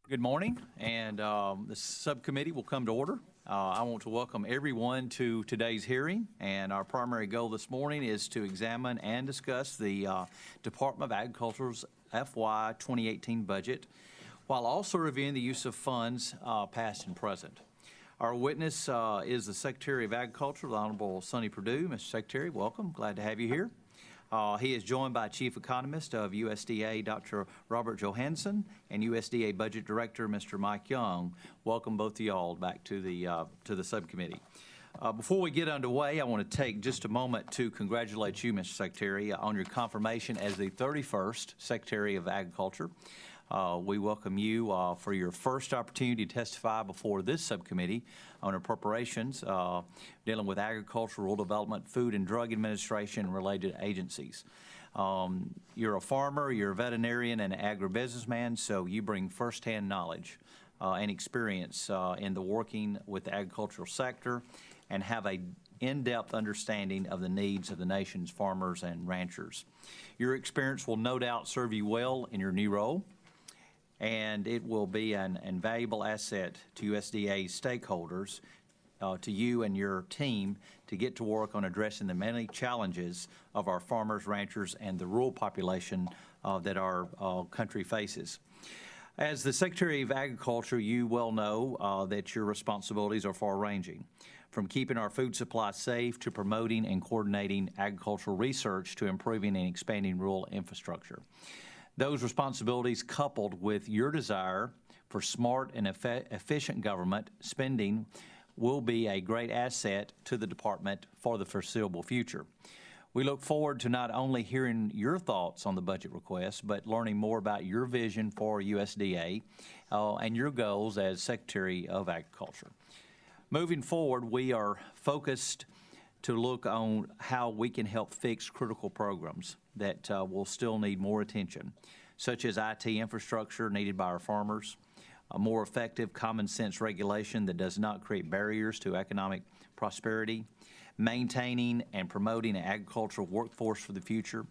Good morning, and the subcommittee will come to order. I want to welcome everyone to today's hearing, and our primary goal this morning is to examine and discuss the Department of Agriculture's FY 2018 budget, while also reviewing the use of funds past and present. Our witness is the Secretary of Agriculture, the Honorable Sonny Perdue. Mr. Secretary, welcome. Glad to have you here. He is joined by Chief Economist of USDA, Dr. Robert Johansson, and USDA Budget Director, Mr. Mike Young. Welcome both of y'all back to the subcommittee. Before we get underway, I want to take just a moment to congratulate you, Mr. Secretary, on your confirmation as the 31st Secretary of Agriculture. We welcome you for your first opportunity to testify before this subcommittee on appropriations dealing with agriculture, rural development, food and drug administration, and related agencies. You're a farmer, you're a veterinarian, and an agribusinessman, so you bring firsthand knowledge and experience in the working with the agricultural sector and have a in-depth understanding of the needs of the nation's farmers and ranchers. Your experience will no doubt serve you well in your new role, and it will be an invaluable asset to USDA stakeholders, to you and your team, to get to work on addressing the many challenges of our farmers, ranchers, and the rural population that our country faces. As the Secretary of Agriculture, you well know that your responsibilities are far-ranging, from keeping our food supply safe to promoting and coordinating agricultural research to improving and expanding rural infrastructure. Those responsibilities, coupled with your desire for smart and efficient government spending, will be a great asset to the department for the foreseeable future. We look forward to not only hearing your thoughts on the budget request, but learning more about your vision for USDA and your goals as Secretary of Agriculture. Moving forward, we are focused to look on how we can help fix critical programs that will still need more attention, such as IT infrastructure needed by our farmers, a more effective common sense regulation that does not create barriers to economic prosperity, maintaining and promoting an agricultural workforce for the future,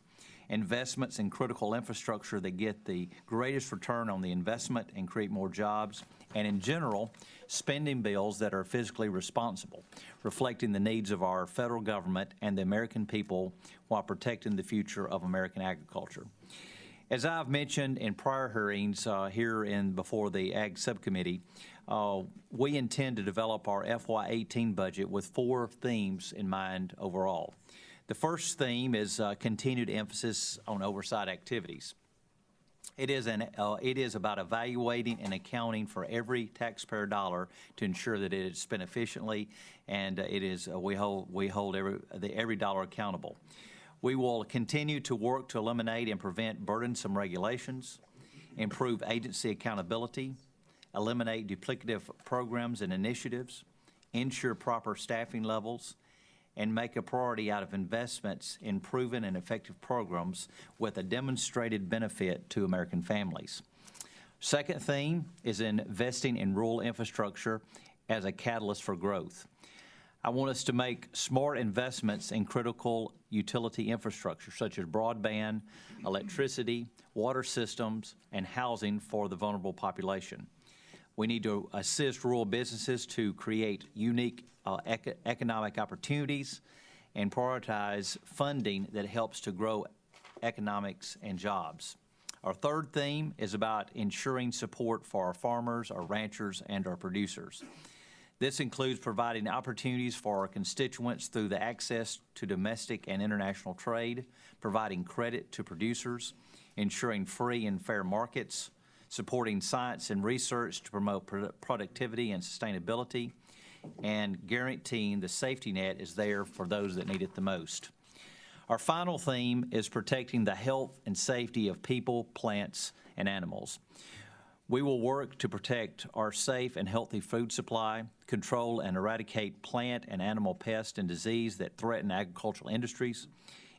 investments in critical infrastructure that get the greatest return on the investment and create more jobs, and in general, spending bills that are fiscally responsible, reflecting the needs of our federal government and the American people while protecting the future of American agriculture. As I've mentioned in prior hearings before the Ag Subcommittee, we intend to develop our FY18 budget with 4 themes in mind overall. The first theme is continued emphasis on oversight activities. It is about evaluating and accounting for every taxpayer dollar to ensure that it is spent efficiently, and we hold every dollar accountable. We will continue to work to eliminate and prevent burdensome regulations, improve agency accountability, eliminate duplicative programs and initiatives, ensure proper staffing levels, and make a priority out of investments in proven and effective programs with a demonstrated benefit to American families. Second theme is investing in rural infrastructure as a catalyst for growth. I want us to make smart investments in critical utility infrastructure such as broadband, electricity, water systems, and housing for the vulnerable population. We need to assist rural businesses to create unique economic opportunities and prioritize funding that helps to grow economics and jobs. Our third theme is about ensuring support for our farmers, our ranchers, and our producers. This includes providing opportunities for our constituents through the access to domestic and international trade, providing credit to producers, ensuring free and fair markets, supporting science and research to promote productivity and sustainability, and guaranteeing the safety net is there for those that need it the most. Our final theme is protecting the health and safety of people, plants, and animals. We will work to protect our safe and healthy food supply, control and eradicate plant and animal pests and disease that threaten agricultural industries,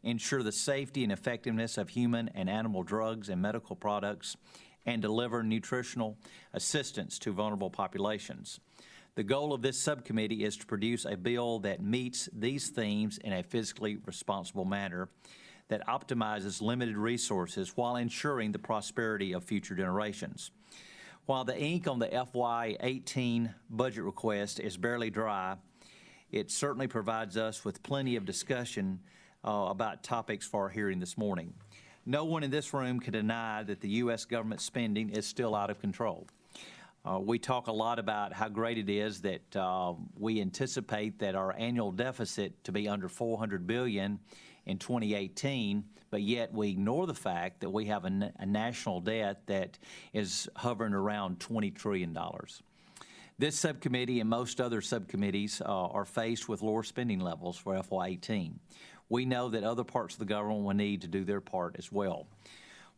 ensure the safety and effectiveness of human and animal drugs and medical products, and deliver nutritional assistance to vulnerable populations. The goal of this subcommittee is to produce a bill that meets these themes in a fiscally responsible manner that optimizes limited resources while ensuring the prosperity of future generations. While the ink on the FY18 budget request is barely dry, it certainly provides us with plenty of discussion about topics for our hearing this morning. No one in this room can deny that the U.S. government spending is still out of control. We talk a lot about how great it is that we anticipate that our annual deficit to be under $400 billion in 2018, but yet we ignore the fact that we have a national debt that is hovering around $20 trillion. This subcommittee and most other subcommittees are faced with lower spending levels for FY18. We know that other parts of the government will need to do their part as well.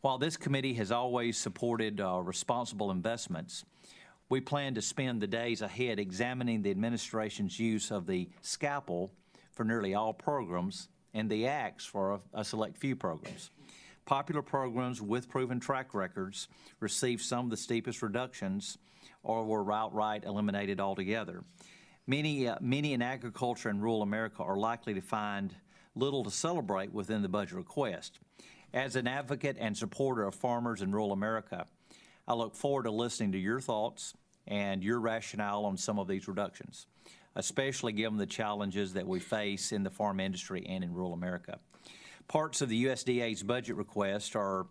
While this committee has always supported responsible investments, we plan to spend the days ahead examining the administration's use of the scalpel for nearly all programs and the axe for a select few programs. Popular programs with proven track records received some of the steepest reductions or were outright eliminated altogether. Many in agriculture and rural America are likely to find little to celebrate within the budget request. As an advocate and supporter of farmers in rural America, I look forward to listening to your thoughts and your rationale on some of these reductions, especially given the challenges that we face in the farm industry and in rural America. Parts of the USDA's budget request are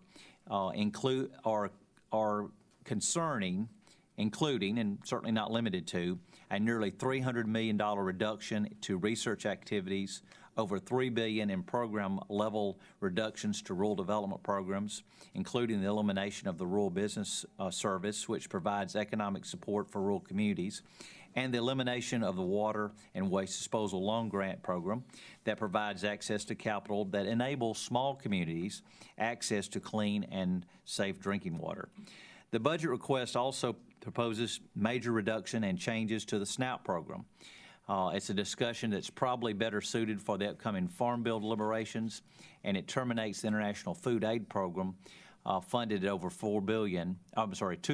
concerning, including, and certainly not limited to, a nearly $300 million reduction to research activities, over $3 billion in program-level reductions to rural development programs, including the elimination of the Rural Business Service, which provides economic support for rural communities, and the elimination of the Water and Waste Disposal Loan Grant Program that provides access to capital that enables small communities access to clean and safe drinking water. The budget request also proposes major reduction and changes to the SNAP program. It's a discussion that's probably better suited for the upcoming Farm Bill deliberations, and it terminates the International Food Aid Program funded at over $2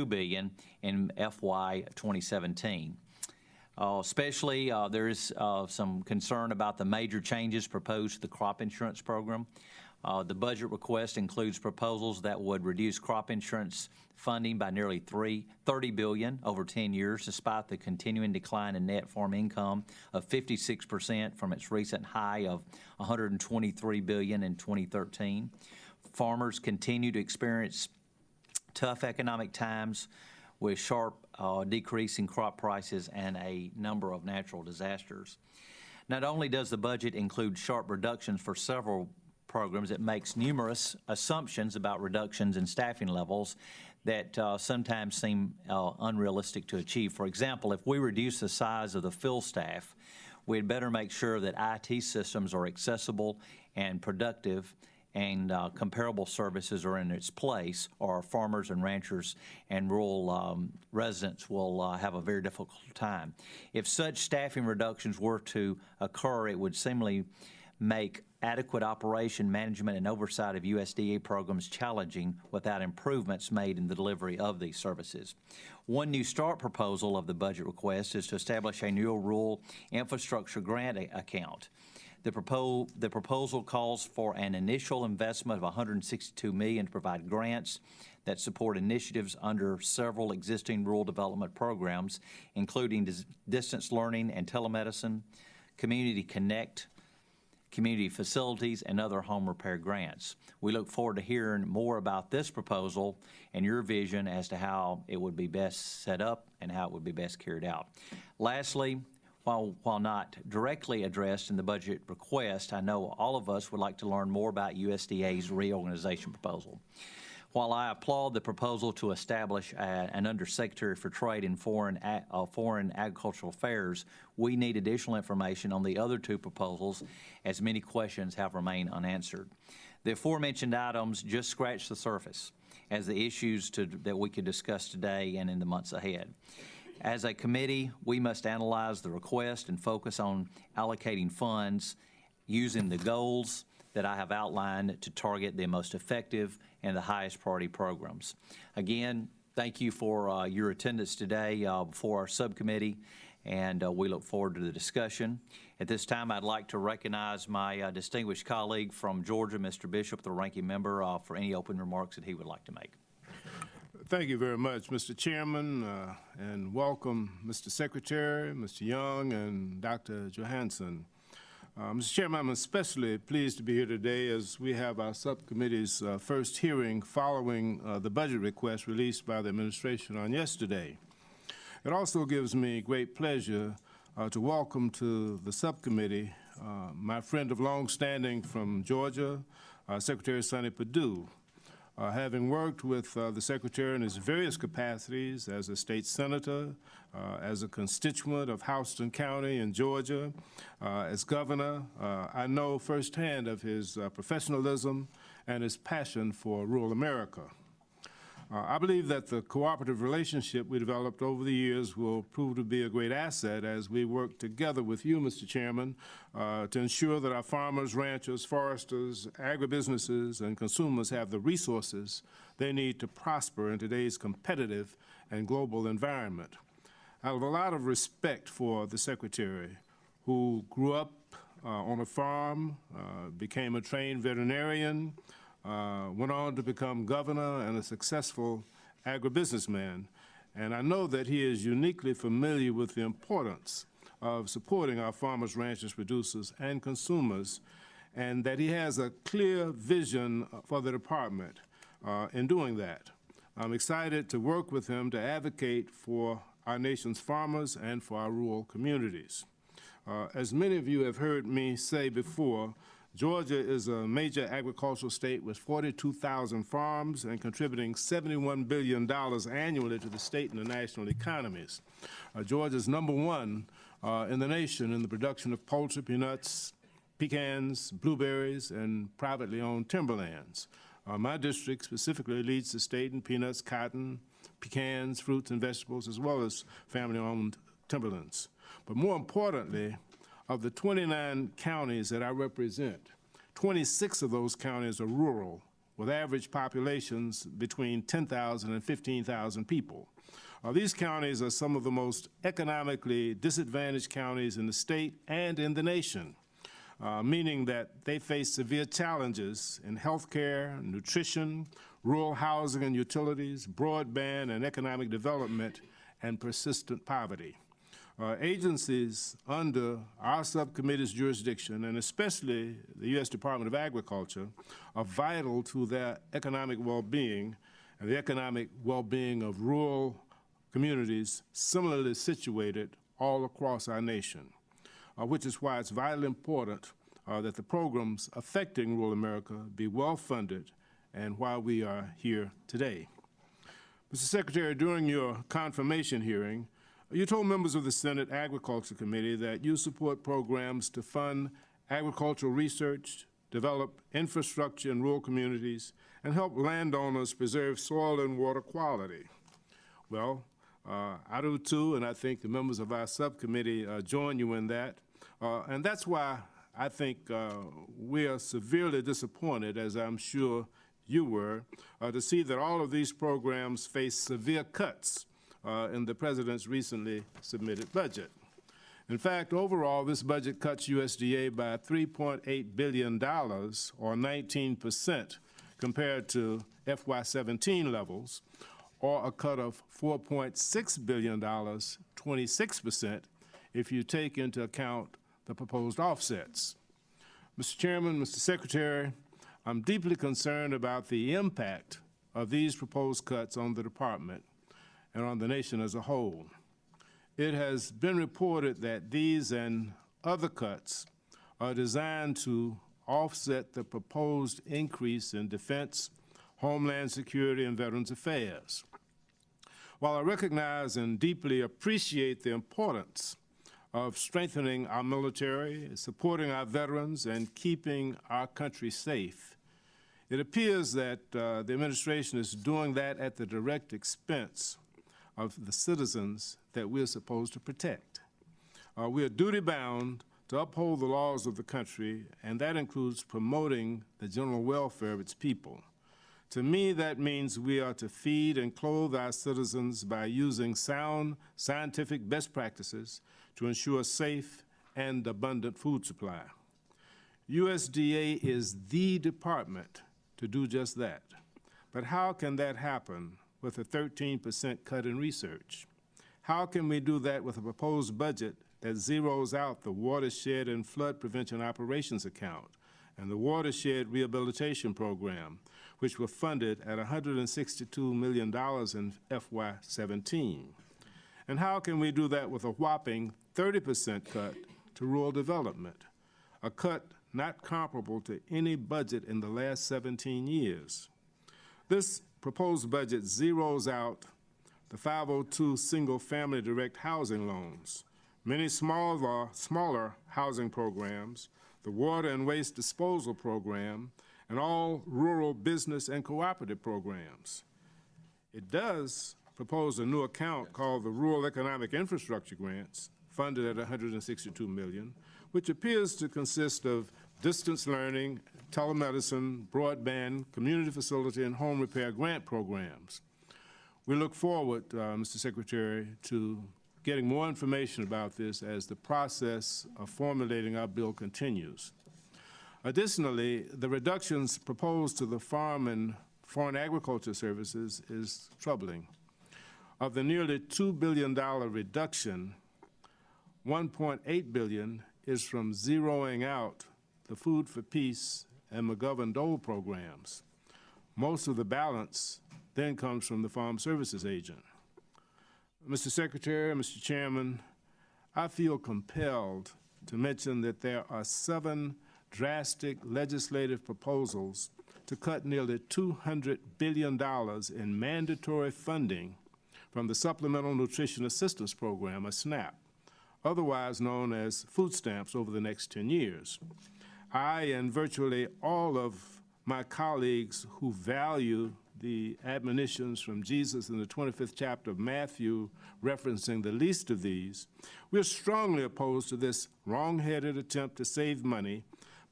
billion in FY 2017. Especially, there is some concern about the major changes proposed to the crop insurance program. The budget request includes proposals that would reduce crop insurance funding by nearly $30 billion over 10 years, despite the continuing decline in net farm income of 56% from its recent high of $123 billion in 2013. Farmers continue to experience tough economic times with sharp decrease in crop prices and a number of natural disasters. Not only does the budget include sharp reductions for several programs, it makes numerous assumptions about reductions in staffing levels that sometimes seem unrealistic to achieve. For example, if we reduce the size of the field staff, we'd better make sure that IT systems are accessible and productive and comparable services are in its place, or our farmers and ranchers and rural residents will have a very difficult time. If such staffing reductions were to occur, it would seemingly make adequate operation, management, and oversight of USDA programs challenging without improvements made in the delivery of these services. One new start proposal of the budget request is to establish a new rural infrastructure grant account. The proposal calls for an initial investment of $162 million to provide grants that support initiatives under several existing rural development programs, including distance learning and telemedicine, Community Connect, community facilities, and other home repair grants. We look forward to hearing more about this proposal and your vision as to how it would be best set up and how it would be best carried out. Lastly, while not directly addressed in the budget request, I know all of us would like to learn more about USDA's reorganization proposal. While I applaud the proposal to establish an Undersecretary for Trade and Foreign Agricultural Affairs, we need additional information on the other two proposals, as many questions have remained unanswered. The aforementioned items just scratch the surface as the issues that we could discuss today and in the months ahead. As a committee, we must analyze the request and focus on allocating funds using the goals that I have outlined to target the most effective and the highest priority programs. Again, thank you for your attendance today before our subcommittee, and we look forward to the discussion. At this time, I'd like to recognize my distinguished colleague from Georgia, Mr. Bishop, the ranking member, for any open remarks that he would like to make. Thank you very much, Mr. Chairman, and welcome, Mr. Secretary, Mr. Young, and Dr. Johansson. Mr. Chairman, I'm especially pleased to be here today as we have our subcommittee's first hearing following the budget request released by the administration on yesterday. It also gives me great pleasure to welcome to the subcommittee my friend of long standing from Georgia, Secretary Sonny Perdue. Having worked with the Secretary in his various capacities as a state senator, as a constituent of Houston County in Georgia, as governor, I know firsthand of his professionalism and his passion for rural America. I believe that the cooperative relationship we developed over the years will prove to be a great asset as we work together with you, Mr. Chairman, to ensure that our farmers, ranchers, foresters, agribusinesses, and consumers have the resources they need to prosper in today's competitive and global environment. I have a lot of respect for the Secretary, who grew up on a farm, became a trained veterinarian, went on to become governor and a successful agribusinessman. And I know that he is uniquely familiar with the importance of supporting our farmers, ranchers, producers, and consumers, and that he has a clear vision for the department in doing that. I'm excited to work with him to advocate for our nation's farmers and for our rural communities. As many of you have heard me say before, Georgia is a major agricultural state with 42,000 farms and contributing $71 billion annually to the state and the national economies. Georgia is #1 in the nation in the production of poultry, peanuts, pecans, blueberries, and privately owned timberlands. My district specifically leads the state in peanuts, cotton, pecans, fruits, and vegetables, as well as family-owned timberlands. But more importantly, of the 29 counties that I represent, 26 of those counties are rural, with average populations between 10,000 and 15,000 people. These counties are some of the most economically disadvantaged counties in the state and in the nation, meaning that they face severe challenges in health care, nutrition, rural housing and utilities, broadband and economic development, and persistent poverty. Agencies under our subcommittee's jurisdiction, and especially the U.S. Department of Agriculture, are vital to their economic well-being and the economic well-being of rural communities similarly situated all across our nation, which is why it's vitally important that the programs affecting rural America be well-funded and why we are here today. Mr. Secretary, during your confirmation hearing, you told members of the Senate Agriculture Committee that you support programs to fund agricultural research, develop infrastructure in rural communities, and help landowners preserve soil and water quality. Well, I do too, and I think the members of our subcommittee join you in that. And that's why I think we are severely disappointed, as I'm sure you were, to see that all of these programs face severe cuts in the President's recently submitted budget. In fact, overall, this budget cuts USDA by $3.8 billion, or 19%, compared to FY17 levels, or a cut of $4.6 billion, 26%, if you take into account the proposed offsets. Mr. Chairman, Mr. Secretary, I'm deeply concerned about the impact of these proposed cuts on the department and on the nation as a whole. It has been reported that these and other cuts are designed to offset the proposed increase in defense, homeland security, and Veterans Affairs. While I recognize and deeply appreciate the importance of strengthening our military, supporting our veterans, and keeping our country safe, it appears that the administration is doing that at the direct expense of the citizens that we're supposed to protect. We are duty-bound to uphold the laws of the country, and that includes promoting the general welfare of its people. To me, that means we are to feed and clothe our citizens by using sound scientific best practices to ensure safe and abundant food supply. USDA is the department to do just that. But how can that happen with a 13% cut in research? How can we do that with a proposed budget that zeroes out the watershed and flood prevention operations account and the watershed rehabilitation program, which were funded at $162 million in FY17? And how can we do that with a whopping 30% cut to rural development, a cut not comparable to any budget in the last 17 years? This proposed budget zeroes out the 502 single-family direct housing loans, many smaller housing programs, the water and waste disposal program, and all rural business and cooperative programs. It does propose a new account called the Rural Economic Infrastructure Grants, funded at $162 million, which appears to consist of distance learning, telemedicine, broadband, community facility, and home repair grant programs. We look forward, Mr. Secretary, to getting more information about this as the process of formulating our bill continues. Additionally, the reductions proposed to the Farm and Foreign Agriculture Services is troubling. Of the nearly $2 billion reduction, $1.8 billion is from zeroing out the Food for Peace and McGovern-Dole programs. Most of the balance then comes from the Farm Services agent. Mr. Secretary, Mr. Chairman, I feel compelled to mention that there are 7 drastic legislative proposals to cut nearly $200 billion in mandatory funding from the Supplemental Nutrition Assistance Program, or SNAP, otherwise known as food stamps, over the next 10 years. I and virtually all of my colleagues who value the admonitions from Jesus in the 25th chapter of Matthew referencing the least of these, we're strongly opposed to this wrong-headed attempt to save money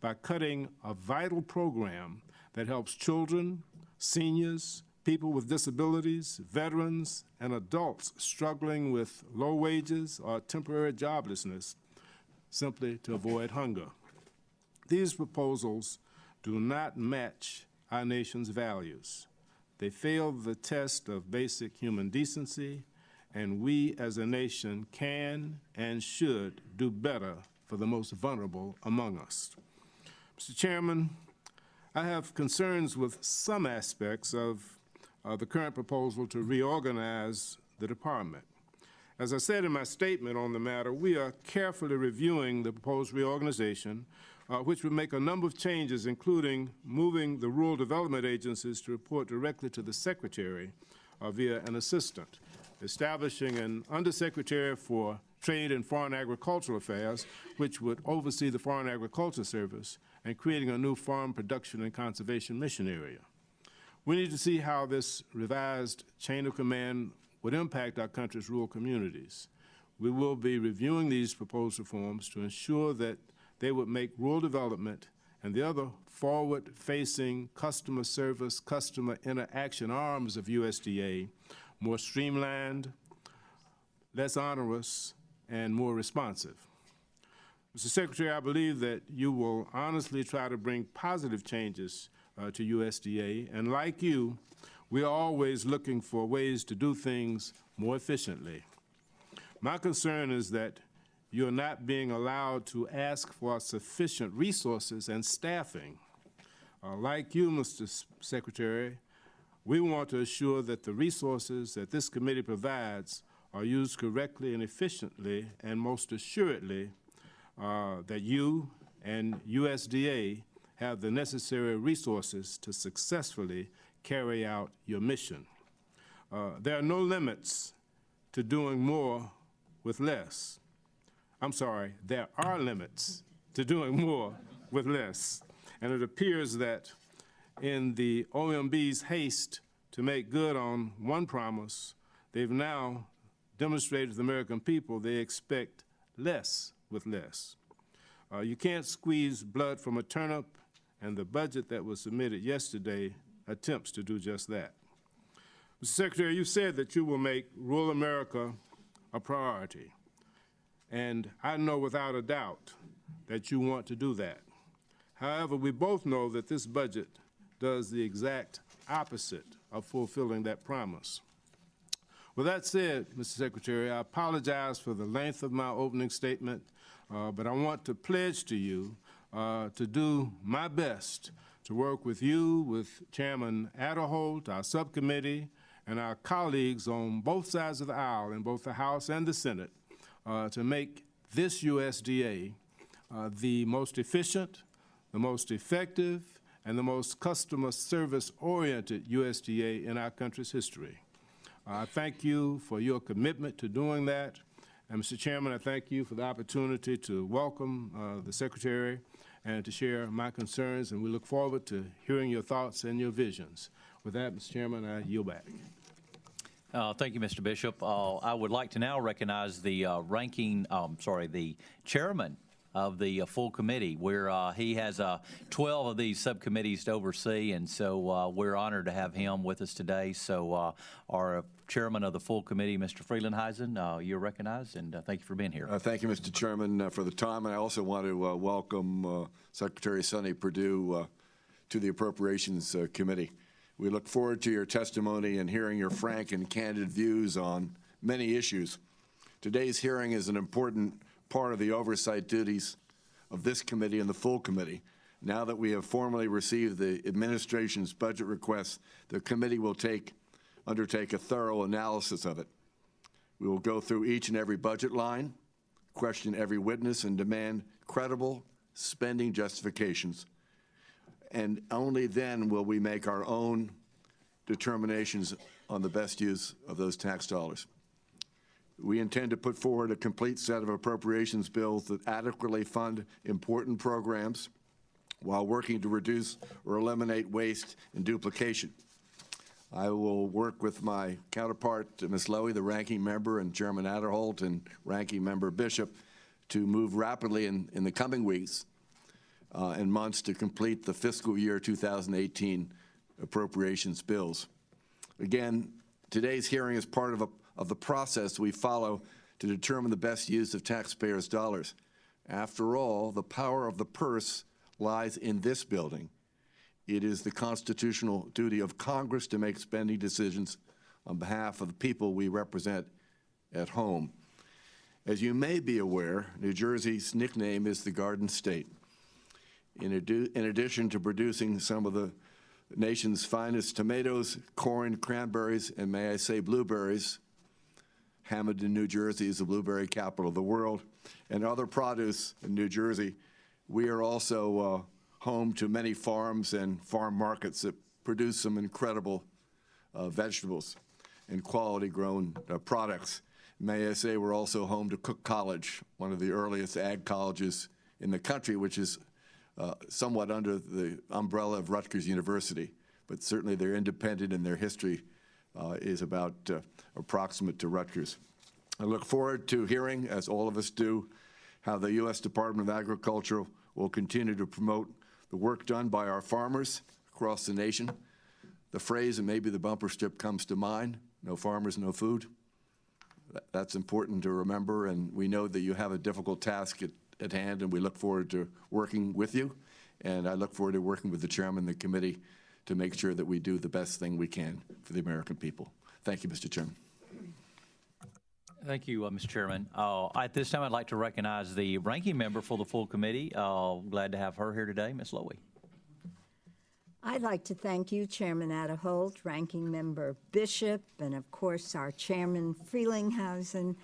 by cutting a vital program that helps children, seniors, people with disabilities, veterans, and adults struggling with low wages or temporary joblessness simply to avoid hunger. These proposals do not match our nation's values. They fail the test of basic human decency, and we as a nation can and should do better for the most vulnerable among us. Mr. Chairman, I have concerns with some aspects of the current proposal to reorganize the department. As I said in my statement on the matter, we are carefully reviewing the proposed reorganization, which would make a number of changes, including moving the rural development agencies to report directly to the Secretary via an assistant, establishing an Undersecretary for Trade and Foreign Agricultural Affairs, which would oversee the Foreign Agriculture Service, and creating a new Farm Production and Conservation Mission Area. We need to see how this revised chain of command would impact our country's rural communities. We will be reviewing these proposed reforms to ensure that they would make rural development and the other forward-facing customer service, customer interaction arms of USDA more streamlined, less onerous, and more responsive. Mr. Secretary, I believe that you will honestly try to bring positive changes to USDA, and like you, we are always looking for ways to do things more efficiently. My concern is that you're not being allowed to ask for sufficient resources and staffing. Like you, Mr. Secretary, we want to assure that the resources that this committee provides are used correctly and efficiently, and most assuredly that you and USDA have the necessary resources to successfully carry out your mission. There are no limits to doing more with less. I'm sorry, there are limits to doing more with less. And it appears that in the OMB's haste to make good on one promise, they've now demonstrated to the American people they expect less with less. You can't squeeze blood from a turnip, and the budget that was submitted yesterday attempts to do just that. Mr. Secretary, you said that you will make rural America a priority, and I know without a doubt that you want to do that. However, we both know that this budget does the exact opposite of fulfilling that promise. With that said, Mr. Secretary, I apologize for the length of my opening statement, but I want to pledge to you to do my best to work with you, with Chairman Aderholt, our subcommittee, and our colleagues on both sides of the aisle in both the House and the Senate to make this USDA the most efficient, the most effective, and the most customer service-oriented USDA in our country's history. I thank you for your commitment to doing that. And Mr. Chairman, I thank you for the opportunity to welcome the Secretary and to share my concerns, and we look forward to hearing your thoughts and your visions. With that, Mr. Chairman, I yield back. Thank you, Mr. Bishop. I would like to now recognize the the chairman of the full committee, where he has 12 of these subcommittees to oversee, and so we're honored to have him with us today. So our chairman of the full committee, Mr. Freelandheisen, you're recognized, and thank you for being here. Thank you, Mr. Chairman, for the time. And I also want to welcome Secretary Sonny Perdue to the Appropriations Committee. We look forward to your testimony and hearing your frank and candid views on many issues. Today's hearing is an important part of the oversight duties of this committee and the full committee. Now that we have formally received the administration's budget request, the committee will undertake a thorough analysis of it. We will go through each and every budget line, question every witness, and demand credible spending justifications. And only then will we make our own determinations on the best use of those tax dollars. We intend to put forward a complete set of appropriations bills that adequately fund important programs while working to reduce or eliminate waste and duplication. I will work with my counterpart, Ms. Lowy, the ranking member, and Chairman Aderholt and ranking member Bishop, to move rapidly in the coming weeks and months to complete the fiscal year 2018 appropriations bills. Again, today's hearing is part of the process we follow to determine the best use of taxpayers' dollars. After all, the power of the purse lies in this building. It is the constitutional duty of Congress to make spending decisions on behalf of the people we represent at home. As you may be aware, New Jersey's nickname is the Garden State. In addition to producing some of the nation's finest tomatoes, corn, cranberries, and may I say blueberries, Hamilton, New Jersey is the blueberry capital of the world, and other produce in New Jersey, we are also home to many farms and farm markets that produce some incredible vegetables and quality grown products. May I say we're also home to Cook College, one of the earliest ag colleges in the country, which is somewhat under the umbrella of Rutgers University, but certainly they're independent and their history is about approximate to Rutgers. I look forward to hearing, as all of us do, how the U.S. Department of Agriculture will continue to promote the work done by our farmers across the nation. The phrase, and maybe the bumper strip comes to mind, no farmers, no food. That's important to remember, and we know that you have a difficult task at hand, and we look forward to working with you. And I look forward to working with the chairman of the committee to make sure that we do the best thing we can for the American people. Thank you, Mr. Chairman. Thank you, Mr. Chairman. At this time, I'd like to recognize the ranking member for the full committee. Glad to have her here today, Ms. Lowy. I'd like to thank you, Chairman Aderholt, Ranking Member Bishop, and of course our Chairman Freelandheisen.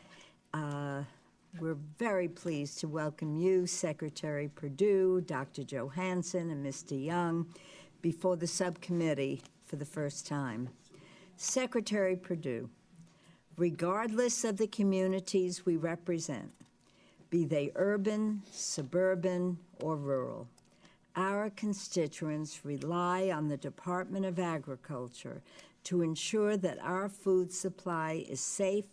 We're very pleased to welcome you, Secretary Perdue, Dr. Johansson, and Mr. Young before the subcommittee for the first time. Secretary Perdue, regardless of the communities we represent, be they urban, suburban, or rural, our constituents rely on the Department of Agriculture to ensure that our food supply is safe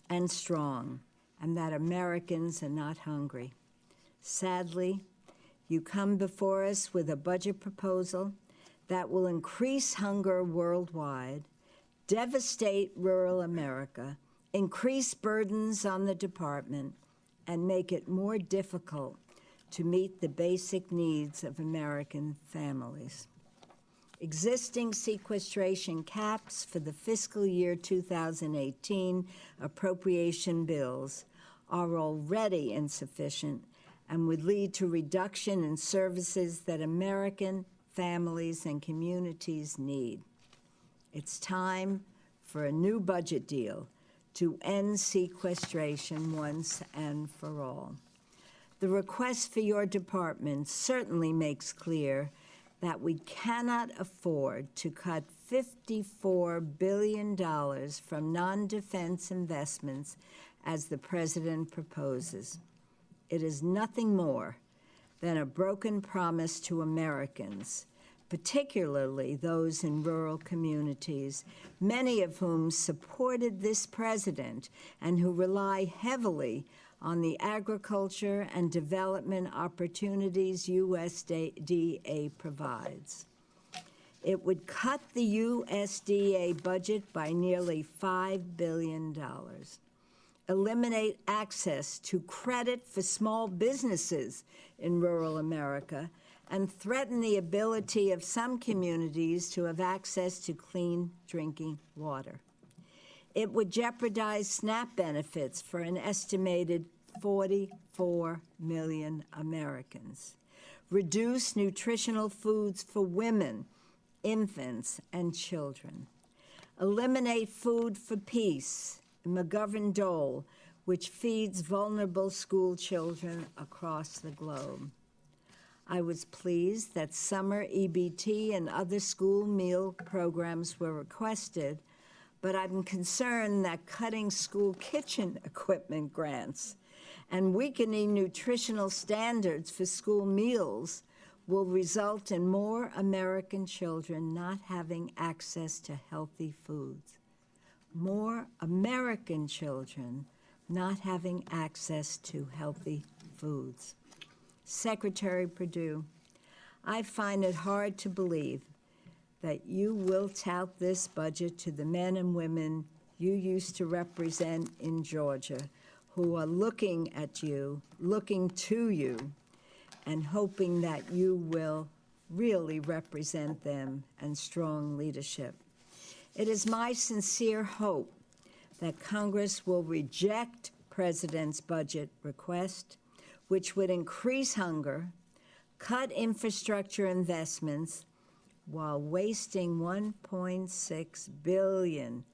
and strong, and that Americans are not hungry. Sadly, you come before us with a budget proposal that will increase hunger worldwide, devastate rural America, increase burdens on the department, and make it more difficult to meet the basic needs of American families. Existing sequestration caps for the fiscal year 2018 appropriation bills are already insufficient and would lead to reduction in services that American families and communities need. It's time for a new budget deal to end sequestration once and for all. The request for your department certainly makes clear that we cannot afford to cut $54 billion from non-defense investments as the President proposes. It is nothing more than a broken promise to Americans, particularly those in rural communities, many of whom supported this president and who rely heavily on the agriculture and development opportunities USDA provides. It would cut the USDA budget by nearly $5 billion, eliminate access to credit for small businesses in rural America, and threaten the ability of some communities to have access to clean drinking water. It would jeopardize SNAP benefits for an estimated 44 million Americans, reduce nutritional foods for women, infants, and children, eliminate Food for Peace, McGovern-Dole, which feeds vulnerable school children across the globe. I was pleased that summer EBT and other school meal programs were requested, but I'm concerned that cutting school kitchen equipment grants and weakening nutritional standards for school meals will result in more American children not having access to healthy foods. More American children not having access to healthy foods. Secretary Perdue, I find it hard to believe that you will tout this budget to the men and women you used to represent in Georgia, who are looking at you, looking to you, and hoping that you will really represent them and strong leadership. It is my sincere hope that Congress will reject President's budget request, which would increase hunger, cut infrastructure investments, while wasting $1.6 billion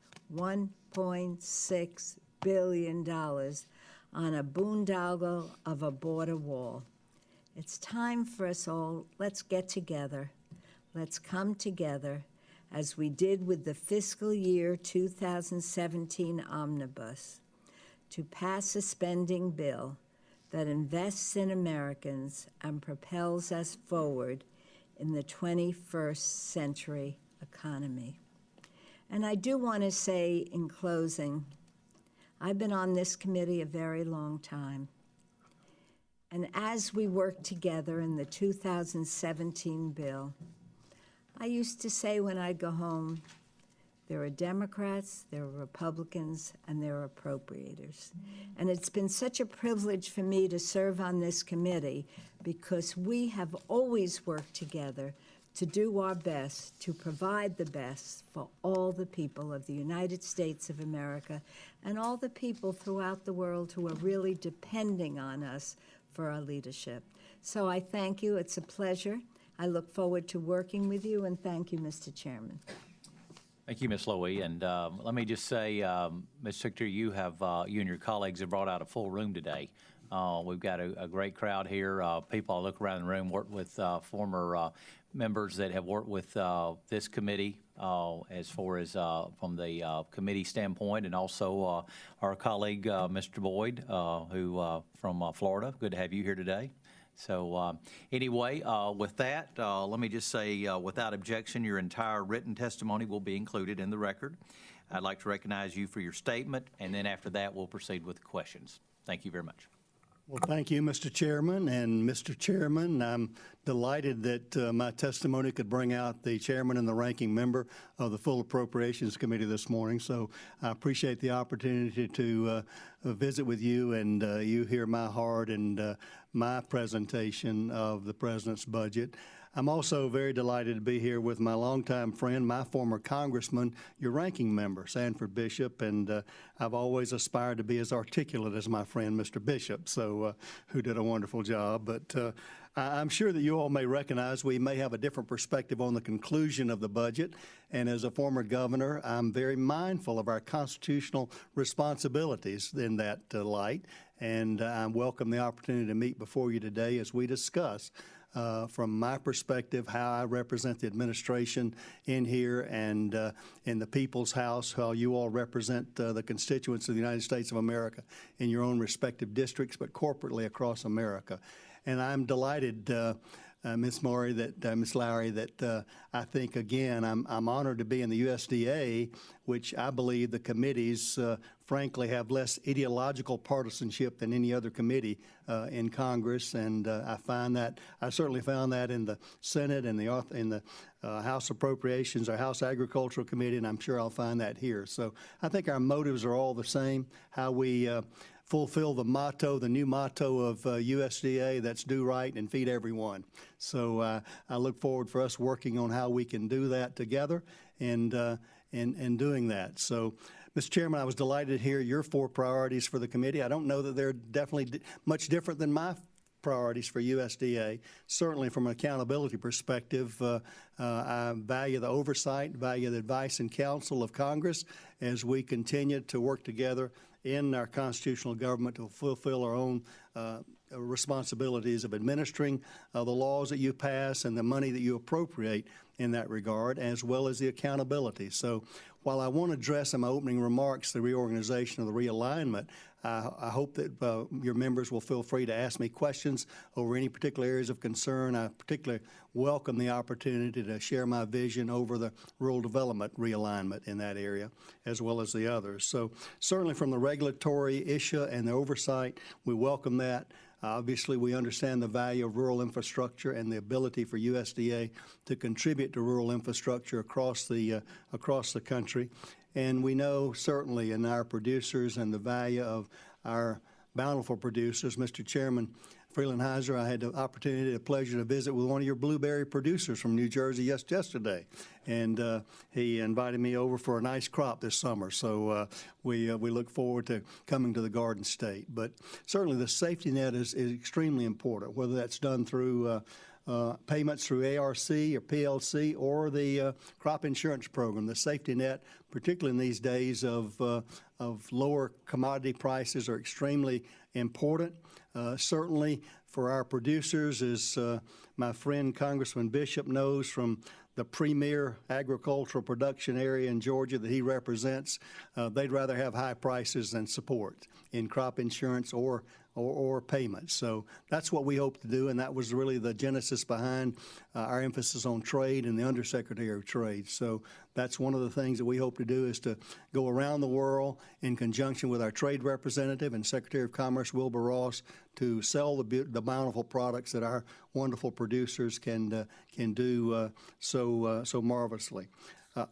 on a boondoggle of a border wall. It's time for us all, let's get together. Let's come together as we did with the fiscal year 2017 omnibus to pass a spending bill that invests in Americans and propels us forward in the 21st century economy. And I do want to say in closing, I've been on this committee a very long time. And as we worked together in the 2017 bill, I used to say when I'd go home, there are Democrats, there are Republicans, and there are appropriators. And it's been such a privilege for me to serve on this committee because we have always worked together to do our best to provide the best for all the people of the United States of America and all the people throughout the world who are really depending on us for our leadership. So I thank you. It's a pleasure. I look forward to working with you, and thank you, Mr. Chairman. Thank you, Ms. Lowy. And let me just say, Ms. Secretary, you and your colleagues have brought out a full room today. We've got a great crowd here. People, I look around the room, work with former members that have worked with this committee as far as from the committee standpoint, and also our colleague, Mr. Boyd, who from Florida. Good to have you here today. So anyway, with that, let me just say, without objection, your entire written testimony will be included in the record. I'd like to recognize you for your statement, and then after that, we'll proceed with questions. Thank you very much. Well, thank you, Mr. Chairman. And Mr. Chairman, I'm delighted that my testimony could bring out the chairman and the ranking member of the Full Appropriations Committee this morning. So I appreciate the opportunity to visit with you and you hear my heart and my presentation of the President's budget. I'm also very delighted to be here with my longtime friend, my former congressman, your ranking member, Sanford Bishop, and I've always aspired to be as articulate as my friend, Mr. Bishop, so who did a wonderful job. But I'm sure that you all may recognize we may have a different perspective on the conclusion of the budget, and as a former governor, I'm very mindful of our constitutional responsibilities in that light, and I welcome the opportunity to meet before you today as we discuss from my perspective, how I represent the administration in here and in the People's House, how you all represent the constituents of the United States of America in your own respective districts, but corporately across America. And I'm delighted, Ms. Lowry, that I think, again, I'm honored to be in the USDA, which I believe the committees, frankly, have less ideological partisanship than any other committee in Congress. And I certainly found that in the Senate and in the House Appropriations or House Agricultural Committee, and I'm sure I'll find that here. So I think our motives are all the same, how we fulfill the motto, the new motto of USDA, that's do right and feed everyone. So I look forward for us working on how we can do that together and doing that. So, Mr. Chairman, I was delighted to hear your 4 priorities for the committee. I don't know that they're definitely much different than my priorities for USDA. Certainly from an accountability perspective, I value the oversight, value the advice and counsel of Congress as we continue to work together in our constitutional government to fulfill our own responsibilities of administering the laws that you pass and the money that you appropriate in that regard, as well as the accountability. So while I won't address in my opening remarks the reorganization or the realignment, I hope that your members will feel free to ask me questions over any particular areas of concern. I particularly welcome the opportunity to share my vision over the rural development realignment in that area, as well as the others. So certainly from the regulatory issue and the oversight, we welcome that. Obviously, we understand the value of rural infrastructure and the ability for USDA to contribute to rural infrastructure across the country. And we know certainly in our producers and the value of our bountiful producers. Mr. Chairman Freelandheiser, I had the opportunity, the pleasure to visit with one of your blueberry producers from New Jersey yesterday. And he invited me over for a nice crop this summer. So we look forward to coming to the Garden State. But certainly the safety net is extremely important, whether that's done through payments through ARC or PLC or the crop insurance program. The safety net, particularly in these days of lower commodity prices, are extremely important. Certainly for our producers, as my friend Congressman Bishop knows from the premier agricultural production area in Georgia that he represents, they'd rather have high prices than support in crop insurance or payments. So that's what we hope to do, and that was really the genesis behind our emphasis on trade and the Undersecretary of Trade. So that's one of the things that we hope to do, is to go around the world in conjunction with our trade representative and Secretary of Commerce Wilbur Ross to sell the bountiful products that our wonderful producers can do so marvelously.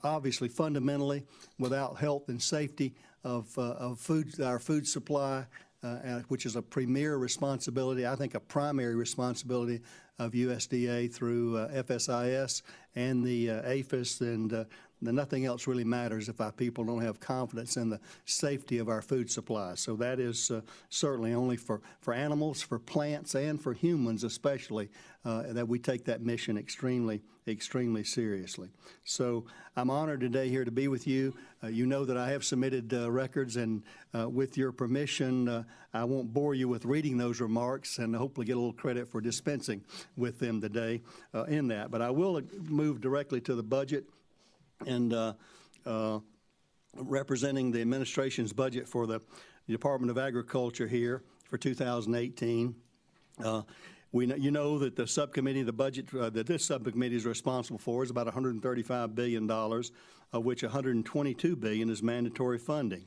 Obviously, fundamentally, without health and safety of our food supply, which is a premier responsibility, I think a primary responsibility of USDA through FSIS and the APHIS, and nothing else really matters if our people don't have confidence in the safety of our food supply. So that is certainly only for animals, for plants, and for humans especially, that we take that mission extremely seriously. So I'm honored today here to be with you. You know that I have submitted records, and with your permission, I won't bore you with reading those remarks, and hopefully get a little credit for dispensing with them today in that. But I will move directly to the budget and representing the administration's budget for the Department of Agriculture here for 2018. You know that the subcommittee, the budget that this subcommittee is responsible for, is about $135 billion, of which $122 billion is mandatory funding.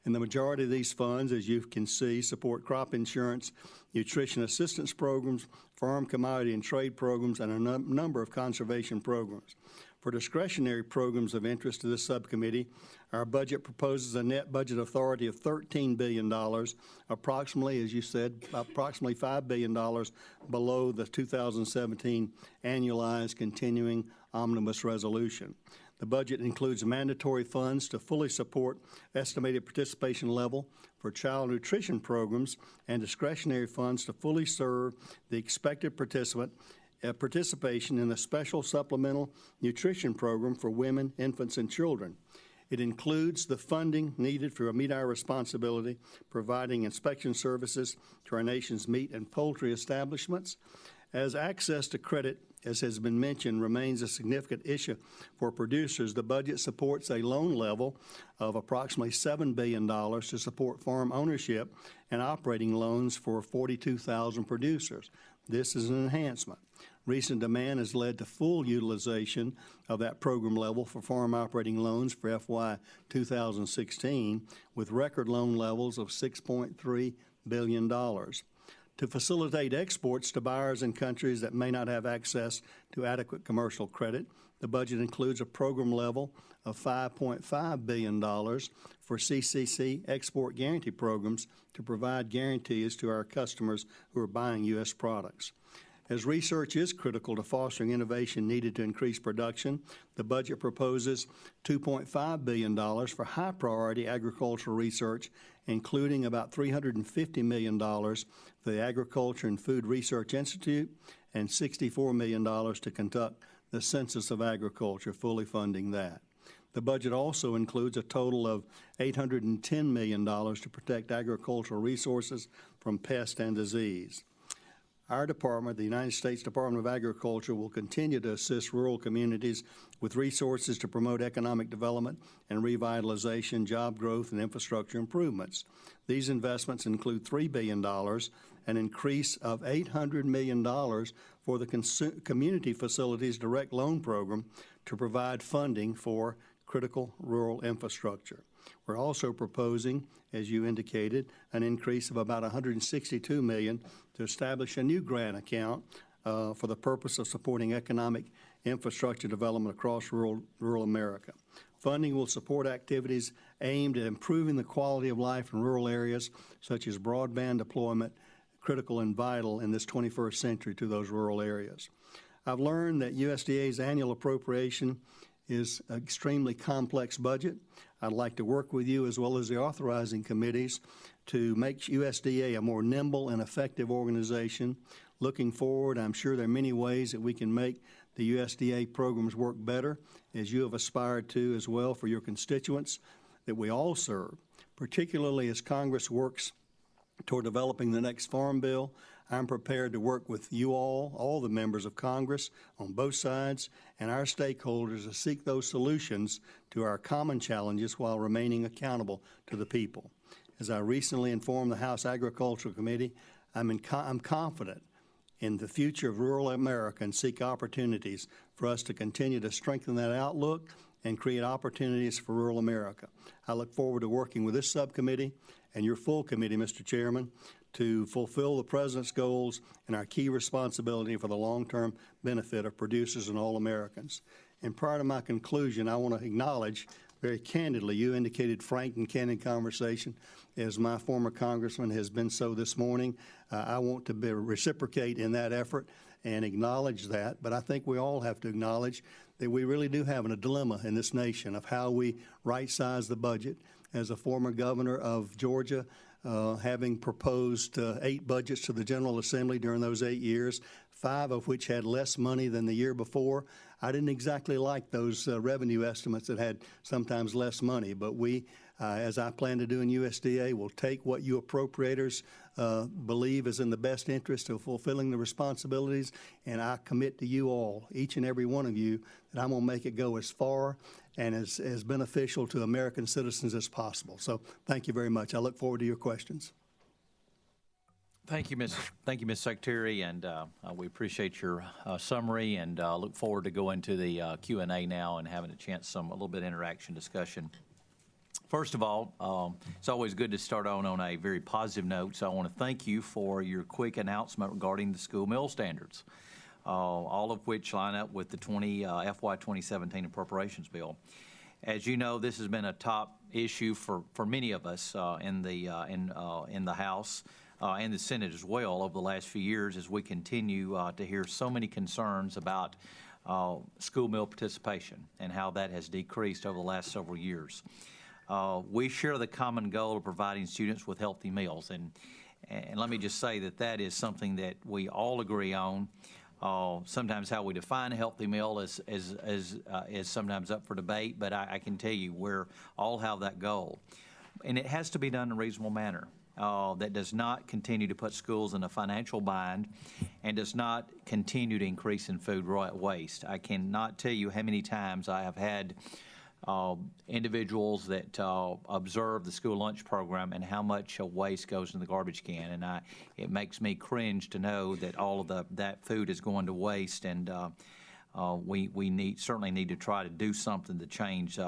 And the majority of these funds, as you can see, support crop insurance, nutrition assistance programs, farm commodity and trade programs, and a number of conservation programs. For discretionary programs of interest to this subcommittee, our budget proposes a net budget authority of $13 billion, approximately, as you said, approximately $5 billion below the 2017 annualized continuing omnibus resolution. The budget includes mandatory funds to fully support estimated participation level for child nutrition programs and discretionary funds to fully serve the expected participation in the special supplemental nutrition program for women, infants, and children. It includes the funding needed to meet our responsibility, providing inspection services to our nation's meat and poultry establishments. As access to credit, as has been mentioned, remains a significant issue for producers, the budget supports a loan level of approximately $7 billion to support farm ownership and operating loans for 42,000 producers. This is an enhancement. Recent demand has led to full utilization of that program level for farm operating loans for FY 2016, with record loan levels of $6.3 billion. To facilitate exports to buyers in countries that may not have access to adequate commercial credit, the budget includes a program level of $5.5 billion for CCC export guarantee programs to provide guarantees to our customers who are buying U.S. products. As research is critical to fostering innovation needed to increase production, the budget proposes $2.5 billion for high-priority agricultural research, including about $350 million for the Agriculture and Food Research Institute and $64 million to conduct the Census of Agriculture, fully funding that. The budget also includes a total of $810 million to protect agricultural resources from pest and disease. Our department, the United States Department of Agriculture, will continue to assist rural communities with resources to promote economic development and revitalization, job growth, and infrastructure improvements. These investments include $3 billion, an increase of $800 million for the Community Facilities Direct Loan Program to provide funding for critical rural infrastructure. We're also proposing, as you indicated, an increase of about $162 million to establish a new grant account for the purpose of supporting economic infrastructure development across rural America. Funding will support activities aimed at improving the quality of life in rural areas, such as broadband deployment, critical and vital in this 21st century to those rural areas. I've learned that USDA's annual appropriation is an extremely complex budget. I'd like to work with you as well as the authorizing committees to make USDA a more nimble and effective organization. Looking forward, I'm sure there are many ways that we can make the USDA programs work better, as you have aspired to as well for your constituents that we all serve, particularly as Congress works toward developing the next farm bill. I'm prepared to work with you all the members of Congress on both sides, and our stakeholders to seek those solutions to our common challenges while remaining accountable to the people. As I recently informed the House Agricultural Committee, I'm confident in the future of rural America and seek opportunities for us to continue to strengthen that outlook and create opportunities for rural America. I look forward to working with this subcommittee and your full committee, Mr. Chairman, to fulfill the President's goals and our key responsibility for the long-term benefit of producers and all Americans. And prior to my conclusion, I want to acknowledge very candidly, you indicated frank and candid conversation, as my former congressman has been so this morning. I want to reciprocate in that effort and acknowledge that, but I think we all have to acknowledge that we really do have a dilemma in this nation of how we right-size the budget. As a former governor of Georgia, having proposed 8 budgets to the General Assembly during those 8 years, 5 of which had less money than the year before. I didn't exactly like those revenue estimates that had sometimes less money, but we, as I plan to do in USDA, will take what you appropriators believe is in the best interest of fulfilling the responsibilities, and I commit to you all, each and every one of you, that I'm going to make it go as far and as beneficial to American citizens as possible. So thank you very much. I look forward to your questions. Thank you, Ms. Secretary, and we appreciate your summary, and look forward to going to the Q&A now and having a little bit of interaction discussion. First of all, it's always good to start on a very positive note, so I want to thank you for your quick announcement regarding the school meal standards. all of which line up with the FY 2017 appropriations bill. As you know, this has been a top issue for many of us in the House and the Senate as well over the last few years, as we continue to hear so many concerns about school meal participation and how that has decreased over the last several years. We share the common goal of providing students with healthy meals, and let me just say that that is something that we all agree on. Sometimes how we define a healthy meal is sometimes up for debate, but I can tell you we all have that goal. And it has to be done in a reasonable manner that does not continue to put schools in a financial bind and does not continue to increase in food waste. I cannot tell you how many times I have had individuals that observe the school lunch program and how much waste goes in the garbage can, and it makes me cringe to know that all of that food is going to waste, and we certainly need to try to do something to change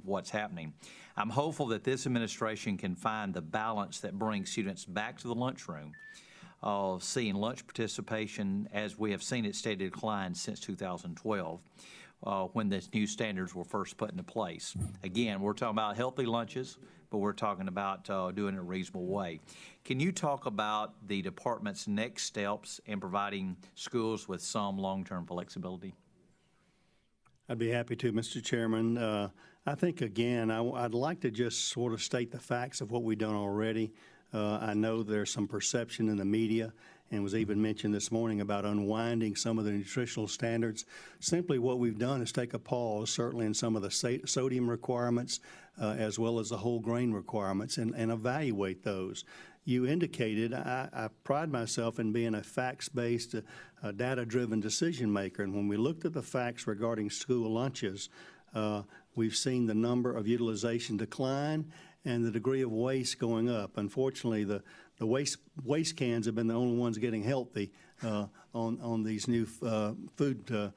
what's happening. I'm hopeful that this administration can find the balance that brings students back to the lunchroom, seeing lunch participation as we have seen it steady decline since 2012. When the new standards were first put into place. Again, we're talking about healthy lunches, but we're talking about doing it in a reasonable way. Can you talk about the department's next steps in providing schools with some long-term flexibility? I'd be happy to, Mr. Chairman. I think, again, I'd like to just sort of state the facts of what we've done already. I know there's some perception in the media, and was even mentioned this morning about unwinding some of the nutritional standards. Simply what we've done is take a pause, certainly in some of the sodium requirements, as well as the whole grain requirements, and evaluate those. You indicated I pride myself in being a facts-based, data-driven decision maker, and when we looked at the facts regarding school lunches, we've seen the number of utilization decline and the degree of waste going up. Unfortunately, the waste cans have been the only ones getting healthy on these new food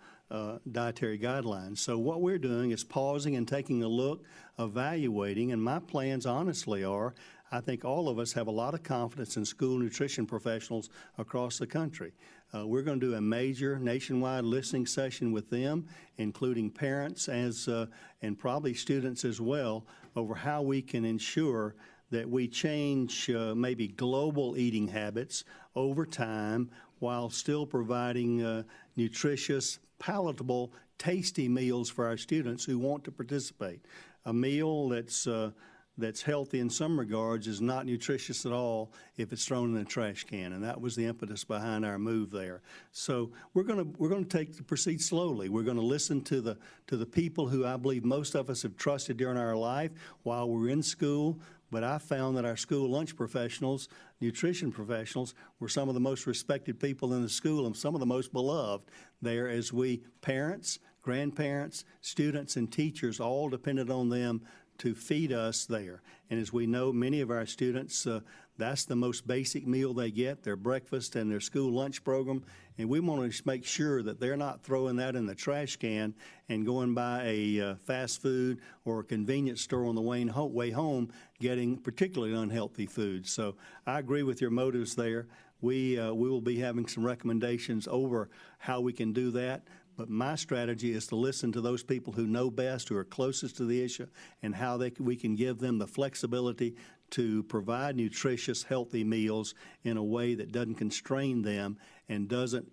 dietary guidelines. So what we're doing is pausing and taking a look, evaluating, and my plans honestly are, I think all of us have a lot of confidence in school nutrition professionals across the country. We're going to do a major nationwide listening session with them, including parents and probably students as well, over how we can ensure that we change maybe global eating habits over time while still providing nutritious, palatable, tasty meals for our students who want to participate. A meal that's healthy in some regards is not nutritious at all if it's thrown in a trash can, and that was the impetus behind our move there. So we're going to proceed slowly. We're going to listen to the people who I believe most of us have trusted during our life while we're in school. But I found that our school lunch professionals, nutrition professionals, were some of the most respected people in the school and some of the most beloved there, as we parents, grandparents, students, and teachers all depended on them to feed us there. And as we know, many of our students, that's the most basic meal they get, their breakfast and their school lunch program. And we want to make sure that they're not throwing that in the trash can and going by a fast food or a convenience store on the way home getting particularly unhealthy food. So I agree with your motives there. We will be having some recommendations over how we can do that. But my strategy is to listen to those people who know best, who are closest to the issue, and how we can give them the flexibility to provide nutritious, healthy meals in a way that doesn't constrain them and doesn't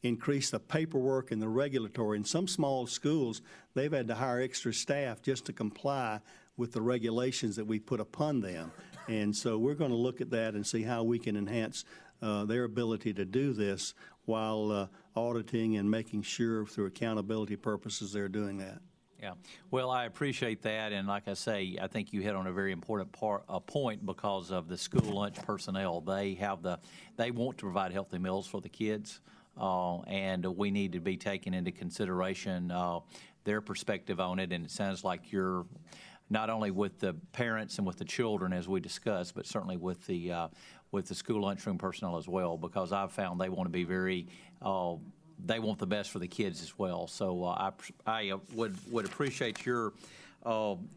increase the paperwork and the regulatory. In some small schools, they've had to hire extra staff just to comply with the regulations that we put upon them. And so we're going to look at that and see how we can enhance their ability to do this while auditing and making sure through accountability purposes they're doing that. Yeah, well, I appreciate that, and like I say, I think you hit on a very important point because of the school lunch personnel. They want to provide healthy meals for the kids, and we need to be taking into consideration their perspective on it. And it sounds like you're not only with the parents and with the children, as we discussed, but certainly with the school lunchroom personnel as well, because I've found they want to be very. They want the best for the kids as well. So I would appreciate your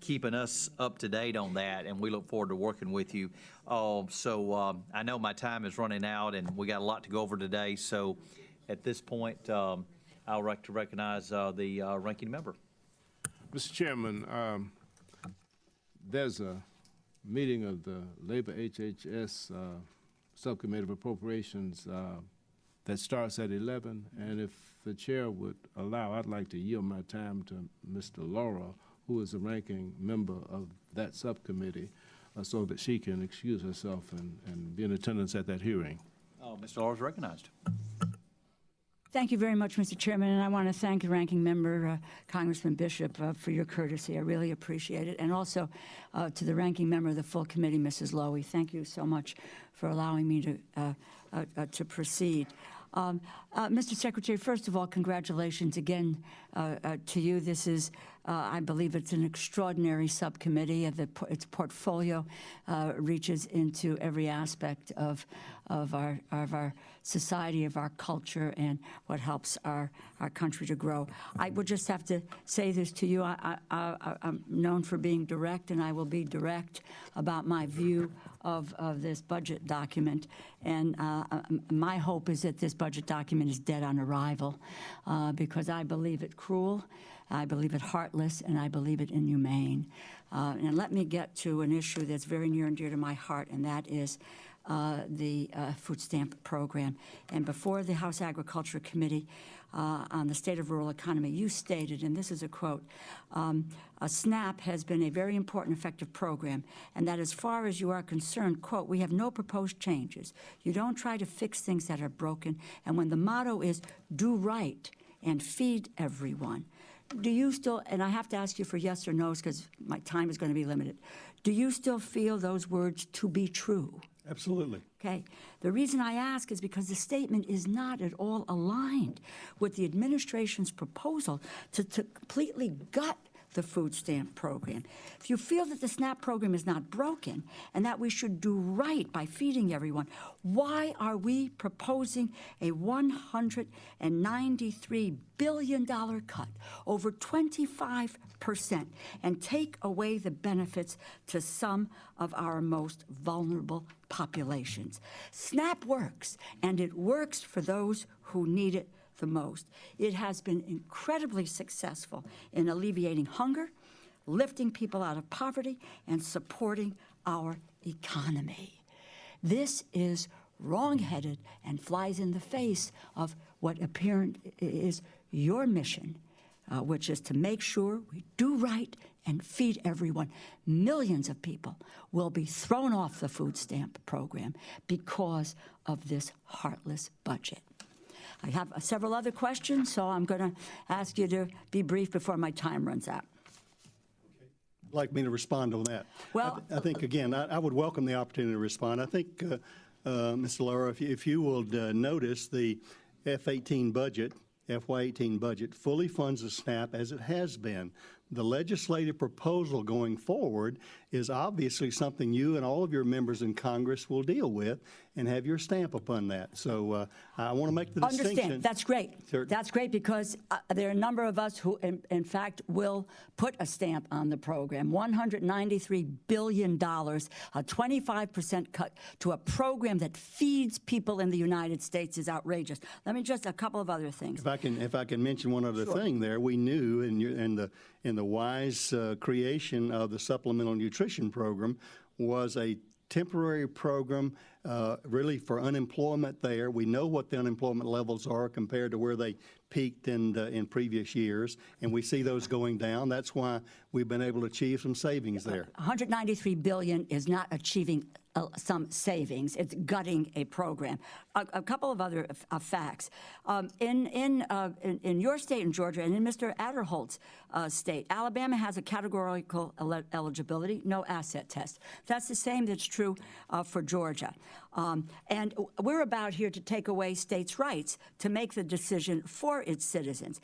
keeping us up to date on that, and we look forward to working with you. So I know my time is running out, and we got a lot to go over today. So At this point, I would like to recognize the ranking member. Mr. Chairman, there's a meeting of the Labor HHS Subcommittee of Appropriations that starts at 11, and if the chair would allow, I'd like to yield my time to Mr. Laura, who is the ranking member of that subcommittee, so that she can excuse herself and be in attendance at that hearing. Mr. Laura is recognized. Thank you very much, Mr. Chairman, and I want to thank the ranking member, Congressman Bishop, for your courtesy. I really appreciate it. And also to the ranking member of the full committee, Mrs. Lowy. Thank you so much for allowing me to proceed. Mr. Secretary, first of all, congratulations again to you. This is, I believe it's an extraordinary subcommittee. Its portfolio reaches into every aspect of our society, of our culture, and what helps our country to grow. I would just have to say this to you. I'm known for being direct, and I will be direct about my view of this budget document. And my hope is that this budget document is dead on arrival, because I believe it cruel, I believe it heartless, and I believe it inhumane. And let me get to an issue that's very near and dear to my heart, and that is the food stamp program. And before the House Agriculture Committee on the state of rural economy, you stated, and this is a quote, a SNAP has been a very important, effective program, and that as far as you are concerned, quote, we have no proposed changes. You don't try to fix things that are broken, and when the motto is do right and feed everyone, do you still, and I have to ask you for yes or no's because my time is going to be limited, do you still feel those words to be true? Absolutely. Okay. The reason I ask is because the statement is not at all aligned with the administration's proposal to completely gut the food stamp program. If you feel that the SNAP program is not broken and that we should do right by feeding everyone, why are we proposing a $193 billion cut, over 25%, and take away the benefits to some of our most vulnerable populations? SNAP works, and it works for those who need it the most. It has been incredibly successful in alleviating hunger, lifting people out of poverty, and supporting our economy. This is wrong-headed and flies in the face of what apparent is your mission, which is to make sure we do right and feed everyone. Millions of people will be thrown off the food stamp program because of this heartless budget. I have several other questions, so I'm going to ask you to be brief before my time runs out. Like me to respond on that. Well, I think, again, I would welcome the opportunity to respond. I think, Mr. Laura, if you will notice the F-18 budget, FY18 budget, fully funds the SNAP as it has been. The legislative proposal going forward is obviously something you and all of your members in Congress will deal with and have your stamp upon that. So I want to make the distinction. Understand. That's great. Sure. That's great because there are a number of us who, in fact, will put a stamp on the program. $193 billion, a 25% cut to a program that feeds people in the United States is outrageous. Let me just a couple of other things. If I can mention one other thing there, we knew in the wise creation of the supplemental nutrition program was a temporary program really for unemployment there. We know what the unemployment levels are compared to where they peaked in previous years, and we see those going down. That's why we've been able to achieve some savings there. $193 billion is not achieving some savings. It's gutting a program. A couple of other facts. In your state, in Georgia, and in Mr. Aderholt's state, Alabama has a categorical eligibility, no asset test. That's the same that's true for Georgia. And we're about here to take away states' rights to make the decision for its citizens.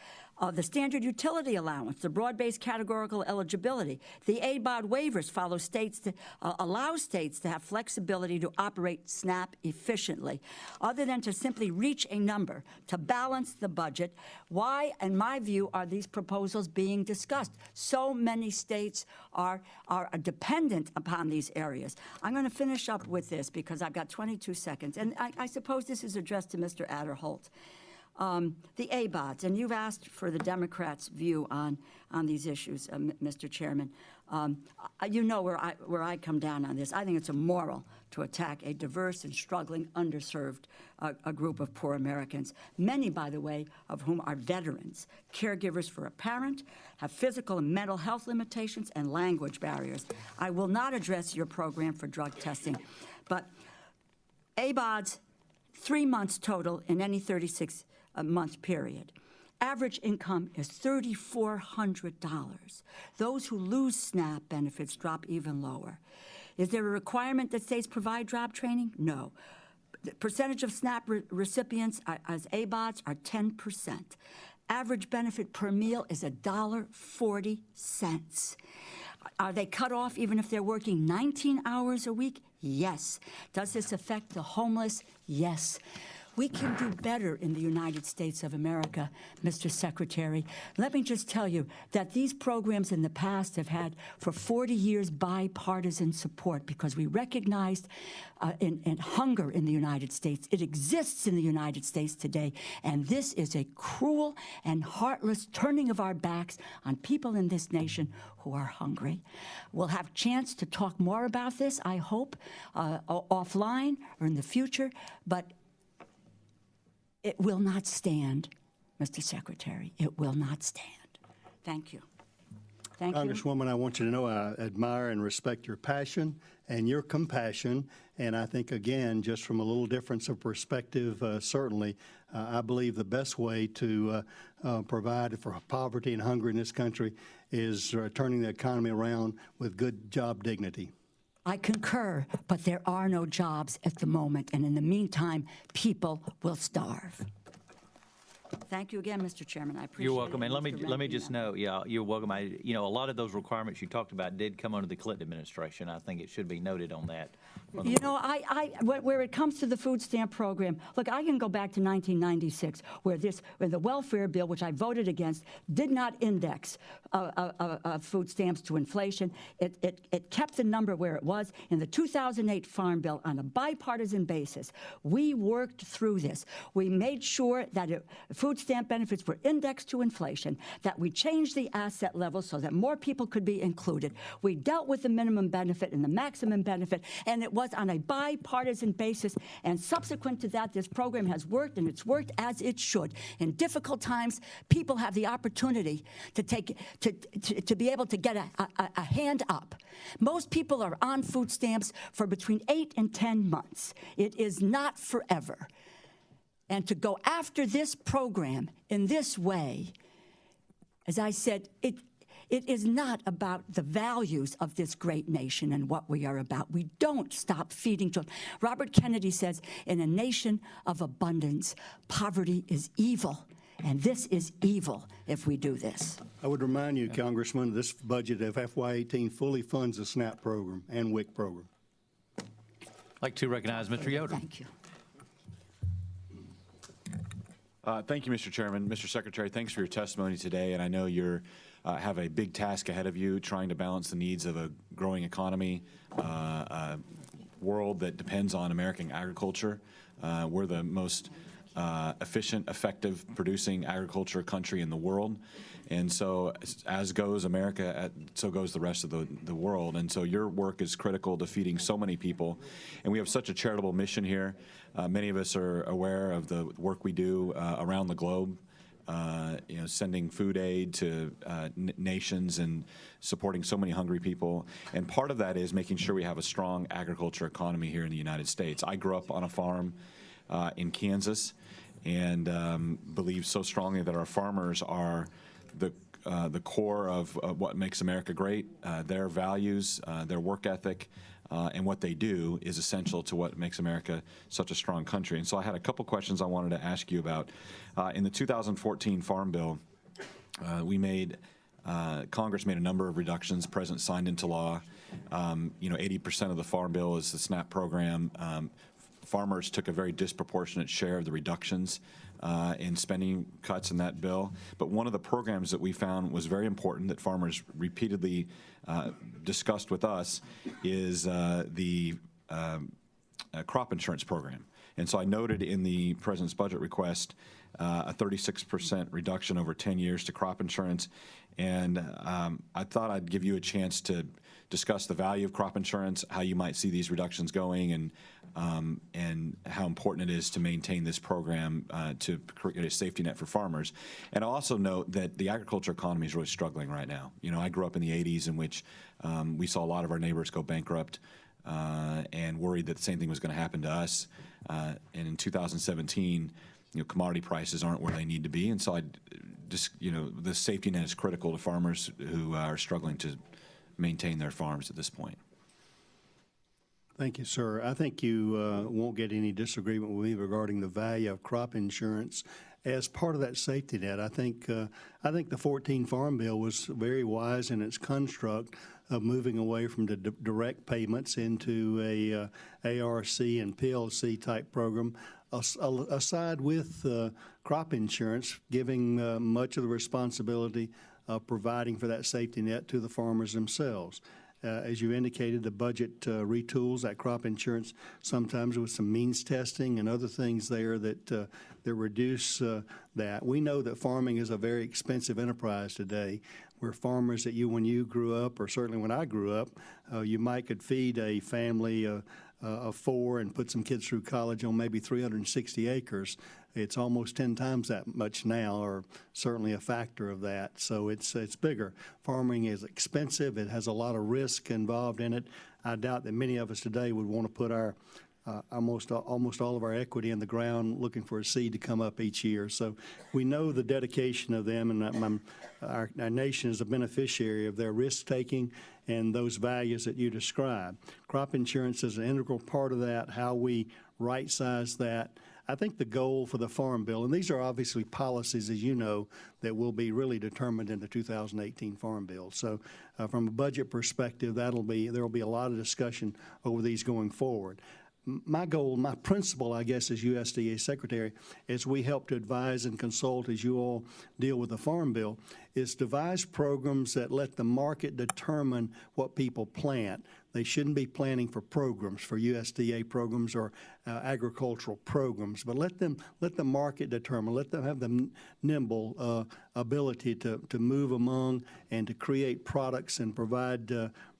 The standard utility allowance, the broad-based categorical eligibility, the ABOD waivers follow states to allow states to have flexibility to operate SNAP efficiently, other than to simply reach a number to balance the budget. Why, in my view, are these proposals being discussed? So many states are dependent upon these areas. I'm going to finish up with this because I've got 22 seconds, and I suppose this is addressed to Mr. Aderholt. The ABOTs, and you've asked for the Democrats' view on these issues, Mr. Chairman. You know where I come down on this. I think it's immoral to attack a diverse and struggling, underserved a group of poor Americans, many, by the way, of whom are veterans, caregivers for a parent, have physical and mental health limitations, and language barriers. I will not address your program for drug testing, but ABOTs, 3 months total in any 36-month period. Average income is $3,400. Those who lose SNAP benefits drop even lower. Is there a requirement that states provide job training? No. The percentage of SNAP recipients as ABOTs are 10%. Average benefit per meal is $1.40. Are they cut off even if they're working 19 hours a week? Yes. Does this affect the homeless? Yes. We can do better in the United States of America, Mr. Secretary. Let me just tell you that these programs in the past have had, for 40 years, bipartisan support because we recognized in hunger in the United States. It exists in the United States today, and this is a cruel and heartless turning of our backs on people in this nation who are hungry. We'll have a chance to talk more about this, I hope, offline or in the future, but it will not stand, Mr. Secretary. It will not stand. Thank you. Thank you. Congresswoman, I want you to know I admire and respect your passion and your compassion. And I think, again, just from a little difference of perspective, certainly, I believe the best way to provide for poverty and hunger in this country is turning the economy around with good job dignity. I concur, but there are no jobs at the moment, and in the meantime, people will starve. Thank you again, Mr. Chairman. I appreciate it. You're welcome. And let me just Ranking know, yeah, you're welcome. A lot of those requirements you talked about did come under the Clinton administration. I think it should be noted on that. You know, where it comes to the food stamp program, look, I can go back to 1996, where the welfare bill, which I voted against, did not index food stamps to inflation. It kept the number where it was. In the 2008 Farm Bill, on a bipartisan basis, we worked through this. We made sure that food stamp benefits were indexed to inflation, that we changed the asset level so that more people could be included. We dealt with the minimum benefit and the maximum benefit, and it was on a bipartisan basis. And subsequent to that, this program has worked, and it's worked as it should. In difficult times, people have the opportunity to be able to get a hand up. Most people are on food stamps for between 8 and 10 months. It is not forever. And to go after this program in this way, as I said, it is not about the values of this great nation and what we are about. We don't stop feeding children. Robert Kennedy says, in a nation of abundance, poverty is evil. And this is evil if we do this. I would remind you, Congressman, this budget of FY18 fully funds the SNAP program and WIC program. I'd like to recognize Mr. Yoder. Thank you. Thank you, Mr. Chairman. Mr. Secretary, thanks for your testimony today, and I know you have a big task ahead of you trying to balance the needs of a growing economy, a world that depends on American agriculture. We're the most efficient, effective producing agriculture country in the world, and so as goes America, so goes the rest of the world, and so your work is critical to feeding so many people, and we have such a charitable mission here. Many of us are aware of the work we do around the globe, sending food aid to nations and supporting so many hungry people. And part of that is making sure we have a strong agriculture economy here in the United States. I grew up on a farm in Kansas and believe so strongly that our farmers are the core of what makes America great. Their values, their work ethic, and what they do is essential to what makes America such a strong country. And so I had a couple questions I wanted to ask you about. In the 2014 Farm Bill, Congress made a number of reductions. The President signed into law. 80% of the Farm Bill is the SNAP program. Farmers took a very disproportionate share of the reductions in spending cuts in that bill. But one of the programs that we found was very important that farmers repeatedly discussed with us is the crop insurance program. And so I noted in the President's budget request a 36% reduction over 10 years to crop insurance. And I thought I'd give you a chance to discuss the value of crop insurance, how you might see these reductions going, and how important it is to maintain this program to create a safety net for farmers. And I'll also note that the agriculture economy is really struggling right now. You know, I grew up in the 80s in which we saw a lot of our neighbors go bankrupt and worried that the same thing was going to happen to us. And in 2017, you know, commodity prices aren't where they need to be. And so the safety net is critical to farmers who are struggling to maintain their farms at this point. Thank you, sir. I think you won't get any disagreement with me regarding the value of crop insurance as part of that safety net. I think the 14 Farm Bill was very wise in its construct of moving away from the direct payments into a ARC and PLC type program, aside with crop insurance, giving much of the responsibility of providing for that safety net to the farmers themselves. As you indicated, the budget retools that crop insurance sometimes with some means testing and other things there that reduce that. We know that farming is a very expensive enterprise today, where farmers that when you grew up, or certainly when I grew up, you might could feed a family of 4 and put some kids through college on maybe 360 acres. It's almost 10 times that much now, or certainly a factor of that. So it's bigger. Farming is expensive. It has a lot of risk involved in it. I doubt that many of us today would want to put our almost all of our equity in the ground looking for a seed to come up each year. So we know the dedication of them, and our nation is a beneficiary of their risk-taking and those values that you describe. Crop insurance is an integral part of that, how we right-size that. I think the goal for the Farm Bill, and these are obviously policies, as you know, that will be really determined in the 2018 Farm Bill. So from a budget perspective, there will be a lot of discussion over these going forward. My goal, my principle, I guess, as USDA Secretary, as we help to advise and consult as you all deal with the Farm Bill, is devise programs that let the market determine what people plant. They shouldn't be planning for programs, for USDA programs or agricultural programs, but let the market determine. Let them have the nimble ability to move among and to create products and provide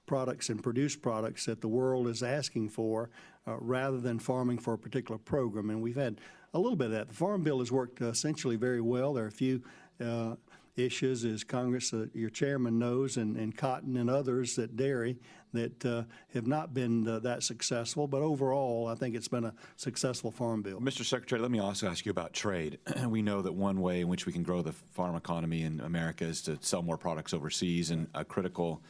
products and produce products that the world is asking for, rather than farming for a particular program. And we've had a little bit of that. The Farm Bill has worked essentially very well. There are a few issues, as Congress, your chairman knows, and cotton and others, that dairy, that have not been that successful. But overall, I think it's been a successful Farm Bill. Mr. Secretary, let me also ask you about trade. We know that one way in which we can grow the farm economy in America is to sell more products overseas, and a critical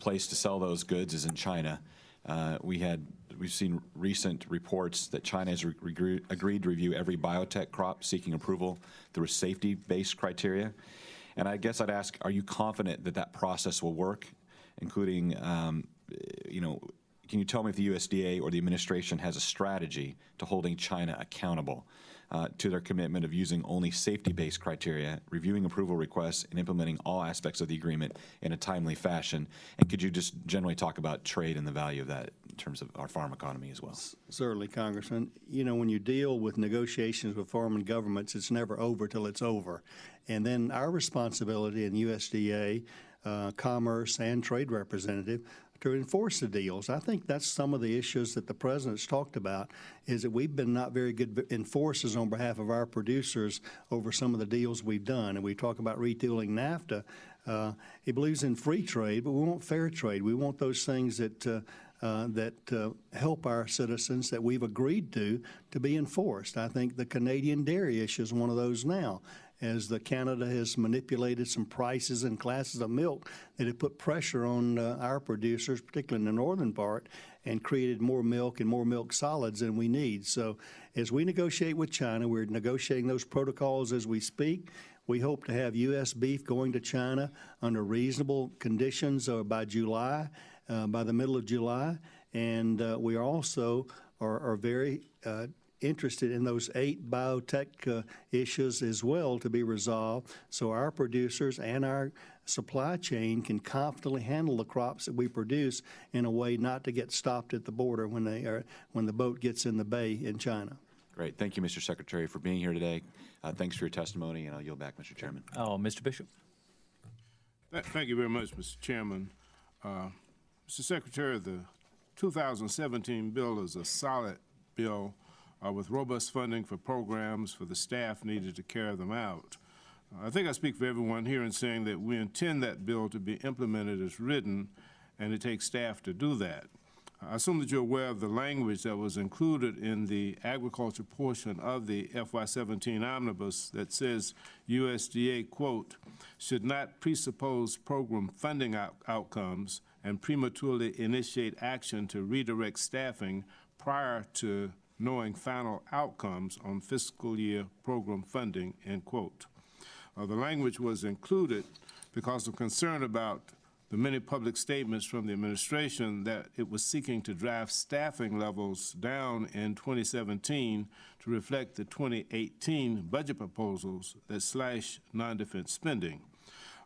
place to sell those goods is in China. We've seen recent reports that China has agreed to review every biotech crop seeking approval through a safety-based criteria. And I guess I'd ask, are you confident that that process will work, including, can you tell me if the USDA or the administration has a strategy to holding China accountable to their commitment of using only safety-based criteria, reviewing approval requests, and implementing all aspects of the agreement in a timely fashion? And could you just generally talk about trade and the value of that in terms of our farm economy as well? Certainly, Congressman. You know, when you deal with negotiations with foreign governments, it's never over till it's over. And then our responsibility in USDA, Commerce, and Trade Representative to enforce the deals. I think that's some of the issues that the President's talked about, is that we've been not very good enforcers on behalf of our producers over some of the deals we've done. And we talk about retooling NAFTA. He believes in free trade, but we want fair trade. We want those things that help our citizens that we've agreed to be enforced. I think the Canadian dairy issue is one of those now, as Canada has manipulated some prices and classes of milk that have put pressure on our producers, particularly in the northern part, and created more milk and more milk solids than we need. So as we negotiate with China, we're negotiating those protocols as we speak. We hope to have U.S. beef going to China under reasonable conditions by July, by the middle of July. And we also are very interested in those 8 biotech issues as well to be resolved, so our producers and our supply chain can confidently handle the crops that we produce in a way not to get stopped at the border when the boat gets in the bay in China. Great. Thank you, Mr. Secretary, for being here today. Thanks for your testimony, and I'll yield back, Mr. Chairman. Mr. Bishop. Thank you very much, Mr. Chairman. Mr. Secretary, the 2017 bill is a solid bill with robust funding for programs for the staff needed to carry them out. I think I speak for everyone here in saying that we intend that bill to be implemented as written, and it takes staff to do that. I assume that you're aware of the language that was included in the agriculture portion of the FY17 omnibus that says USDA, quote, should not presuppose program funding outcomes and prematurely initiate action to redirect staffing prior to knowing final outcomes on fiscal year program funding, end quote. The language was included because of concern about the many public statements from the administration that it was seeking to drive staffing levels down in 2017 to reflect the 2018 budget proposals that slash non-defense spending.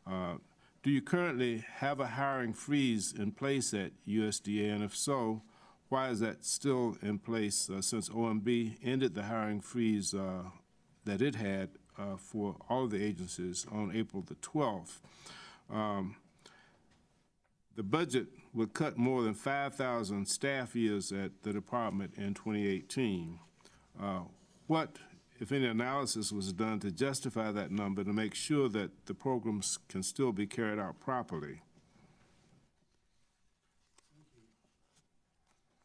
Do you currently have a hiring freeze in place at USDA, and if so, why is that still in place since OMB ended the hiring freeze that it had for all of the agencies on April the 12th? The budget would cut more than 5,000 staff years at the department in 2018. What, if any, analysis was done to justify that number to make sure that the programs can still be carried out properly?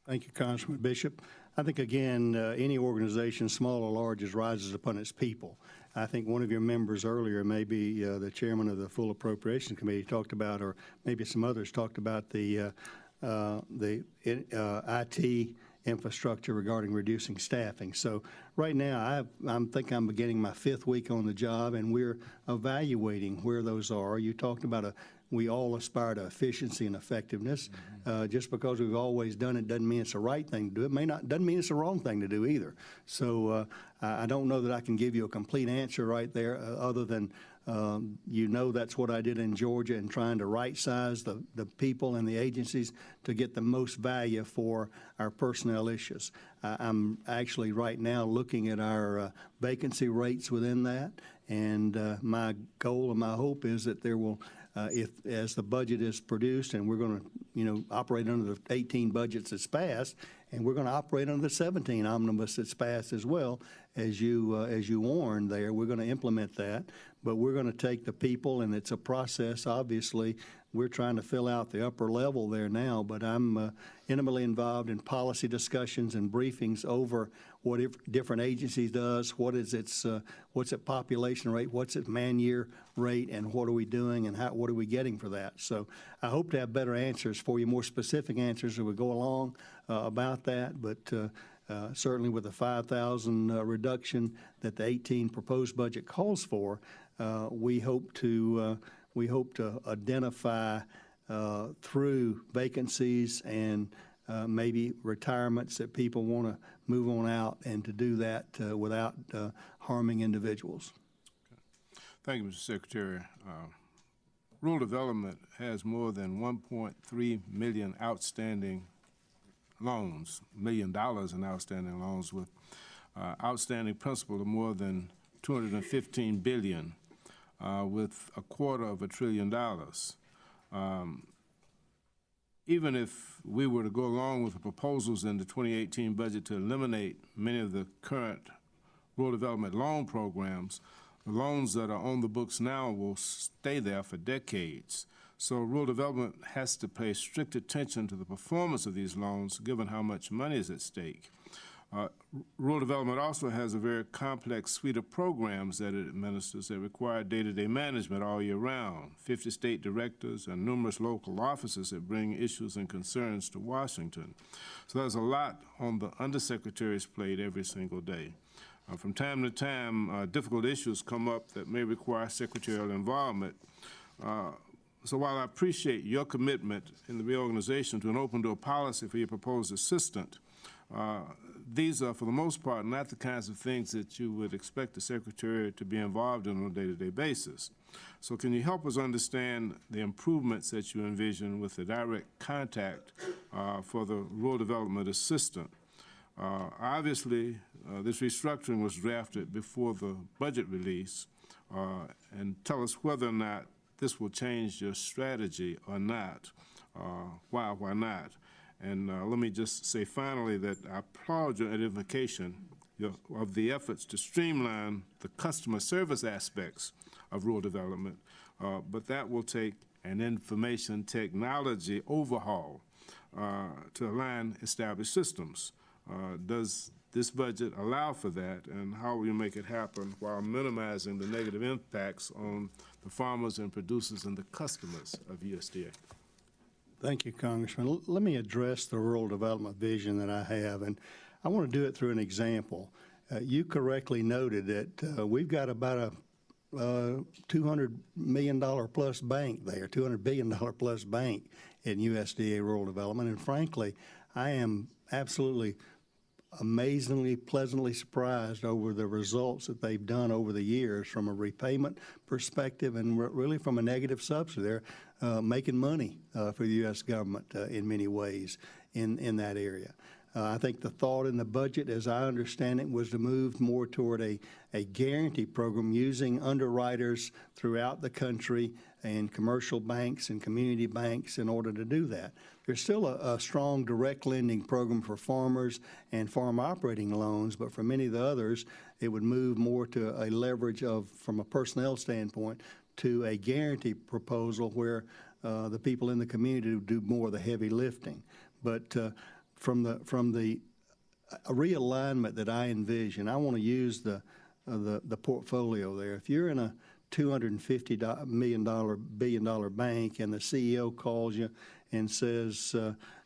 Thank you, Congressman Bishop. I think, again, any organization, small or large, rises upon its people. I think one of your members earlier, maybe the chairman of the Full Appropriations Committee, talked about, or maybe some others talked about the IT infrastructure regarding reducing staffing. So right now, I think I'm beginning my 5th week on the job, and we're evaluating where those are. You talked about we all aspire to efficiency and effectiveness. Just because we've always done it doesn't mean it's the right thing to do. Doesn't mean it's the wrong thing to do either. So I don't know that I can give you a complete answer right there, other than that's what I did in Georgia in trying to right-size the people and the agencies to get the most value for our personnel issues. I'm actually right now looking at our vacancy rates within that, and my goal and my hope is that there will, as the budget is produced, and we're going to, operate under the 18 budgets that's passed, and we're going to operate under the 17 omnibus that's passed as well, as you warned there. We're going to implement that, but we're going to take the people, and it's a process. Obviously, we're trying to fill out the upper level there now, but I'm intimately involved in policy discussions and briefings over what different agencies does, what's its population rate, what's its man-year rate, and what are we doing, and what are we getting for that. So I hope to have better answers for you, more specific answers as we go along about that, but certainly with the 5,000 reduction that the 18 proposed budget calls for, we hope to identify through vacancies and maybe retirements that people want to move on out, and to do that without harming individuals. Okay. Thank you, Mr. Secretary. Rural development has more than 1.3 million outstanding loans, $1 million in outstanding loans, with outstanding principal of more than $215 billion, with $250 billion. Even if we were to go along with the proposals in the 2018 budget to eliminate many of the current rural development loan programs, the loans that are on the books now will stay there for decades. So rural development has to pay strict attention to the performance of these loans, given how much money is at stake. Rural development also has a very complex suite of programs that it administers that require day-to-day management all year round, 50 state directors and numerous local offices that bring issues and concerns to Washington. So there's a lot on the Undersecretary's plate every single day. From time to time, difficult issues come up that may require secretarial involvement. So while I appreciate your commitment in the reorganization to an open-door policy for your proposed assistant, These are, for the most part, not the kinds of things that you would expect the Secretary to be involved in on a day-to-day basis. So can you help us understand the improvements that you envision with the direct contact for the Rural Development Assistant? Obviously, this restructuring was drafted before the budget release, and tell us whether or not this will change your strategy or not. Why not? And let me just say finally that I applaud your identification of the efforts to streamline the customer service aspects of rural development, but that will take an information technology overhaul to align established systems. Does this budget allow for that, and how will you make it happen while minimizing the negative impacts on the farmers and producers and the customers of USDA? Thank you, Congressman. Let me address the rural development vision that I have, and I want to do it through an example. You correctly noted that we've got about a $200 million plus bank there, $200 billion plus bank in USDA rural development, and frankly, I am absolutely amazingly, pleasantly surprised over the results that they've done over the years from a repayment perspective and really from a negative subsidy. They're making money for the U.S. government in many ways in that area. I think the thought in the budget, as I understand it, was to move more toward a guarantee program using underwriters throughout the country and commercial banks and community banks in order to do that. There's still a strong direct lending program for farmers and farm operating loans, but for many of the others, it would move more to a leverage of, from a personnel standpoint, to a guarantee proposal where the people in the community do more of the heavy lifting. But from the realignment that I envision, I want to use the portfolio there. If you're in a $250 billion bank and the CEO calls you and says,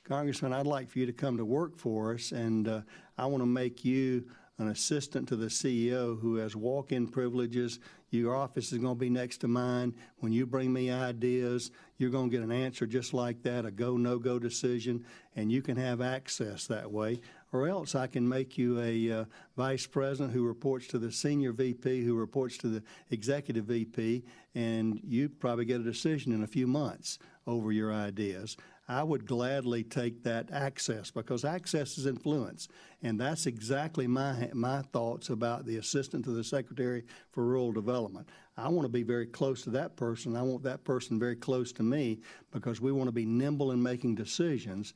Congressman, I'd like for you to come to work for us, and I want to make you an assistant to the CEO who has walk-in privileges. Your office is going to be next to mine. When you bring me ideas, you're going to get an answer just like that, a go, no-go decision, and you can have access that way. Or else I can make you a vice president who reports to the senior VP, who reports to the executive VP, and you probably get a decision in a few months over your ideas. I would gladly take that access because access is influence. And that's exactly my thoughts about the assistant to the Secretary for Rural Development. I want to be very close to that person. I want that person very close to me because we want to be nimble in making decisions.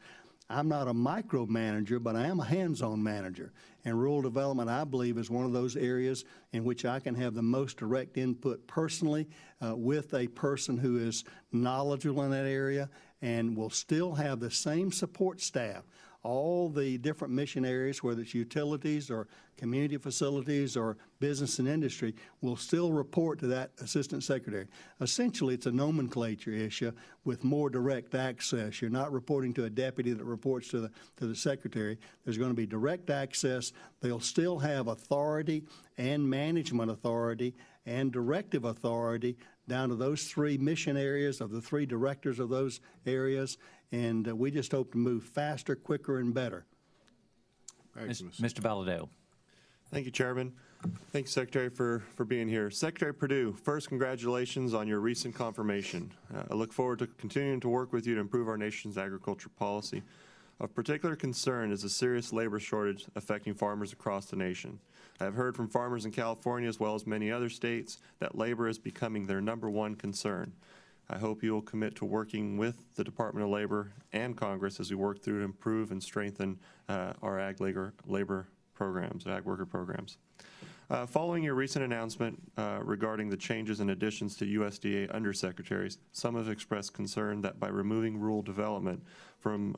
I'm not a micromanager, but I am a hands-on manager. And rural development, I believe, is one of those areas in which I can have the most direct input personally with a person who is knowledgeable in that area and will still have the same support staff. All the different mission areas, whether it's utilities or community facilities or business and industry, will still report to that assistant secretary. Essentially, it's a nomenclature issue with more direct access. You're not reporting to a deputy that reports to the secretary. There's going to be direct access. They'll still have authority and management authority and directive authority down to those three mission areas of the three directors of those areas. And we just hope to move faster, quicker, and better. Mr. Valadao. Thank you, Chairman. Thank you, Secretary, for being here. Secretary Perdue, first, congratulations on your recent confirmation. I look forward to continuing to work with you to improve our nation's agriculture policy. Of particular concern is the serious labor shortage affecting farmers across the nation. I have heard from farmers in California as well as many other states that labor is becoming their #1 concern. I hope you will commit to working with the Department of Labor and Congress as we work through to improve and strengthen our ag labor programs, ag worker programs. Following your recent announcement regarding the changes and additions to USDA undersecretaries, some have expressed concern that by removing rural development from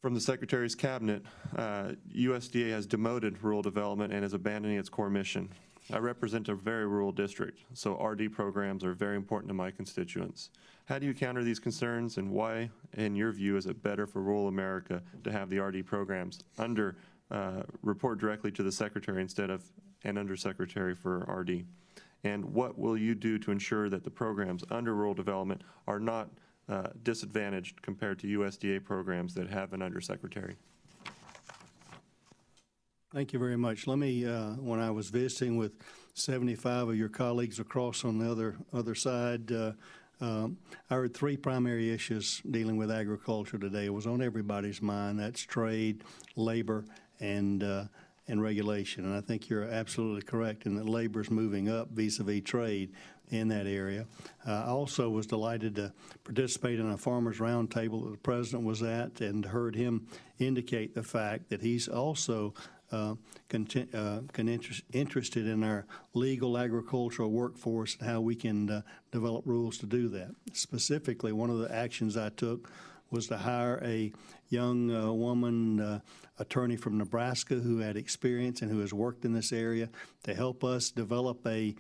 the Secretary's cabinet, USDA has demoted rural development and is abandoning its core mission. I represent a very rural district, so RD programs are very important to my constituents. How do you counter these concerns, and why, in your view, is it better for rural America to have the RD programs report directly to the Secretary instead of an undersecretary for RD? And what will you do to ensure that the programs under rural development are not disadvantaged compared to USDA programs that have an undersecretary? Thank you very much. Let me, when I was visiting with 75 of your colleagues across on the other side, I heard three primary issues dealing with agriculture today. It was on everybody's mind. That's trade, labor, and regulation. And I think you're absolutely correct in that labor is moving up vis-a-vis trade in that area. I also was delighted to participate in a farmers roundtable that the president was at and heard him indicate the fact that he's also interested in our legal agricultural workforce and how we can develop rules to do that. Specifically, one of the actions I took was to hire a young woman attorney from Nebraska who had experience and who has worked in this area to help us develop a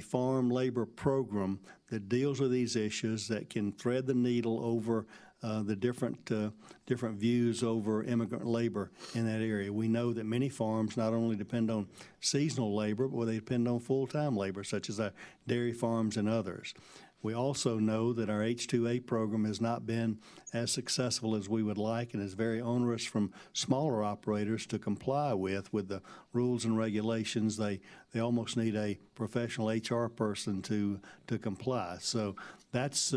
farm labor program that deals with these issues, that can thread the needle over the different views over immigrant labor in that area. We know that many farms not only depend on seasonal labor, but they depend on full-time labor, such as our dairy farms and others. We also know that our H-2A program has not been as successful as we would like and is very onerous from smaller operators to comply with the rules and regulations. They almost need a professional HR person to comply. So that's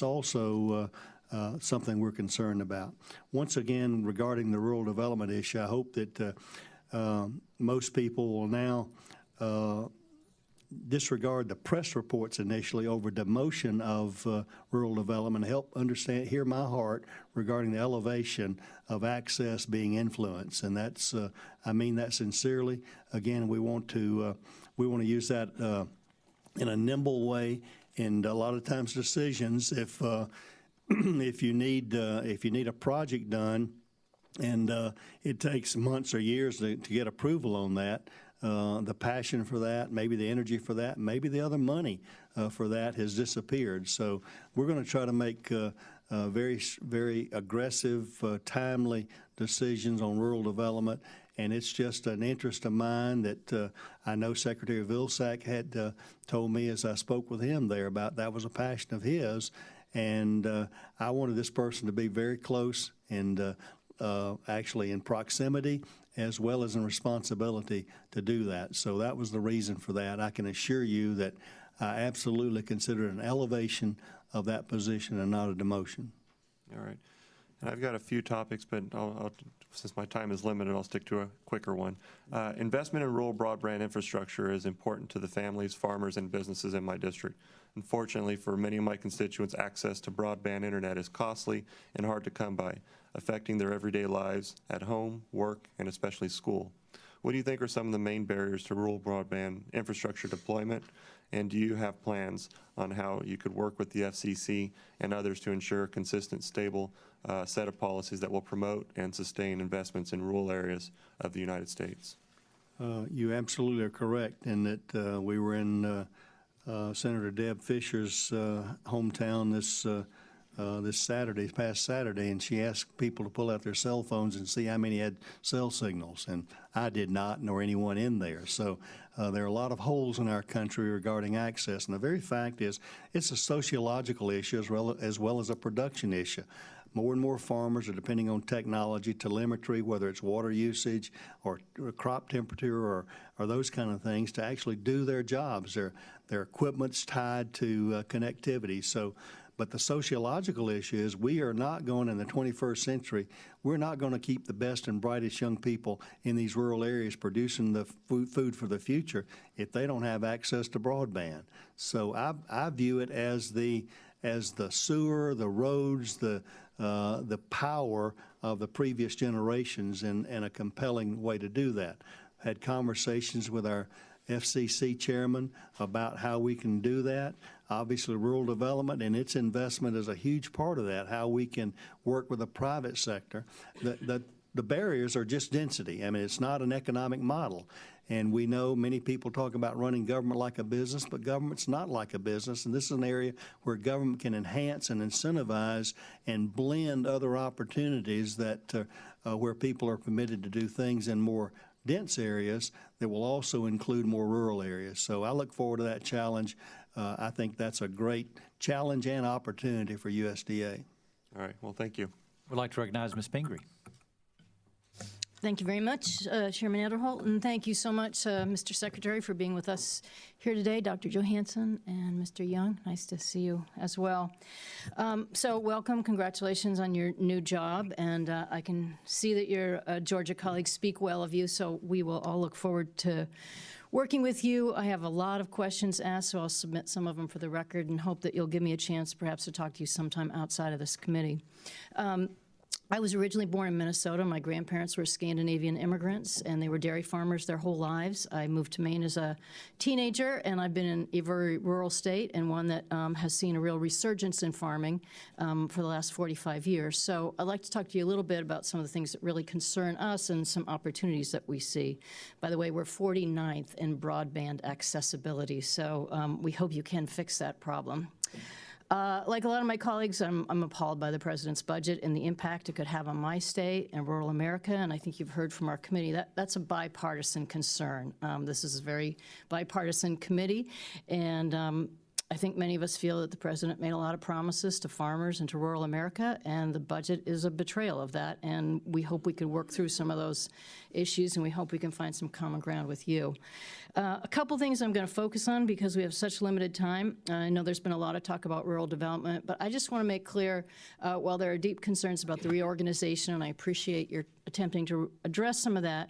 also something we're concerned about. Once again, regarding the rural development issue, I hope that most people will now disregard the press reports initially over demotion of rural development, help hear my heart regarding the elevation of access being influenced. And that's, I mean that sincerely. Again, we want to use that in a nimble way, and a lot of times decisions, if you need a project done and it takes months or years to get approval on that, the passion for that, maybe the energy for that, maybe the other money for that has disappeared. So we're going to try to make very, very aggressive, timely decisions on rural development. And it's just an interest of mine that I know Secretary Vilsack had told me as I spoke with him there about that was a passion of his. And I wanted this person to be very close and actually in proximity as well as in responsibility to do that. So that was the reason for that. I can assure you that I absolutely consider it an elevation of that position and not a demotion. All right. And I've got a few topics, but since my time is limited, I'll stick to a quicker one. Investment in rural broadband infrastructure is important to the families, farmers, and businesses in my district. Unfortunately, for many of my constituents, access to broadband internet is costly and hard to come by, affecting their everyday lives at home, work, and especially school. What do you think are some of the main barriers to rural broadband infrastructure deployment? And do you have plans on how you could work with the FCC and others to ensure a consistent, stable set of policies that will promote and sustain investments in rural areas of the United States? You absolutely are correct in that we were in Senator Deb Fisher's hometown this past Saturday, and she asked people to pull out their cell phones and see how many had cell signals, and I did not, nor anyone in there. So there are a lot of holes in our country regarding access, and the very fact is it's a sociological issue as well as a production issue. More and more farmers are depending on technology, telemetry, whether it's water usage or crop temperature or those kind of things, to actually do their jobs. Their equipment's tied to connectivity. So, but the sociological issue is we are not going in the 21st century, we're not going to keep the best and brightest young people in these rural areas producing the food for the future if they don't have access to broadband. So I view it as the sewer, the roads, the power of the previous generations and a compelling way to do that. Had conversations with our FCC chairman about how we can do that. Obviously, rural development and its investment is a huge part of that, how we can work with the private sector. The barriers are just density. I mean, it's not an economic model. And we know many people talk about running government like a business, but government's not like a business. And this is an area where government can enhance and incentivize and blend other opportunities that where people are permitted to do things in more dense areas that will also include more rural areas. So I look forward to that challenge. I think that's a great challenge and opportunity for USDA. All right, well, thank you. Would like to recognize Ms. Pingree. Thank you very much, Chairman Aderholt, and thank you so much, Mr. Secretary, for being with us here today, Dr. Johansson and Mr. Young. Nice to see you as well. So welcome, congratulations on your new job, and I can see that your Georgia colleagues speak well of you, so we will all look forward to working with you. I have a lot of questions asked, so I'll submit some of them for the record and hope that you'll give me a chance perhaps to talk to you sometime outside of this committee. I was originally born in Minnesota. My grandparents were Scandinavian immigrants, and they were dairy farmers their whole lives. I moved to Maine as a teenager, and I've been in a very rural state and one that has seen a real resurgence in farming for the last 45 years. So I'd like to talk to you a little bit about some of the things that really concern us and some opportunities that we see. By the way, we're 49th in broadband accessibility, so we hope you can fix that problem. Like a lot of my colleagues, I'm appalled by the president's budget and the impact it could have on my state and rural America, and I think you've heard from our committee that that's a bipartisan concern. This is a very bipartisan committee, and I think many of us feel that the president made a lot of promises to farmers and to rural America, and the budget is a betrayal of that, and we hope we can work through some of those issues, and we hope we can find some common ground with you. A couple things I'm going to focus on because we have such limited time. I know there's been a lot of talk about rural development, but I just want to make clear, while there are deep concerns about the reorganization, and I appreciate your attempting to address some of that,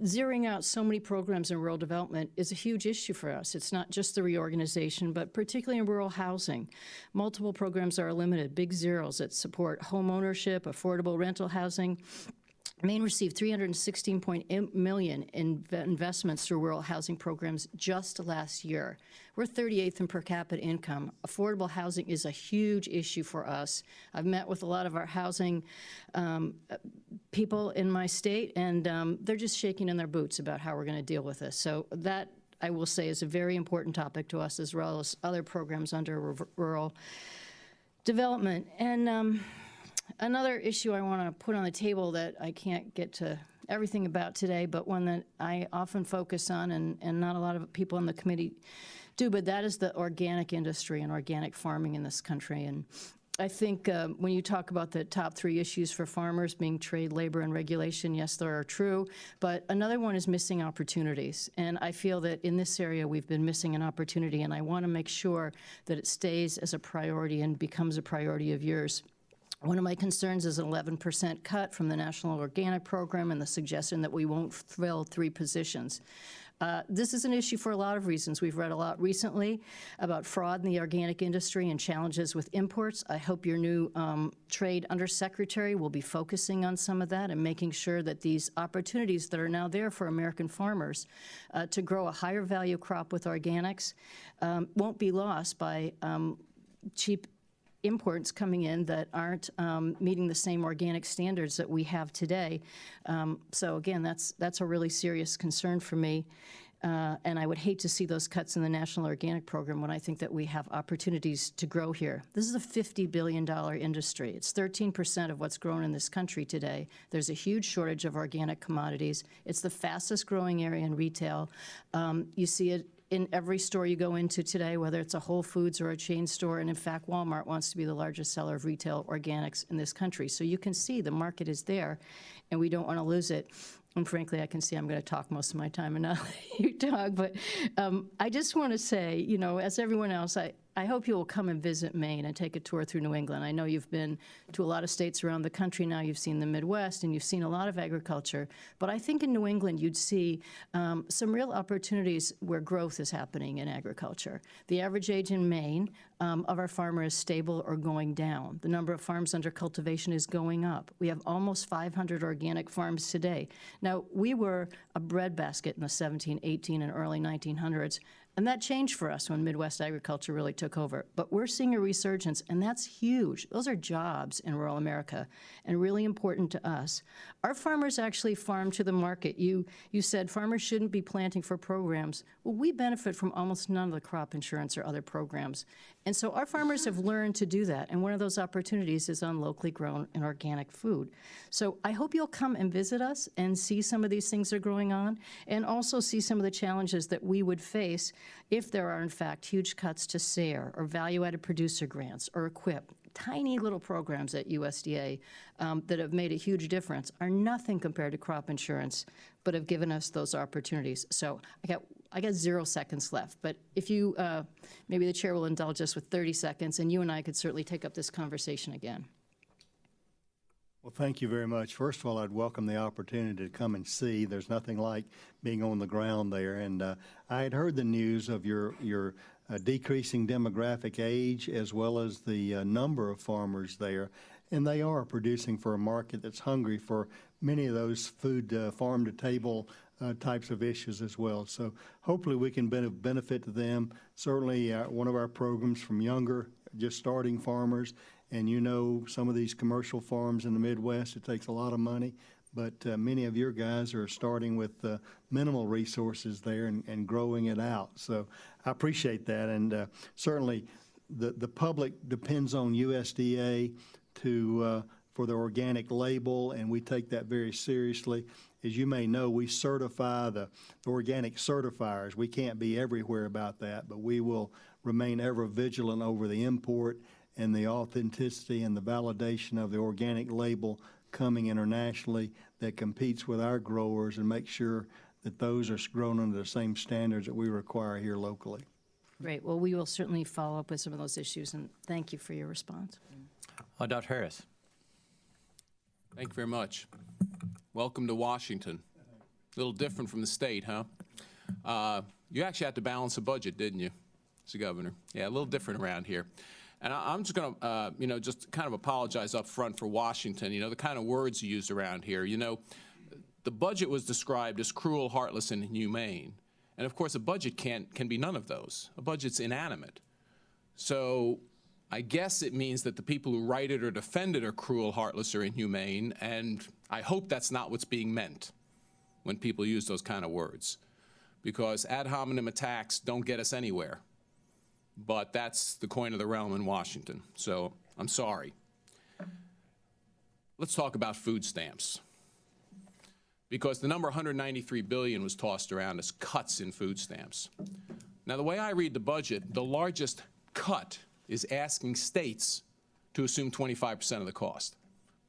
zeroing out so many programs in rural development is a huge issue for us. It's not just the reorganization, but particularly in rural housing. Multiple programs are limited, big zeros that support home ownership, affordable rental housing. Maine received $316.8 million in investments through rural housing programs just last year. We're 38th in per capita income. Affordable housing is a huge issue for us. I've met with a lot of our housing people in my state, and they're just shaking in their boots about how we're going to deal with this. So that, I will say, is a very important topic to us, as well as other programs under rural development. And another issue I want to put on the table that I can't get to everything about today, but one that I often focus on and not a lot of people on the committee do, but that is the organic industry and organic farming in this country. And I think when you talk about the top three issues for farmers being trade, labor, and regulation, yes, they are true, but another one is missing opportunities. And I feel that in this area we've been missing an opportunity, and I want to make sure that it stays as a priority and becomes a priority of yours. One of my concerns is an 11% cut from the National Organic Program and the suggestion that we won't fill 3 positions. This is an issue for a lot of reasons. We've read a lot recently about fraud in the organic industry and challenges with imports. I hope your new Trade Undersecretary will be focusing on some of that and making sure that these opportunities that are now there for American farmers to grow a higher value crop with organics won't be lost by cheap imports coming in that aren't meeting the same organic standards that we have today. So again, that's a really serious concern for me. And I would hate to see those cuts in the National Organic Program when I think that we have opportunities to grow here. This is a $50 billion industry. It's 13% of what's grown in this country today. There's a huge shortage of organic commodities. It's the fastest growing area in retail. You see it in every store you go into today, whether it's a Whole Foods or a chain store, and in fact, Walmart wants to be the largest seller of retail organics in this country. So you can see the market is there, and we don't want to lose it. And frankly, I can see I'm going to talk most of my time and not let you talk, but I just want to say, you know, as everyone else, I hope you will come and visit Maine and take a tour through New England. I know you've been to a lot of states around the country now. You've seen the Midwest, and you've seen a lot of agriculture. But I think in New England you'd see some real opportunities where growth is happening in agriculture. The average age in Maine of our farmer is stable or going down. The number of farms under cultivation is going up. We have almost 500 organic farms today. Now, we were a breadbasket in the 17, 18, and early 1900s. And that changed for us when Midwest agriculture really took over. But we're seeing a resurgence, and that's huge. Those are jobs in rural America and really important to us. Our farmers actually farm to the market. You said farmers shouldn't be planting for programs. Well, we benefit from almost none of the crop insurance or other programs. And so our farmers have learned to do that, and one of those opportunities is on locally grown and organic food. So I hope you'll come and visit us and see some of these things that are going on, and also see some of the challenges that we would face if there are, in fact, huge cuts to SARE or value-added producer grants or EQIP. Tiny little programs at USDA that have made a huge difference are nothing compared to crop insurance, but have given us those opportunities. So I got 0 seconds left, but if you, maybe the chair will indulge us with 30 seconds, and you and I could certainly take up this conversation again. Well, thank you very much. First of all, I'd welcome the opportunity to come and see. There's nothing like being on the ground there. And I had heard the news of your decreasing demographic age as well as the number of farmers there. And they are producing for a market that's hungry for many of those food farm-to-table types of issues as well. So hopefully we can benefit to them. Certainly one of our programs from younger, just starting farmers. And you know, some of these commercial farms in the Midwest, it takes a lot of money, but many of your guys are starting with minimal resources there and growing it out. So I appreciate that, and certainly the public depends on USDA for the organic label, and we take that very seriously. As you may know, we certify the organic certifiers. We can't be everywhere about that, but we will remain ever vigilant over the import and the authenticity and the validation of the organic label coming internationally that competes with our growers, and make sure that those are grown under the same standards that we require here locally. Great. Well, we will certainly follow up with some of those issues, and thank you for your response. Dr. Harris. Thank you very much. Welcome to Washington. A little different from the state, huh? You actually had to balance a budget, didn't you, Mr. Governor? Yeah, a little different around here. And I'm just going to, just kind of apologize up front for Washington, the kind of words you used around here. The budget was described as cruel, heartless, and inhumane. And, of course, a budget can be none of those. A budget's inanimate. So I guess it means that the people who write it or defend it are cruel, heartless, or inhumane, and I hope that's not what's being meant when people use those kind of words, because ad hominem attacks don't get us anywhere. But that's the coin of the realm in Washington, so I'm sorry. Let's talk about food stamps, because the number $193 billion was tossed around as cuts in food stamps. Now, the way I read the budget, the largest cut is asking states to assume 25% of the cost.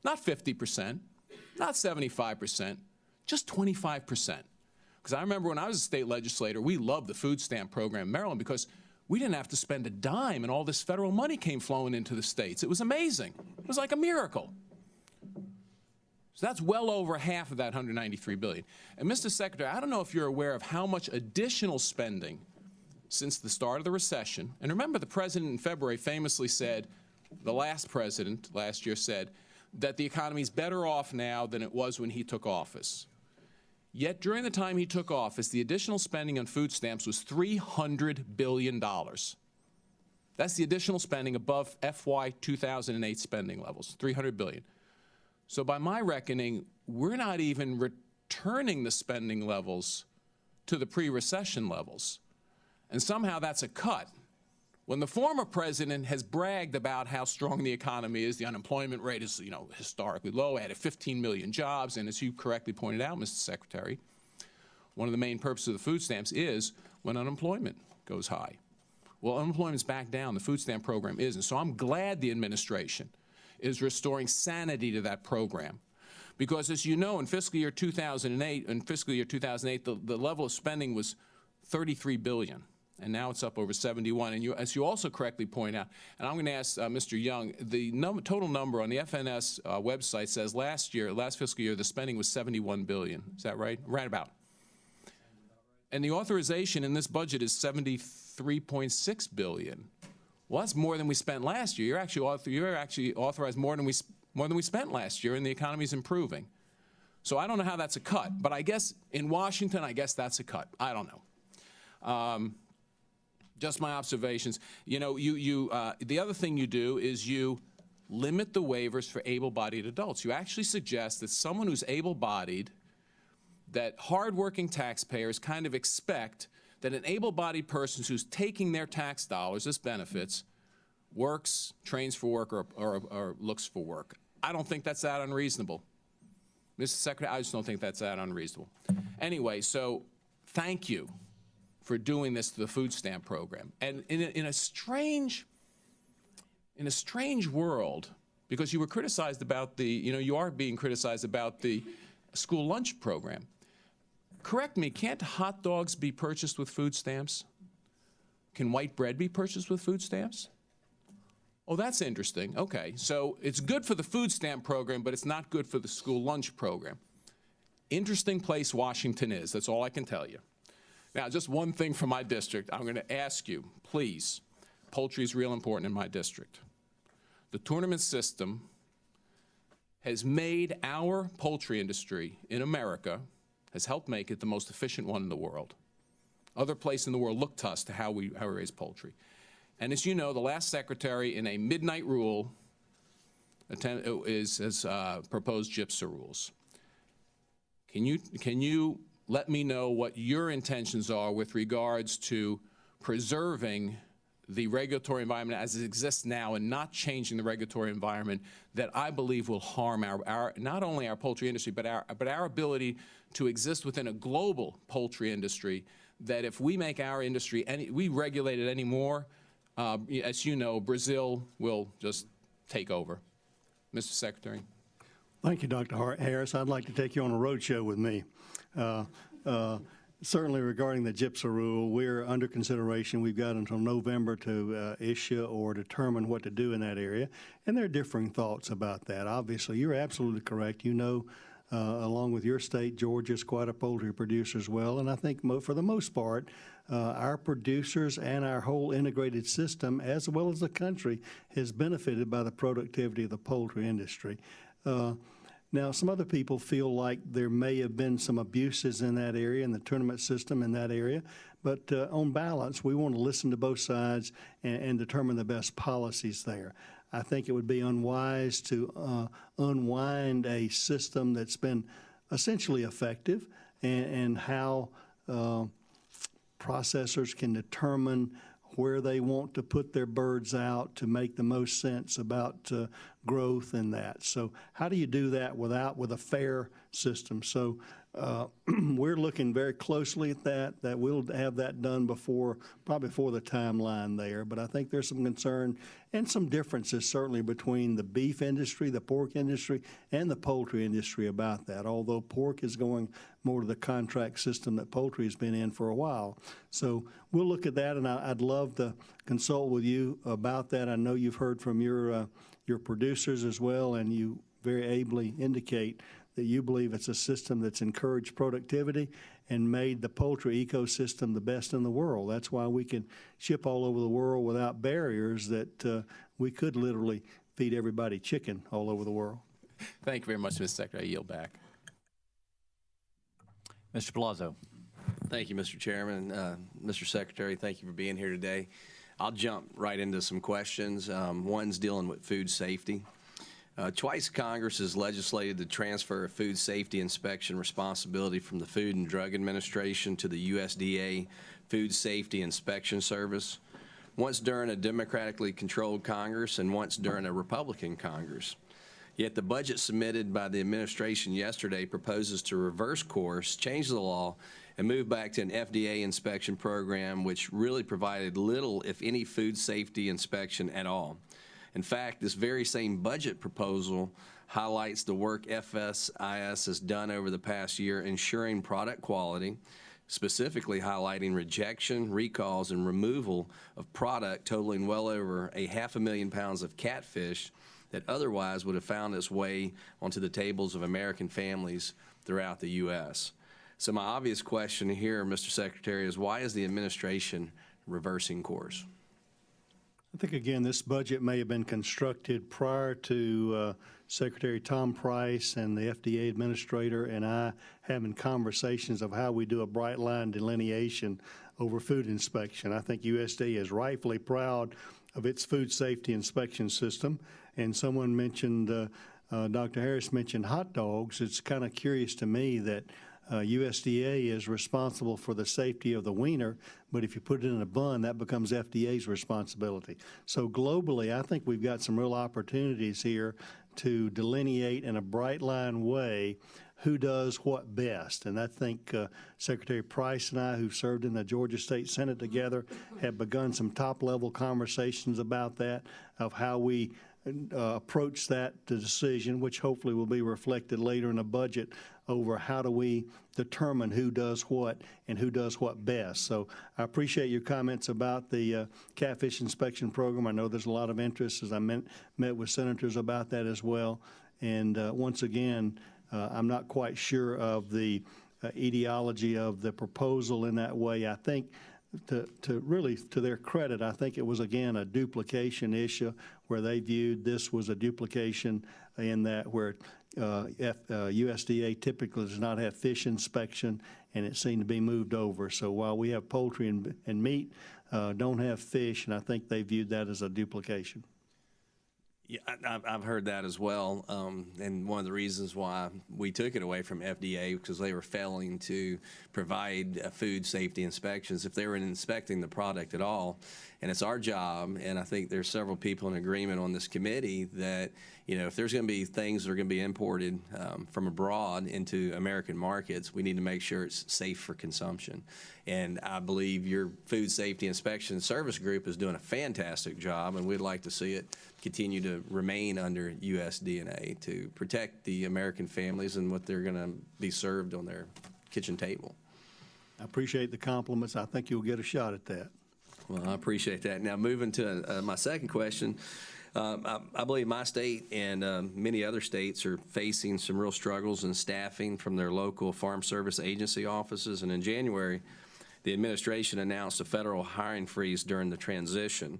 Not 50%, not 75%, just 25%. Because I remember when I was a state legislator, we loved the food stamp program in Maryland because we didn't have to spend a dime, and all this federal money came flowing into the states. It was amazing. It was like a miracle. So that's well over half of that $193 billion. And Mr. Secretary, I don't know if you're aware of how much additional spending since the start of the recession. And remember, the president in February famously said, the last president last year said, that the economy is better off now than it was when he took office. Yet during the time he took office, the additional spending on food stamps was $300 billion. That's the additional spending above FY 2008 spending levels, $300 billion. So by my reckoning, we're not even returning the spending levels to the pre-recession levels. And somehow that's a cut. When the former president has bragged about how strong the economy is, the unemployment rate is, historically low, added 15 million jobs, and as you correctly pointed out, Mr. Secretary, one of the main purposes of the food stamps is when unemployment goes high. Well, unemployment's back down, the food stamp program isn't. So I'm glad the administration is restoring sanity to that program. Because as you know, in fiscal year 2008, the level of spending was $33 billion. And now it's up over 71. And as you also correctly point out, and I'm going to ask Mr. Young, the total number on the FNS website says last fiscal year, the spending was $71 billion. Is that right? Right about. And the authorization in this budget is $73.6 billion. Well, that's more than we spent last year. You're actually authorized more than we spent last year, and the economy's improving. So I don't know how that's a cut, but I guess in Washington, I guess that's a cut. I don't know. Just my observations. You know, the other thing you do is you limit the waivers for able-bodied adults. You actually suggest that someone who's able-bodied, that hardworking taxpayers kind of expect that an able-bodied person who's taking their tax dollars as benefits works, trains for work, or looks for work. I don't think that's that unreasonable. Mr. Secretary, I just don't think that's that unreasonable. Anyway, so thank you for doing this to the food stamp program. And in a strange world, because you were criticized about you are being criticized about the school lunch program. Correct me, can't hot dogs be purchased with food stamps? Can white bread be purchased with food stamps? Oh, that's interesting. Okay, so it's good for the food stamp program, but it's not good for the school lunch program. Interesting place Washington is, that's all I can tell you. Now, just one thing from my district. I'm going to ask you, please, poultry is real important in my district. The tournament system has made our poultry industry in America, has helped make it the most efficient one in the world. Other places in the world look to us to how we raise poultry. And as you know, the last secretary in a midnight rule has proposed GIPSA rules. Can you let me know what your intentions are with regards to preserving the regulatory environment as it exists now and not changing the regulatory environment that I believe will harm not only our poultry industry, but our ability to exist within a global poultry industry, that if we make our industry, we regulate it anymore, as you know, Brazil will just take over. Mr. Secretary. Thank you, Dr. Harris. I'd like to take you on a road show with me. Certainly regarding the GIPSA rule, we're under consideration. We've got until November to issue or determine what to do in that area, and there are differing thoughts about that. Obviously, you're absolutely correct. You know, along with your state, Georgia's quite a poultry producer as well, and I think for the most part, our producers and our whole integrated system, as well as the country, has benefited by the productivity of the poultry industry. Now, some other people feel like there may have been some abuses in that area, in the tournament system in that area, but on balance, we want to listen to both sides and determine the best policies there. I think it would be unwise to unwind a system that's been essentially effective, and how processors can determine where they want to put their birds out to make the most sense about growth and that. So how do you do that with a fair system? So we're looking very closely at that we'll have that done probably before the timeline there. But I think there's some concern and some differences certainly between the beef industry, the pork industry, and the poultry industry about that, although pork is going more to the contract system that poultry has been in for a while. So we'll look at that, and I'd love to consult with you about that. I know you've heard from your producers as well, and you very ably indicate that you believe it's a system that's encouraged productivity and made the poultry ecosystem the best in the world. That's why we can ship all over the world without barriers, that we could literally feed everybody chicken all over the world. Thank you very much, Mr. Secretary. I yield back. Mr. Palazzo. Thank you, Mr. Chairman. Mr. Secretary, thank you for being here today. I'll jump right into some questions. One's dealing with food safety. Twice Congress has legislated the transfer of food safety inspection responsibility from the Food and Drug Administration to the USDA Food Safety Inspection Service, once during a democratically controlled Congress and once during a Republican Congress. Yet the budget submitted by the administration yesterday proposes to reverse course, change the law, and move back to an FDA inspection program which really provided little, if any, food safety inspection at all. In fact, this very same budget proposal highlights the work FSIS has done over the past year ensuring product quality, specifically highlighting rejection, recalls, and removal of product totaling well over 500,000 pounds of catfish that otherwise would have found its way onto the tables of American families throughout the U.S. So my obvious question here, Mr. Secretary, is why is the administration reversing course? I think, again, this budget may have been constructed prior to Secretary Tom Price and the FDA administrator and I having conversations of how we do a bright line delineation over food inspection. I think USDA is rightfully proud of its food safety inspection system. And someone mentioned, Dr. Harris mentioned hot dogs. It's kind of curious to me that USDA is responsible for the safety of the wiener, but if you put it in a bun, that becomes FDA's responsibility. So globally, I think we've got some real opportunities here to delineate in a bright line way who does what best. And I think Secretary Price and I, who served in the Georgia State Senate together, have begun some top-level conversations about that, of how we approach that decision, which hopefully will be reflected later in the budget, over how do we determine who does what and who does what best. So I appreciate your comments about the catfish inspection program. I know there's a lot of interest, as I met with senators about that as well. And once again, I'm not quite sure of the ideology of the proposal in that way. I think to really, to their credit, I think it was, again, a duplication issue where they viewed this was a duplication in that where USDA typically does not have fish inspection, and it seemed to be moved over. So while we have poultry and meat, don't have fish, and I think they viewed that as a duplication. Yeah, I've heard that as well, and one of the reasons why we took it away from FDA because they were failing to provide food safety inspections if they were inspecting the product at all. And it's our job, and I think there's several people in agreement on this committee that, you know, if there's going to be things that are going to be imported from abroad into American markets, we need to make sure it's safe for consumption. And I believe your Food Safety Inspection Service Group is doing a fantastic job, and we'd like to see it continue to remain under USDA to protect the American families and what they're going to be served on their kitchen table. I appreciate the compliments. I think you'll get a shot at that. Well, I appreciate that. Now, moving to my second question, I believe my state and many other states are facing some real struggles in staffing from their local Farm Service Agency offices. And in January, the administration announced a federal hiring freeze during the transition.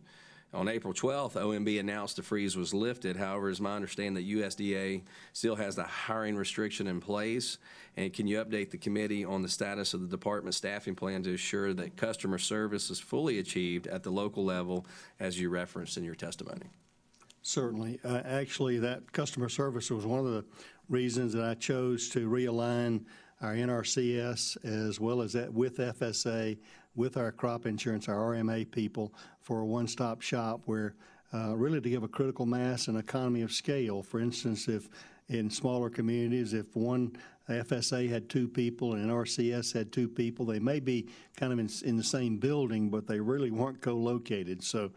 On April 12th, OMB announced the freeze was lifted. However, it's my understanding that USDA still has the hiring restriction in place. And can you update the committee on the status of the department staffing plan to assure that customer service is fully achieved at the local level, as you referenced in your testimony? Certainly. Actually, that customer service was one of the reasons that I chose to realign our NRCS as well as that with FSA, with our crop insurance, our RMA people, for a one-stop shop where really to give a critical mass and economy of scale. For instance, if in smaller communities, if one FSA had 2 people and NRCS had 2 people, they may be kind of in the same building, but they really weren't co-located. So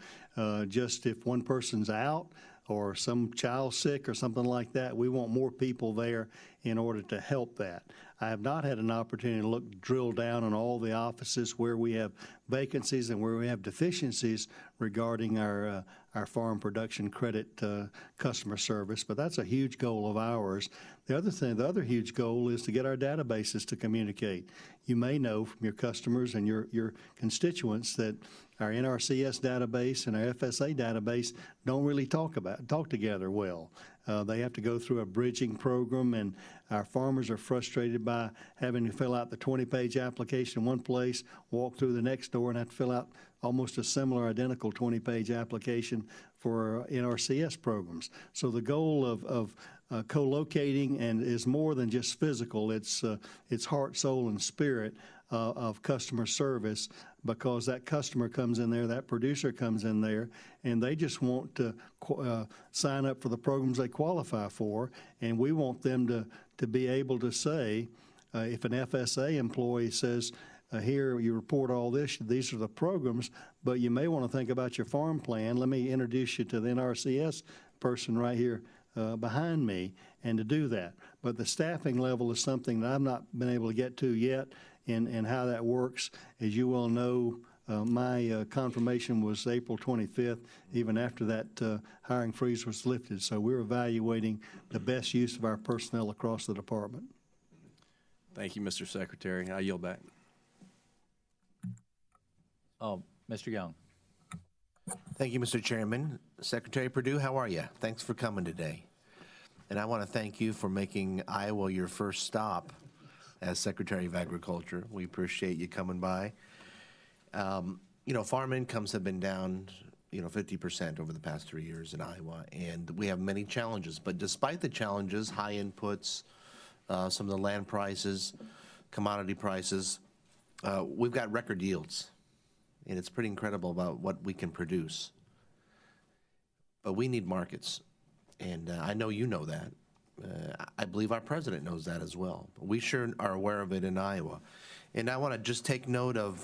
just if one person's out or some child sick or something like that, we want more people there in order to help that. I have not had an opportunity to drill down on all the offices where we have vacancies and where we have deficiencies regarding our farm production credit customer service, but that's a huge goal of ours. The other huge goal is to get our databases to communicate. You may know from your customers and your constituents that our NRCS database and our FSA database don't really talk together well. They have to go through a bridging program, and our farmers are frustrated by having to fill out the 20-page application in one place, walk through the next door, and have to fill out almost a similar, identical 20-page application for NRCS programs. So the goal of co-locating and is more than just physical. It's heart, soul, and spirit of customer service, because that customer comes in there, that producer comes in there, and they just want to sign up for the programs they qualify for, and we want them to be able to say, if an FSA employee says, here you report all this, these are the programs, but you may want to think about your farm plan. Let me introduce you to the NRCS person right here behind me, and to do that. But the staffing level is something that I've not been able to get to yet, and how that works. As you well know, my confirmation was April 25th, even after that hiring freeze was lifted. So we're evaluating the best use of our personnel across the department. Thank you, Mr. Secretary. I yield back. Mr. Young. Thank you, Mr. Chairman. Secretary Perdue, how are you? Thanks for coming today. And I want to thank you for making Iowa your first stop as Secretary of Agriculture. We appreciate you coming by. Farm incomes have been down, 50% over the past 3 years in Iowa, and we have many challenges. But despite the challenges, high inputs, some of the land prices, commodity prices, we've got record yields, and it's pretty incredible about what we can produce. But we need markets, and I know you know that. I believe our president knows that as well. We sure are aware of it in Iowa. And I want to just take note of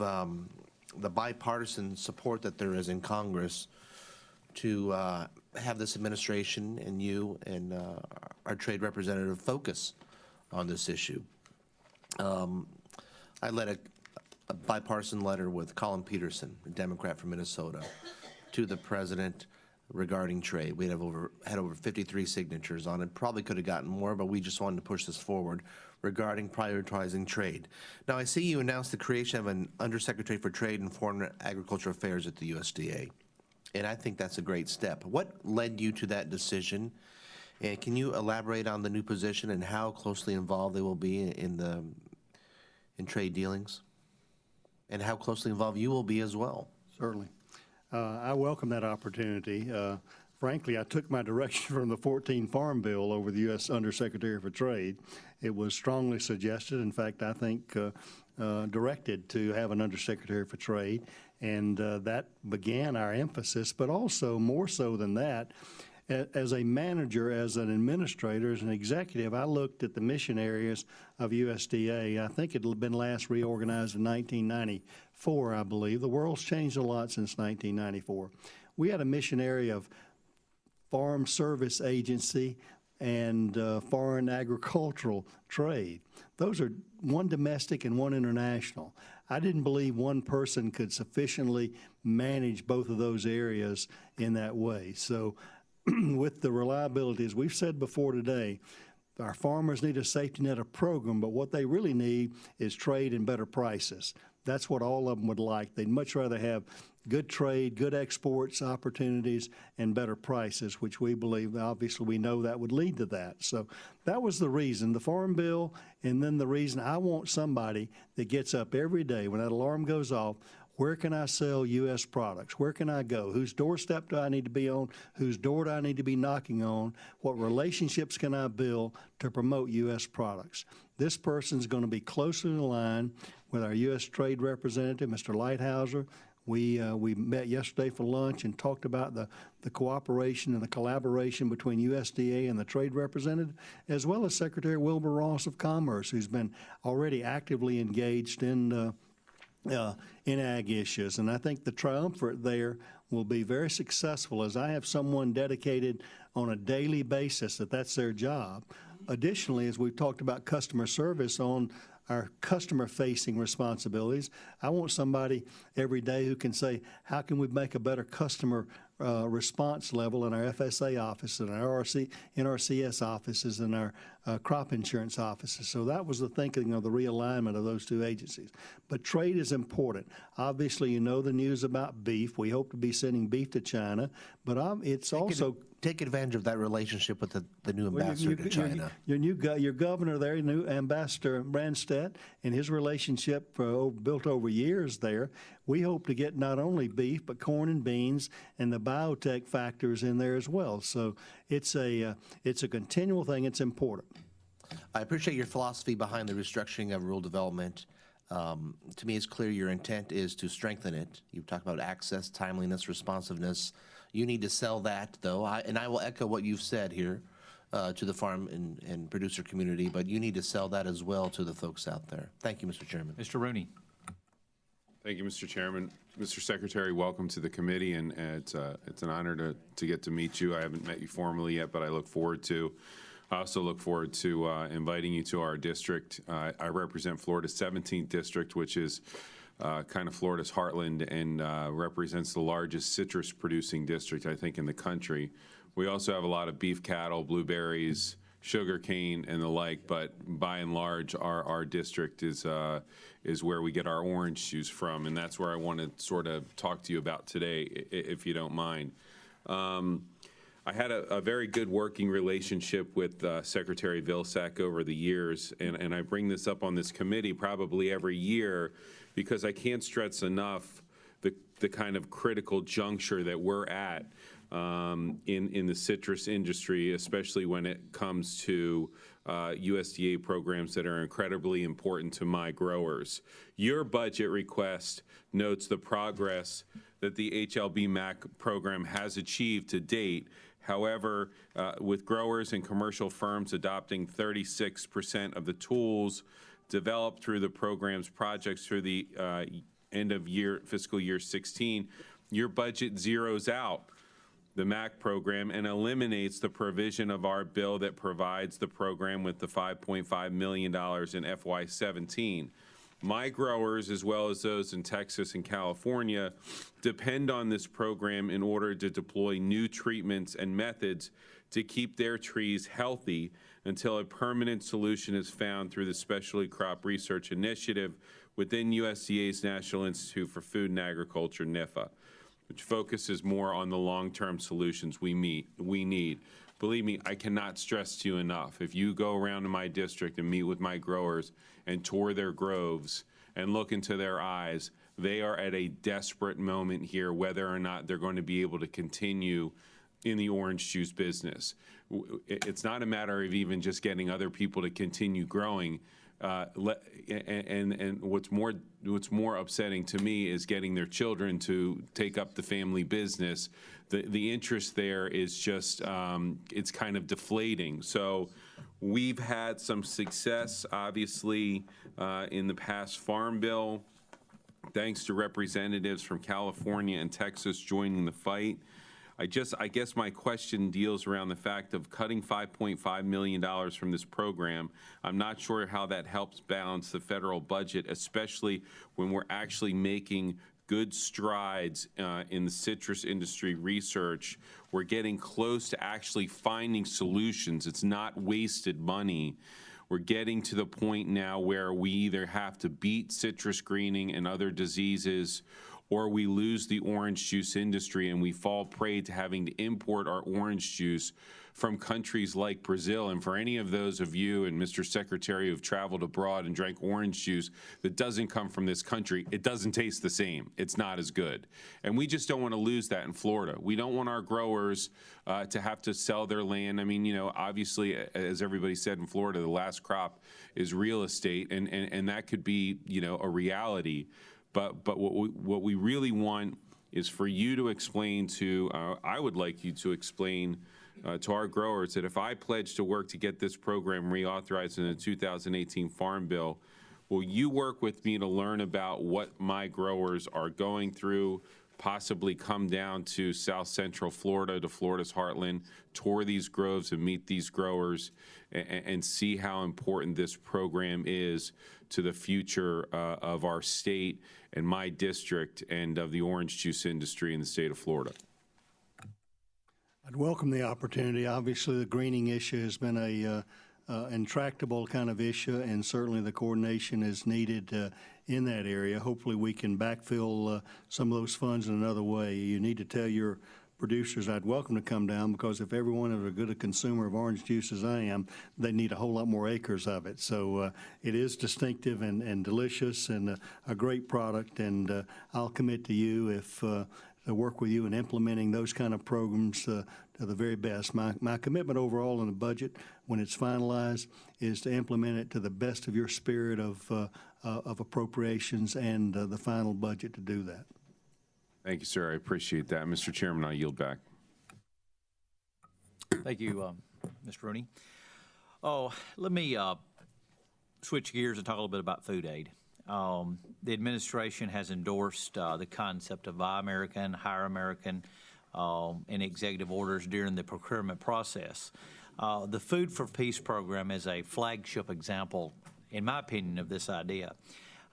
the bipartisan support that there is in Congress to have this administration and you and our trade representative focus on this issue. I led a bipartisan letter with Colin Peterson, a Democrat from Minnesota, to the president regarding trade. We had over 53 signatures on it. Probably could have gotten more, but we just wanted to push this forward regarding prioritizing trade. Now, I see you announced the creation of an Undersecretary for Trade and Foreign Agriculture Affairs at the USDA, and I think that's a great step. What led you to that decision, and can you elaborate on the new position and how closely involved they will be in trade dealings, and how closely involved you will be as well? Certainly. I welcome that opportunity. Frankly, I took my direction from the 14 Farm Bill over the U.S. Undersecretary for Trade. It was strongly suggested, in fact, I think directed to have an Undersecretary for Trade, and that began our emphasis, but also more so than that, as a manager, as an administrator, as an executive, I looked at the mission areas of USDA. I think it had been last reorganized in 1994, I believe. The world's changed a lot since 1994. We had a mission area of Farm Service Agency and foreign agricultural trade. Those are one domestic and one international. I didn't believe one person could sufficiently manage both of those areas in that way. So with the reliability, as we've said before today, our farmers need a safety net of program, but what they really need is trade and better prices. That's what all of them would like. They'd much rather have good trade, good exports opportunities, and better prices, which we believe, obviously we know that would lead to that. So that was the reason, the Farm Bill, and then the reason I want somebody that gets up every day when that alarm goes off. Where can I sell U.S. products? Where can I go? Whose doorstep do I need to be on? Whose door do I need to be knocking on? What relationships can I build to promote U.S. products? This person's going to be closely aligned with our U.S. Trade Representative, Mr. Lighthouser. We met yesterday for lunch and talked about the cooperation and the collaboration between USDA and the Trade Representative, as well as Secretary Wilbur Ross of Commerce, who's been already actively engaged in ag issues. And I think the triumvirate there will be very successful, as I have someone dedicated on a daily basis that's their job. Additionally, as we've talked about customer service on our customer-facing responsibilities, I want somebody every day who can say, how can we make a better customer response level in our FSA offices, and our NRCS offices, and our crop insurance offices. So that was the thinking of the realignment of those two agencies. But trade is important. Obviously, you know the news about beef. We hope to be sending beef to China, but it's also... Take advantage of that relationship with the new ambassador to China. Your governor there, new Ambassador Branstad, and his relationship built over years there. We hope to get not only beef, but corn and beans and the biotech factors in there as well. So it's a continual thing. It's important. I appreciate your philosophy behind the restructuring of rural development. To me, it's clear your intent is to strengthen it. You've talked about access, timeliness, responsiveness. You need to sell that, though, and I will echo what you've said here to the farm and producer community, but you need to sell that as well to the folks out there. Thank you, Mr. Chairman. Mr. Rooney. Thank you, Mr. Chairman. Mr. Secretary, welcome to the committee, and it's an honor to get to meet you. I haven't met you formally yet, but I also look forward to inviting you to our district. I represent Florida's 17th district, which is kind of Florida's heartland, and represents the largest citrus producing district, I think, in the country. We also have a lot of beef cattle, blueberries, sugarcane, and the like, but by and large, our district is where we get our orange juice from, and that's where I want to sort of talk to you about today, if you don't mind. I had a very good working relationship with Secretary Vilsack over the years, and I bring this up on this committee probably every year because I can't stress enough the kind of critical juncture that we're at in the citrus industry, especially when it comes to USDA programs that are incredibly important to my growers. Your budget request notes the progress that the HLB MAC program has achieved to date. However, with growers and commercial firms adopting 36% of the tools developed through the program's projects through the end of fiscal year 16, your budget zeroes out the MAC program and eliminates the provision of our bill that provides the program with the $5.5 million in FY17. My growers, as well as those in Texas and California, depend on this program in order to deploy new treatments and methods to keep their trees healthy until a permanent solution is found through the Specialty Crop Research Initiative within USDA's National Institute for Food and Agriculture, NIFA, which focuses more on the long-term solutions we need. Believe me, I cannot stress to you enough. If you go around in my district and meet with my growers and tour their groves and look into their eyes, they are at a desperate moment here whether or not they're going to be able to continue in the orange juice business. It's not a matter of even just getting other people to continue growing. And what's more upsetting to me is getting their children to take up the family business. The interest there is just it's kind of deflating. So we've had some success, obviously, in the past Farm Bill, thanks to representatives from California and Texas joining the fight. I guess my question deals around the fact of cutting $5.5 million from this program. I'm not sure how that helps balance the federal budget, especially when we're actually making good strides in the citrus industry research. We're getting close to actually finding solutions. It's not wasted money. We're getting to the point now where we either have to beat citrus greening and other diseases, or we lose the orange juice industry and we fall prey to having to import our orange juice from countries like Brazil. And for any of those of you and Mr. Secretary who have traveled abroad and drank orange juice that doesn't come from this country, it doesn't taste the same. It's not as good. And we just don't want to lose that in Florida. We don't want our growers to have to sell their land. I mean, you know, obviously, as everybody said in Florida, the last crop is real estate, and that could be, you know, a reality. But what we really want is for you to explain to, I would like you to explain to our growers that if I pledge to work to get this program reauthorized in the 2018 Farm Bill, will you work with me to learn about what my growers are going through, possibly come down to South Central Florida, to Florida's heartland, tour these groves and meet these growers and see how important this program is to the future of our state and my district and of the orange juice industry in the state of Florida? I'd welcome the opportunity. Obviously, the greening issue has been a intractable kind of issue, and certainly the coordination is needed in that area. Hopefully, we can backfill some of those funds in another way. You need to tell your producers I'd welcome to come down, because if everyone is as good a consumer of orange juice as I am, they need a whole lot more acres of it. So it is distinctive and delicious and a great product, and I'll commit to you if to work with you in implementing those kind of programs to the very best. My commitment overall in the budget, when it's finalized, is to implement it to the best of your spirit of appropriations and the final budget to do that. Thank you, sir. I appreciate that. Mr. Chairman, I yield back. Thank you, Mr. Rooney. Oh, let me switch gears and talk a little bit about food aid. The administration has endorsed the concept of Buy American, Hire American in executive orders during the procurement process. The Food for Peace program is a flagship example, in my opinion, of this idea.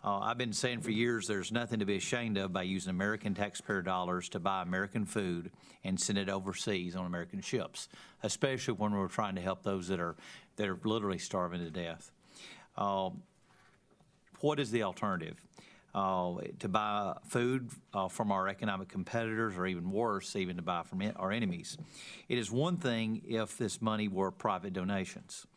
I've been saying for years there's nothing to be ashamed of by using American taxpayer dollars to buy American food and send it overseas on American ships, especially when we're trying to help those that are literally starving to death. What is the alternative? to buy food from our economic competitors, or even worse, even to buy from our enemies. It is one thing if this money were private donations,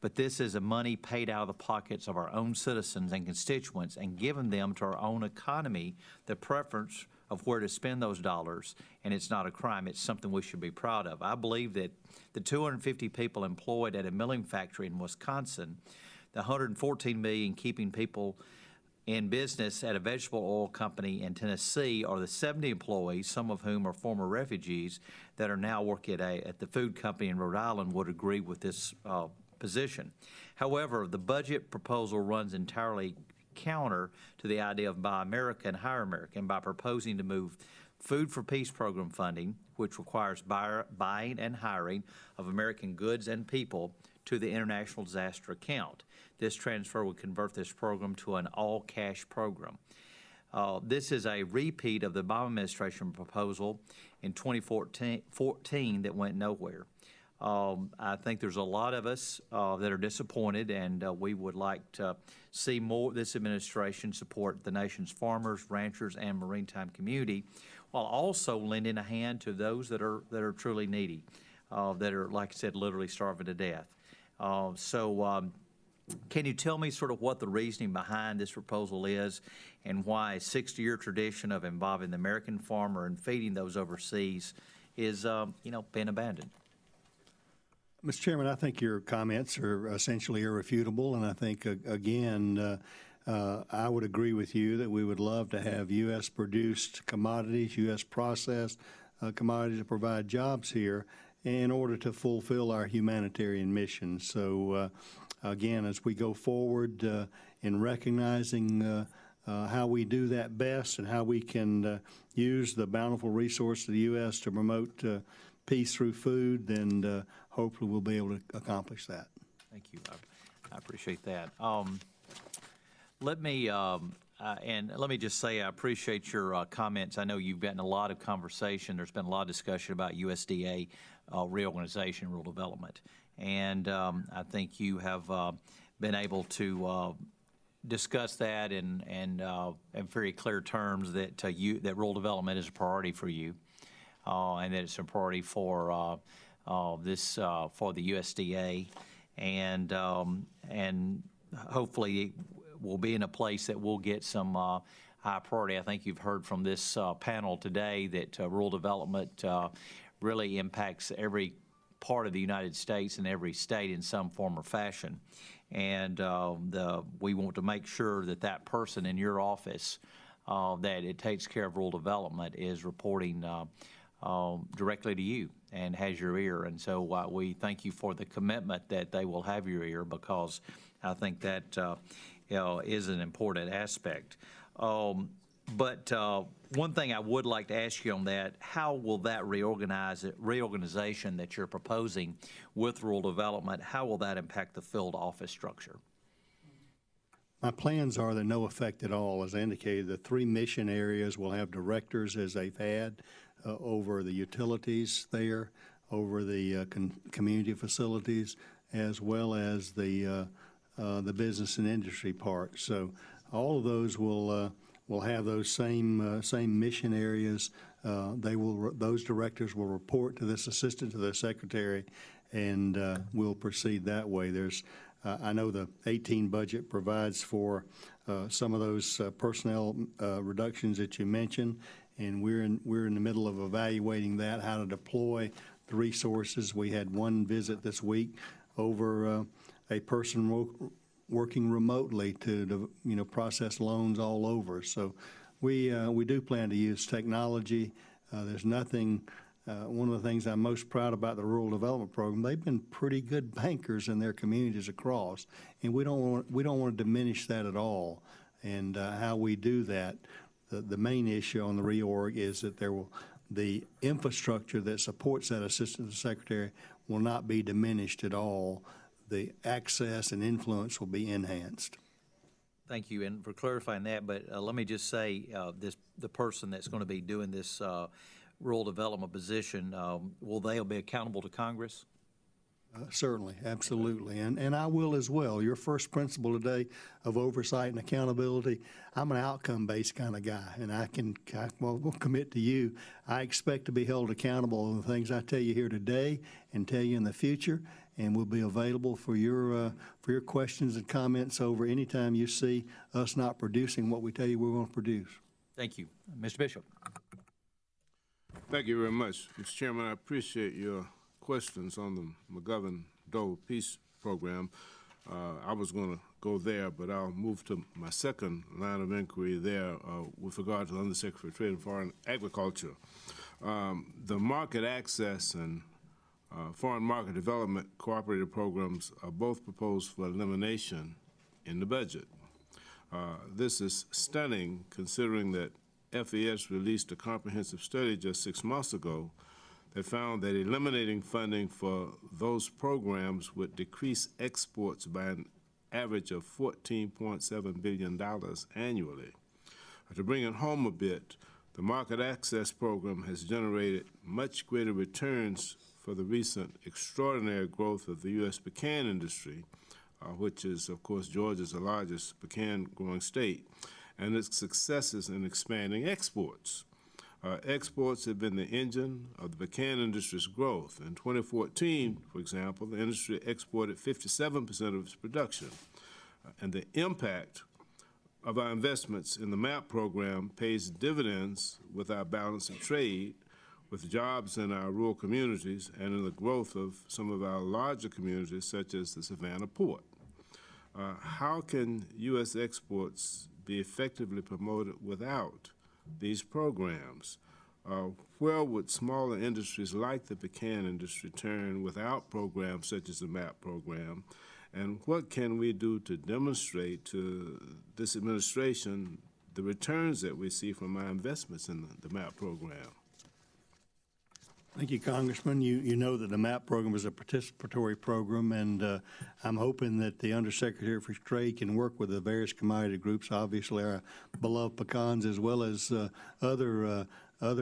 but this is a money paid out of the pockets of our own citizens and constituents and given them to our own economy the preference of where to spend those dollars, and it's not a crime. It's something we should be proud of. I believe that the 250 people employed at a milling factory in Wisconsin, the 114 million keeping people in business at a vegetable oil company in Tennessee, or the 70 employees, some of whom are former refugees, that are now working at the food company in Rhode Island would agree with this position. However, the budget proposal runs entirely counter to the idea of Buy America and Hire America, and by proposing to move Food for Peace program funding, which requires buying and hiring of American goods and people, to the International Disaster Account. This transfer would convert this program to an all-cash program. This is a repeat of the Obama administration proposal in 2014 that went nowhere. I think there's a lot of us that are disappointed, and we would like to see more this administration support the nation's farmers, ranchers, and maritime community, while also lending a hand to those that are truly needy, that are, like I said, literally starving to death. Can you tell me sort of what the reasoning behind this proposal is, and why a 60-year tradition of involving the American farmer and feeding those overseas is, being abandoned? Mr. Chairman, I think your comments are essentially irrefutable, and I think, again, I would agree with you that we would love to have U.S.-produced commodities, U.S.-processed commodities to provide jobs here in order to fulfill our humanitarian mission. So, again, as we go forward in recognizing how we do that best and how we can use the bountiful resource of the U.S. to promote peace through food, then hopefully we'll be able to accomplish that. Thank you. I appreciate that. Let me just say I appreciate your comments. I know you've gotten a lot of conversation. There's been a lot of discussion about USDA reorganization, rural development, and I think you have been able to discuss that in very clear terms that that rural development is a priority for you, and that it's a priority for for the USDA, and hopefully we'll be in a place that we'll get some high priority. I think you've heard from this panel today that rural development really impacts every part of the United States and every state in some form or fashion. And we want to make sure that that person in your office that it takes care of rural development is reporting directly to you and has your ear. And so we thank you for the commitment that they will have your ear, because I think that is an important aspect. But one thing I would like to ask you on that, how will that reorganization that you're proposing with rural development, how will that impact the field office structure? My plans are that no effect at all. As I indicated, the 3 mission areas will have directors, as they've had, over the utilities there, over the community facilities, as well as the business and industry part. So all of those will have those same mission areas. Those directors will report to this assistant to the secretary, and we'll proceed that way. I know the 18 budget provides for some of those personnel reductions that you mentioned, and we're in the middle of evaluating that, how to deploy the resources. We had one visit this week over a person working remotely to process loans all over. So we do plan to use technology. There's nothing. One of the things I'm most proud about the rural development program, they've been pretty good bankers in their communities across, and we don't want to diminish that at all. And how we do that, the main issue on the reorg is that the infrastructure that supports that assistant secretary will not be diminished at all. The access and influence will be enhanced. Thank you, and for clarifying that, but let me just say the person that's going to be doing this rural development position, will they be accountable to Congress? Certainly, absolutely, and I will as well. Your first principle today of oversight and accountability, I'm an outcome-based kind of guy, and I will commit to you. I expect to be held accountable on the things I tell you here today and tell you in the future, and we'll be available for your questions and comments over any time you see us not producing what we tell you we're going to produce. Thank you. Mr. Bishop. Thank you very much, Mr. Chairman. I appreciate your questions on the McGovern-Dole Peace Program. I was going to go there, but I'll move to my second line of inquiry there with regard to the Undersecretary of Trade and Foreign Agriculture. The market access and foreign market development cooperative programs are both proposed for elimination in the budget. This is stunning considering that FES released a comprehensive study just 6 months ago that found that eliminating funding for those programs would decrease exports by an average of $14.7 billion annually. To bring it home a bit, the Market Access Program has generated much greater returns for the recent extraordinary growth of the U.S. pecan industry, which is, of course, Georgia's the largest pecan growing state, and its successes in expanding exports. Exports have been the engine of the pecan industry's growth. In 2014, for example, the industry exported 57% of its production. And the impact of our investments in the MAP program pays dividends with our balance of trade, with jobs in our rural communities, and in the growth of some of our larger communities, such as the Savannah Port. How can U.S. exports be effectively promoted without these programs? Where would smaller industries like the pecan industry turn without programs such as the MAP program? And what can we do to demonstrate to this administration the returns that we see from our investments in the MAP program? Thank you, Congressman. You know that the MAP program is a participatory program, and I'm hoping that the Undersecretary for Trade can work with the various commodity groups, obviously our beloved pecans, as well as other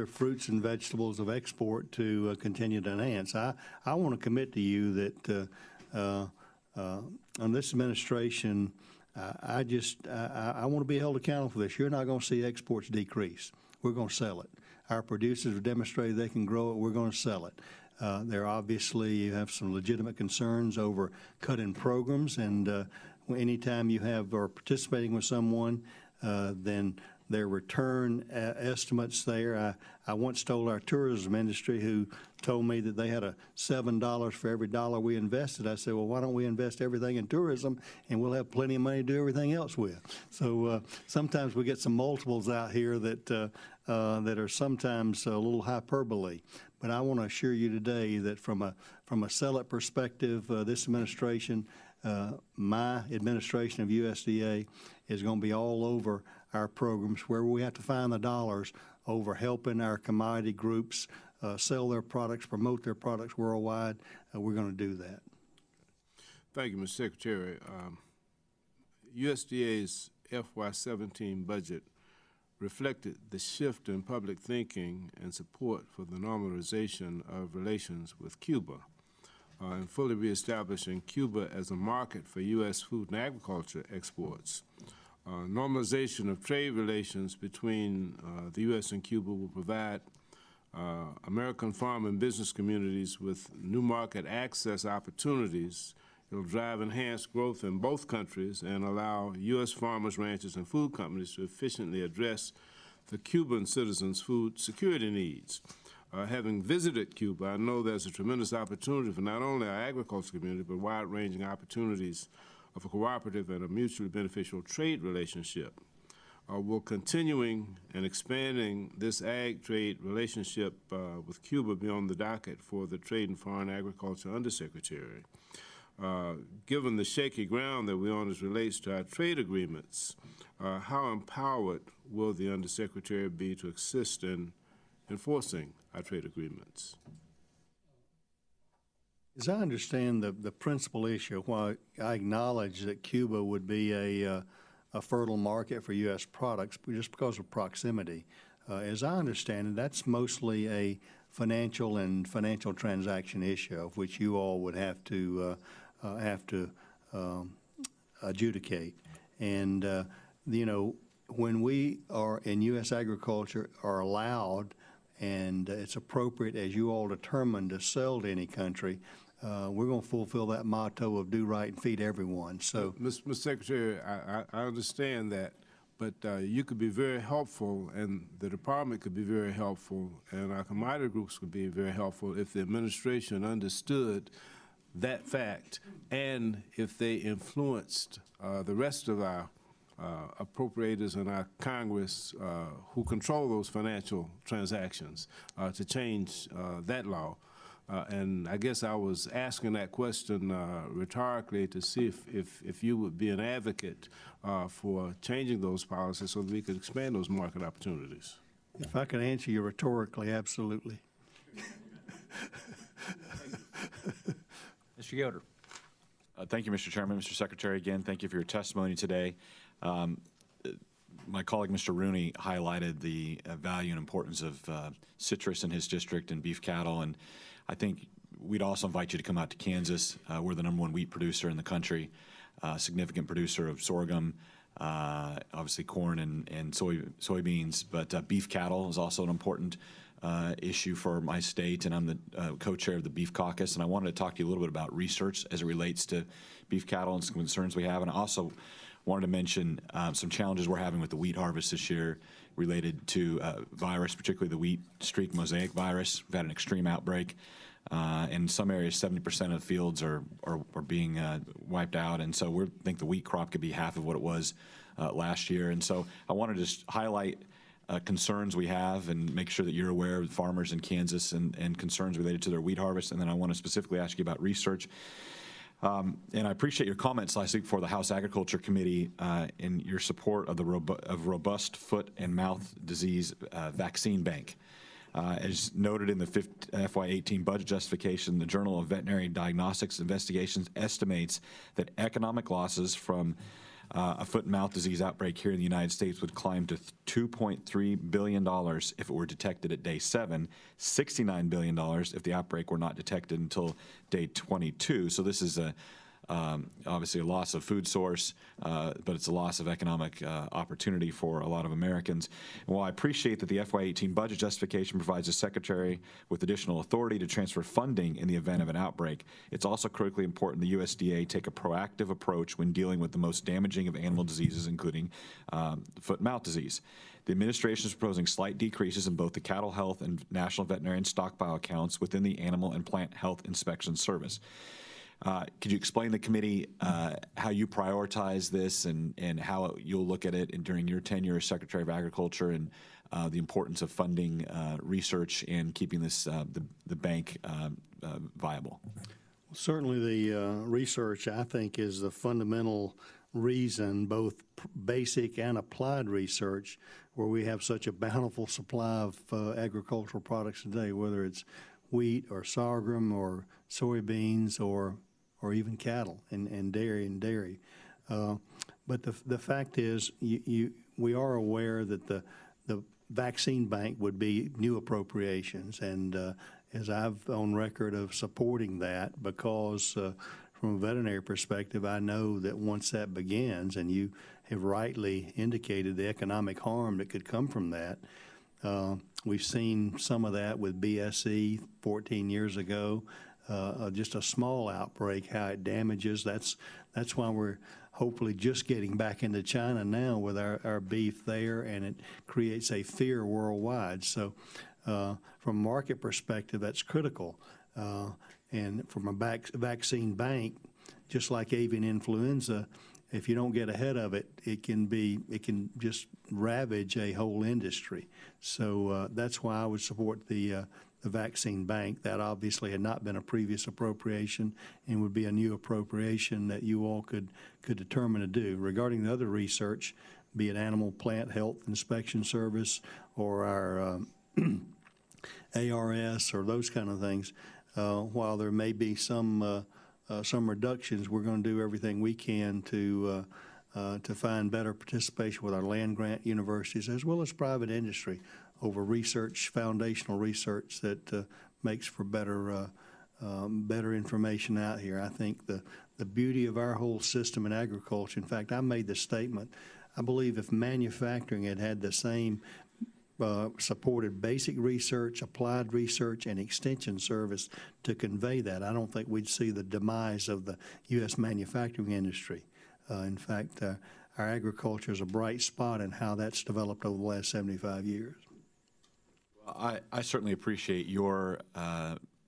fruits and vegetables of export to continue to enhance. I want to commit to you that on this administration, I want to be held accountable for this. You're not going to see exports decrease. We're going to sell it. Our producers have demonstrated they can grow it. We're going to sell it. There obviously you have some legitimate concerns over cutting programs, and anytime you are participating with someone, then their return estimates there. I once told our tourism industry, who told me that they had a $7 for every dollar we invested. I said, well, why don't we invest everything in tourism, and we'll have plenty of money to do everything else with. So sometimes we get some multiples out here that are sometimes a little hyperbole. But I want to assure you today that from a sell-it perspective, this administration, my administration of USDA, is going to be all over our programs where we have to find the dollars over helping our commodity groups sell their products, promote their products worldwide. We're going to do that. Thank you, Mr. Secretary. USDA's FY17 budget reflected the shift in public thinking and support for the normalization of relations with Cuba and fully reestablishing Cuba as a market for U.S. food and agriculture exports. Normalization of trade relations between the U.S. and Cuba will provide American farm and business communities with new market access opportunities. It will drive enhanced growth in both countries and allow U.S. farmers, ranchers, and food companies to efficiently address the Cuban citizens' food security needs. Having visited Cuba, I know there's a tremendous opportunity for not only our agriculture community, but wide-ranging opportunities of a cooperative and a mutually beneficial trade relationship. Will continuing and expanding this ag trade relationship with Cuba be on the docket for the Trade and Foreign Agriculture Undersecretary? Given the shaky ground that we're on as relates to our trade agreements, how empowered will the Undersecretary be to assist in enforcing our trade agreements? As I understand the principal issue, while I acknowledge that Cuba would be a fertile market for U.S. products just because of proximity, as I understand it, that's mostly a financial and financial transaction issue, of which you all would have to adjudicate. And you know, when we are in U.S. agriculture are allowed, and it's appropriate as you all determine to sell to any country, we're going to fulfill that motto of do right and feed everyone. So, Mr. Secretary, I understand that, but you could be very helpful, and the department could be very helpful, and our commodity groups could be very helpful if the administration understood that fact, and if they influenced the rest of our appropriators in our Congress who control those financial transactions to change that law. And I guess I was asking that question rhetorically to see if you would be an advocate for changing those policies so that we could expand those market opportunities. if I could answer you rhetorically, absolutely. Mr. Yoder. Thank you, Mr. Chairman. Mr. Secretary, again, thank you for your testimony today. My colleague, Mr. Rooney, highlighted the value and importance of citrus in his district and beef cattle, and I think we'd also invite you to come out to Kansas. We're the #1 wheat producer in the country, significant producer of sorghum, obviously corn and soybeans, but beef cattle is also an important issue for my state, and I'm the co-chair of the Beef Caucus, and I wanted to talk to you a little bit about research as it relates to beef cattle and some concerns we have, and I also wanted to mention some challenges we're having with the wheat harvest this year related to virus, particularly the wheat streak mosaic virus. We've had an extreme outbreak. In some areas, 70% of the fields are being wiped out, and so we think the wheat crop could be half of what it was last year. And so I want to just highlight concerns we have and make sure that you're aware of farmers in Kansas and concerns related to their wheat harvest. And then I want to specifically ask you about research. And I appreciate your comments last week before the House Agriculture Committee in your support of the robust foot and mouth disease vaccine bank. As noted in the FY18 budget justification, the Journal of Veterinary Diagnostics Investigations estimates that economic losses from a foot and mouth disease outbreak here in the United States would climb to $2.3 billion if it were detected at day 7, $69 billion if the outbreak were not detected until day 22. So this is obviously a loss of food source, but it's a loss of economic opportunity for a lot of Americans. And while I appreciate that the FY18 budget justification provides the Secretary with additional authority to transfer funding in the event of an outbreak, it's also critically important the USDA take a proactive approach when dealing with the most damaging of animal diseases, including foot and mouth disease. The administration is proposing slight decreases in both the cattle health and national veterinarian stockpile accounts within the Animal and Plant Health Inspection Service. Could you explain to the committee how you prioritize this and how you'll look at it during your tenure as Secretary of Agriculture and the importance of funding research and keeping this the bank viable? Certainly the research, I think, is the fundamental reason, both basic and applied research, where we have such a bountiful supply of agricultural products today, whether it's wheat or sorghum or soybeans or even cattle and dairy. But the fact is, we are aware that the vaccine bank would be new appropriations, and as I've on record of supporting that, because from a veterinary perspective, I know that once that begins, and you have rightly indicated the economic harm that could come from that. We've seen some of that with BSE 14 years ago, just a small outbreak, how it damages. That's why we're hopefully just getting back into China now with our beef there, and it creates a fear worldwide. So from a market perspective, that's critical. And from a vaccine bank, just like avian influenza, if you don't get ahead of it, it can just ravage a whole industry. So that's why I would support the vaccine bank. That obviously had not been a previous appropriation and would be a new appropriation that you all could determine to do. Regarding the other research, be it Animal Plant Health Inspection Service or our ARS or those kind of things, while there may be some reductions, we're going to do everything we can to find better participation with our land grant universities as well as private industry over research, foundational research that makes for better information out here. I think the beauty of our whole system in agriculture, in fact, I made the statement, I believe if manufacturing had the same supported basic research, applied research, and extension service to convey that, I don't think we'd see the demise of the U.S. manufacturing industry. In fact, our agriculture is a bright spot in how that's developed over the last 75 years. Well, I certainly appreciate your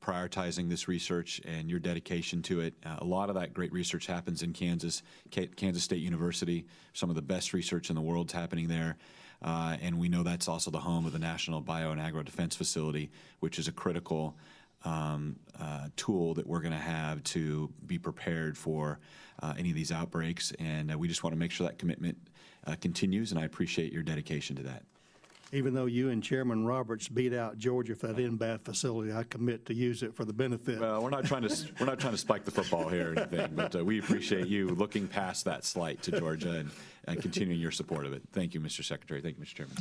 prioritizing this research and your dedication to it. A lot of that great research happens in Kansas State University. Some of the best research in the world's happening there. And we know that's also the home of the National Bio and Agro Defense Facility, which is a critical tool that we're going to have to be prepared for any of these outbreaks. And we just want to make sure that commitment continues, and I appreciate your dedication to that. Even though you and Chairman Roberts beat out Georgia for that in-bath facility, I commit to use it for the benefit. Well, we're not trying to spike the football here or anything, but we appreciate you looking past that slight to Georgia and continuing your support of it. Thank you, Mr. Secretary. Thank you, Mr. Chairman.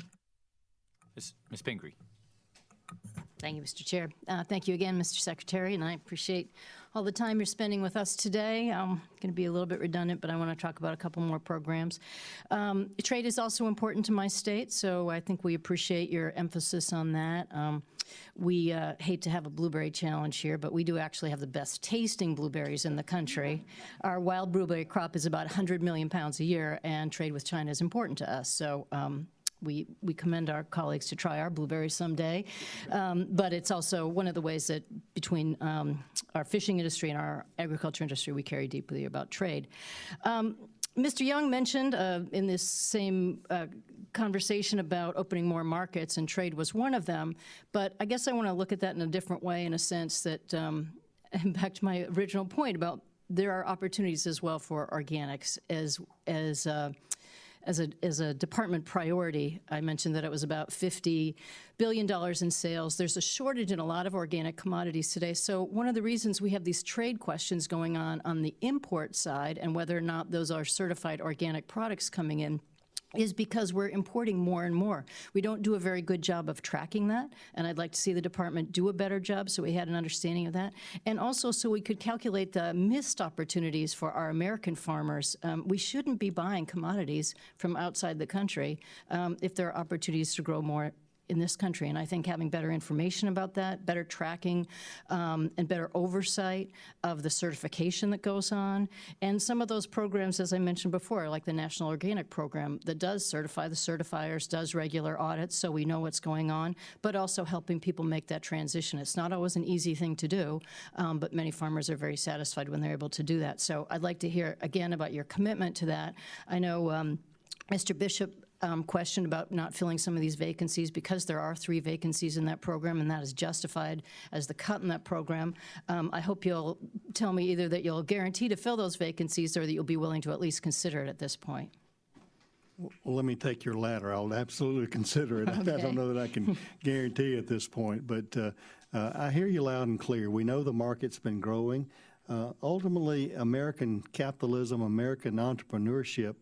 Ms. Pingree. Thank you, Mr. Chair. Thank you again, Mr. Secretary, and I appreciate all the time you're spending with us today. I'm going to be a little bit redundant, but I want to talk about a couple more programs. Trade is also important to my state, so I think we appreciate your emphasis on that. We hate to have a blueberry challenge here, but we do actually have the best tasting blueberries in the country. Our wild blueberry crop is about 100 million pounds a year, and trade with China is important to us. So we commend our colleagues to try our blueberries someday, but it's also one of the ways that between our fishing industry and our agriculture industry we care deeply about trade. Mr. Young mentioned in this same conversation about opening more markets, and trade was one of them, but I guess I want to look at that in a different way, in a sense that, back to my original point about there are opportunities as well for organics as a department priority. I mentioned that it was about $50 billion in sales. There's a shortage in a lot of organic commodities today. So one of the reasons we have these trade questions going on the import side and whether or not those are certified organic products coming in is because we're importing more and more. We don't do a very good job of tracking that, and I'd like to see the department do a better job so we had an understanding of that. And also so we could calculate the missed opportunities for our American farmers. We shouldn't be buying commodities from outside the country if there are opportunities to grow more in this country. And I think having better information about that, better tracking, and better oversight of the certification that goes on. And some of those programs, as I mentioned before, like the National Organic Program that does certify the certifiers, does regular audits so we know what's going on, but also helping people make that transition. It's not always an easy thing to do, but many farmers are very satisfied when they're able to do that. So I'd like to hear again about your commitment to that. I know Mr. Bishop question about not filling some of these vacancies because there are 3 vacancies in that program, and that is justified as the cut in that program. I hope you'll tell me either that you'll guarantee to fill those vacancies or that you'll be willing to at least consider it at this point. Well, let me take your latter. I'll absolutely consider it. Okay. I don't know that I can guarantee at this point, but I hear you loud and clear. We know the market's been growing. Ultimately, American capitalism, American entrepreneurship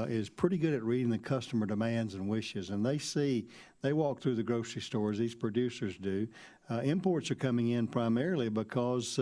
is pretty good at reading the customer demands and wishes, and they walk through the grocery stores, these producers do. Imports are coming in primarily because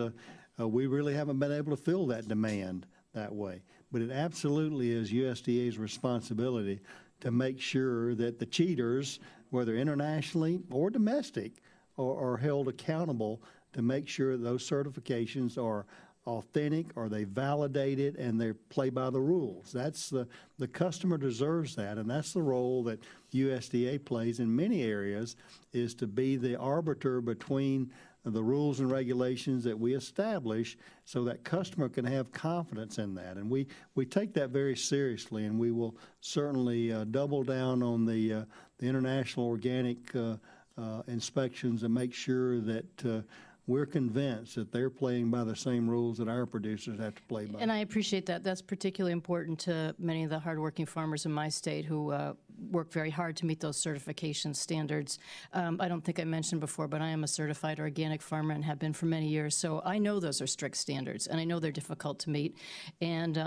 we really haven't been able to fill that demand that way. But it absolutely is USDA's responsibility to make sure that the cheaters, whether internationally or domestic, are held accountable to make sure those certifications are authentic, or they validated, and they play by the rules. That's the customer deserves that, and that's the role that USDA plays in many areas, is to be the arbiter between the rules and regulations that we establish so that customer can have confidence in that. And we take that very seriously, and we will certainly double down on the international organic inspections and make sure that we're convinced that they're playing by the same rules that our producers have to play by. And I appreciate that. That's particularly important to many of the hardworking farmers in my state who work very hard to meet those certification standards. I don't think I mentioned before, but I am a certified organic farmer and have been for many years, so I know those are strict standards, and I know they're difficult to meet. And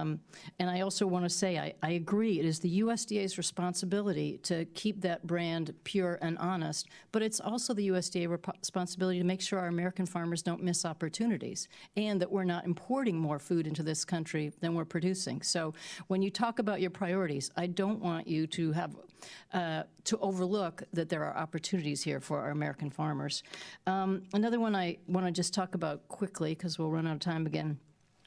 I also want to say I agree, it is the USDA's responsibility to keep that brand pure and honest, but it's also the USDA responsibility to make sure our American farmers don't miss opportunities and that we're not importing more food into this country than we're producing. So when you talk about your priorities, I don't want you to have to overlook that there are opportunities here for our American farmers. Another one I want to just talk about quickly, because we'll run out of time again.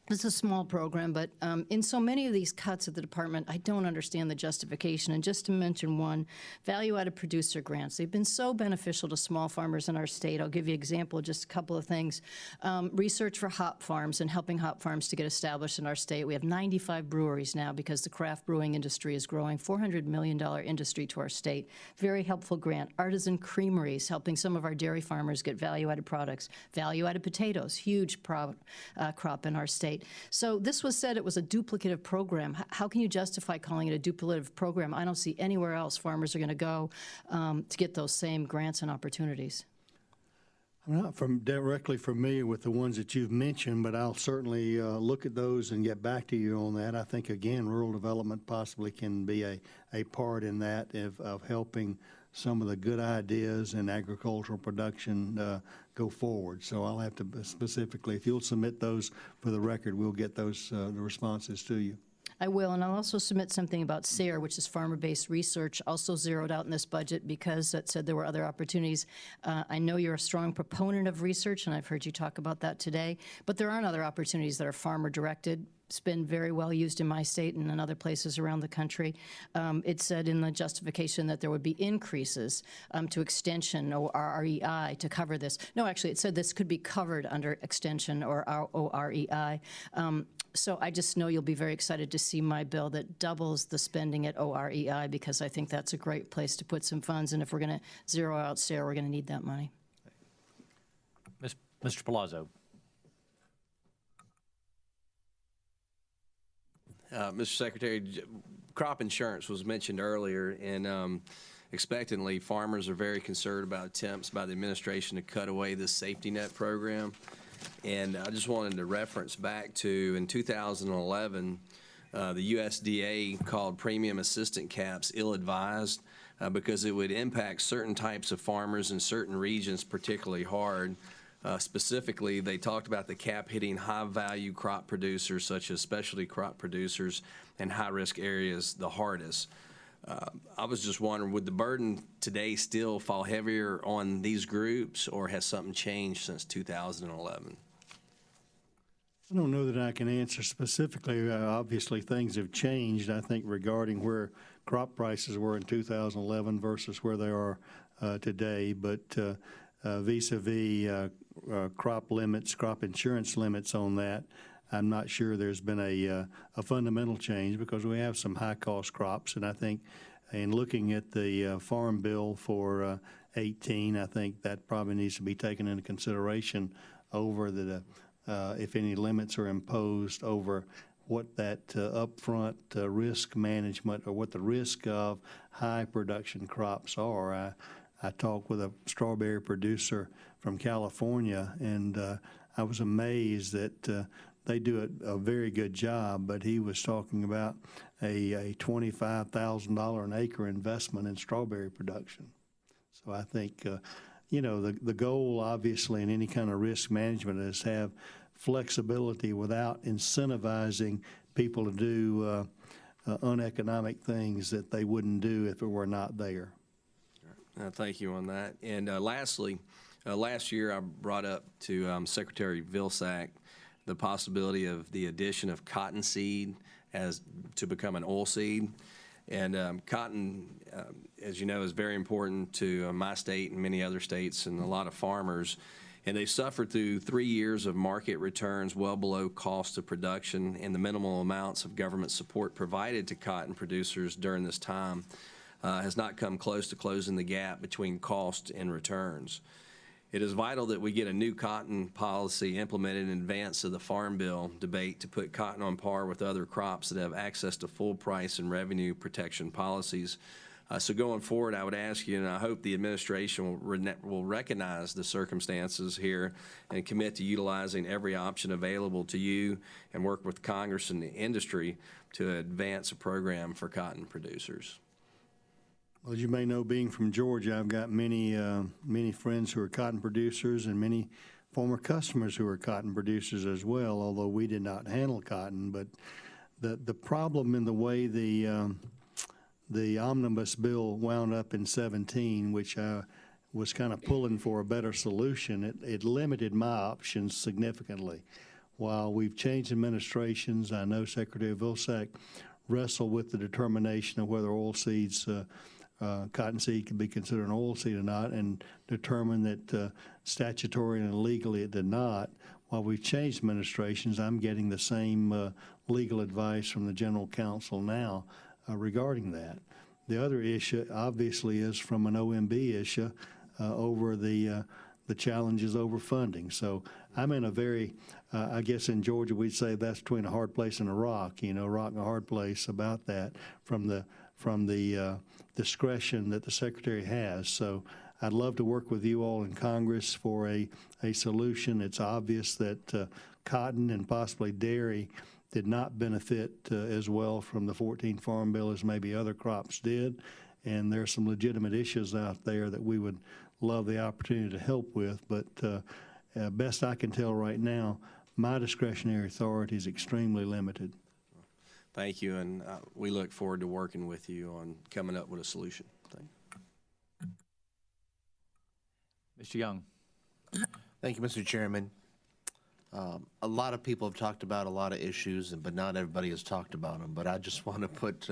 It's a small program, but in so many of these cuts at the department, I don't understand the justification. And just to mention one, value-added producer grants. They've been so beneficial to small farmers in our state. I'll give you an example, just a couple of things. Research for hop farms and helping hop farms to get established in our state. We have 95 breweries now because the craft brewing industry is growing. $400 million industry to our state. Very helpful grant. Artisan creameries, helping some of our dairy farmers get value-added products. Value-added potatoes, huge crop in our state. So this was said it was a duplicative program. How can you justify calling it a duplicative program? I don't see anywhere else farmers are going to go to get those same grants and opportunities. I'm not directly familiar with the ones that you've mentioned, but I'll certainly look at those and get back to you on that. I think, again, rural development possibly can be a part in that of helping some of the good ideas in agricultural production go forward. So I'll have to specifically, if you'll submit those for the record, we'll get those the responses to you. I will, and I'll also submit something about SARE, which is farmer-based research, also zeroed out in this budget because it said there were other opportunities. I know you're a strong proponent of research, and I've heard you talk about that today, but there aren't other opportunities that are farmer-directed. It's been very well used in my state and in other places around the country. It said in the justification that there would be increases to extension or REI to cover this. No, actually, it said this could be covered under extension or OREI. So I just know you'll be very excited to see my bill that doubles the spending at OREI because I think that's a great place to put some funds. And if we're going to zero out SARE, we're going to need that money. Mr. Palazzo. Mr. Secretary, crop insurance was mentioned earlier, and expectantly, farmers are very concerned about attempts by the administration to cut away this safety net program. And I just wanted to reference back to, in 2011, the USDA called premium assistant caps ill-advised because it would impact certain types of farmers in certain regions particularly hard. Specifically, they talked about the cap hitting high-value crop producers, such as specialty crop producers, and high-risk areas the hardest. I was just wondering, would the burden today still fall heavier on these groups, or has something changed since 2011? I don't know that I can answer specifically. Obviously, things have changed, I think, regarding where crop prices were in 2011 versus where they are today. But vis-a-vis crop limits, crop insurance limits on that, I'm not sure there's been a fundamental change because we have some high-cost crops. And I think in looking at the Farm Bill for 18, I think that probably needs to be taken into consideration over the if any limits are imposed over what that upfront risk management or what the risk of high production crops are. I talked with a strawberry producer from California, and I was amazed that they do a very good job, but he was talking about a $25,000 an acre investment in strawberry production. So I think, you know, the goal, obviously, in any kind of risk management is have flexibility without incentivizing people to do uneconomic things that they wouldn't do if it were not there. Thank you on that. And lastly, last year I brought up to Secretary Vilsack the possibility of the addition of cottonseed to become an oilseed. And cotton, as you know, is very important to my state and many other states and a lot of farmers. And they suffered through 3 years of market returns well below cost of production, and the minimal amounts of government support provided to cotton producers during this time has not come close to closing the gap between cost and returns. It is vital that we get a new cotton policy implemented in advance of the Farm Bill debate to put cotton on par with other crops that have access to full price and revenue protection policies. So going forward, I would ask you, and I hope the administration will recognize the circumstances here and commit to utilizing every option available to you and work with Congress and the industry to advance a program for cotton producers. Well, as you may know, being from Georgia, I've got many friends who are cotton producers and many former customers who are cotton producers as well, although we did not handle cotton. But the problem in the way the omnibus bill wound up in 17, which I was kind of pulling for a better solution, it limited my options significantly. While we've changed administrations, I know Secretary Vilsack wrestled with the determination of whether oilseeds, cottonseed could be considered an oilseed or not, and determined that statutory and legally it did not. While we've changed administrations, I'm getting the same legal advice from the General Counsel now regarding that. The other issue, obviously, is from an OMB issue over the challenges over funding. So I'm in a very, I guess in Georgia we'd say that's between a hard place and a rock, rock and a hard place about that from the discretion that the Secretary has. So I'd love to work with you all in Congress for a solution. It's obvious that cotton and possibly dairy did not benefit as well from the 14 Farm Bill as maybe other crops did. And there are some legitimate issues out there that we would love the opportunity to help with. But best I can tell right now, my discretionary authority is extremely limited. Thank you, and we look forward to working with you on coming up with a solution. Thank you. Mr. Young. Thank you, Mr. Chairman. A lot of people have talked about a lot of issues, but not everybody has talked about them. But I just want to put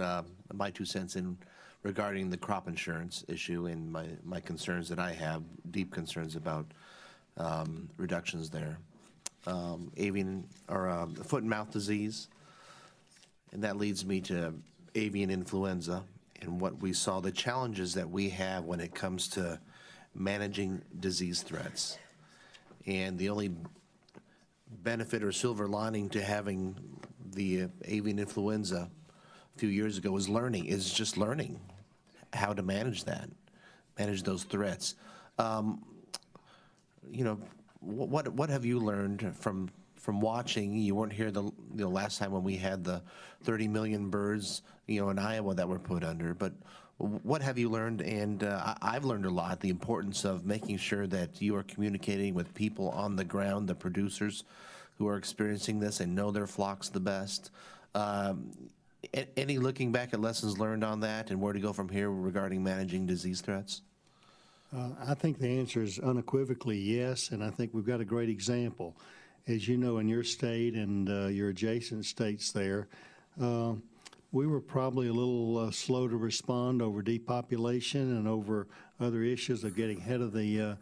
my 2 cents in regarding the crop insurance issue and my concerns that I have, deep concerns about reductions there. Avian or foot and mouth disease, and that leads me to avian influenza and what we saw, the challenges that we have when it comes to managing disease threats. And the only benefit or silver lining to having the avian influenza a few years ago is just learning how to manage those threats. What have you learned from watching? You weren't here the last time when we had the 30 million birds, in Iowa that were put under, but what have you learned? And I've learned a lot, the importance of making sure that you are communicating with people on the ground, the producers who are experiencing this and know their flocks the best. Any looking back at lessons learned on that and where to go from here regarding managing disease threats? I think the answer is unequivocally yes, and I think we've got a great example. As you know, in your state and your adjacent states there, we were probably a little slow to respond over depopulation and over other issues of getting ahead of the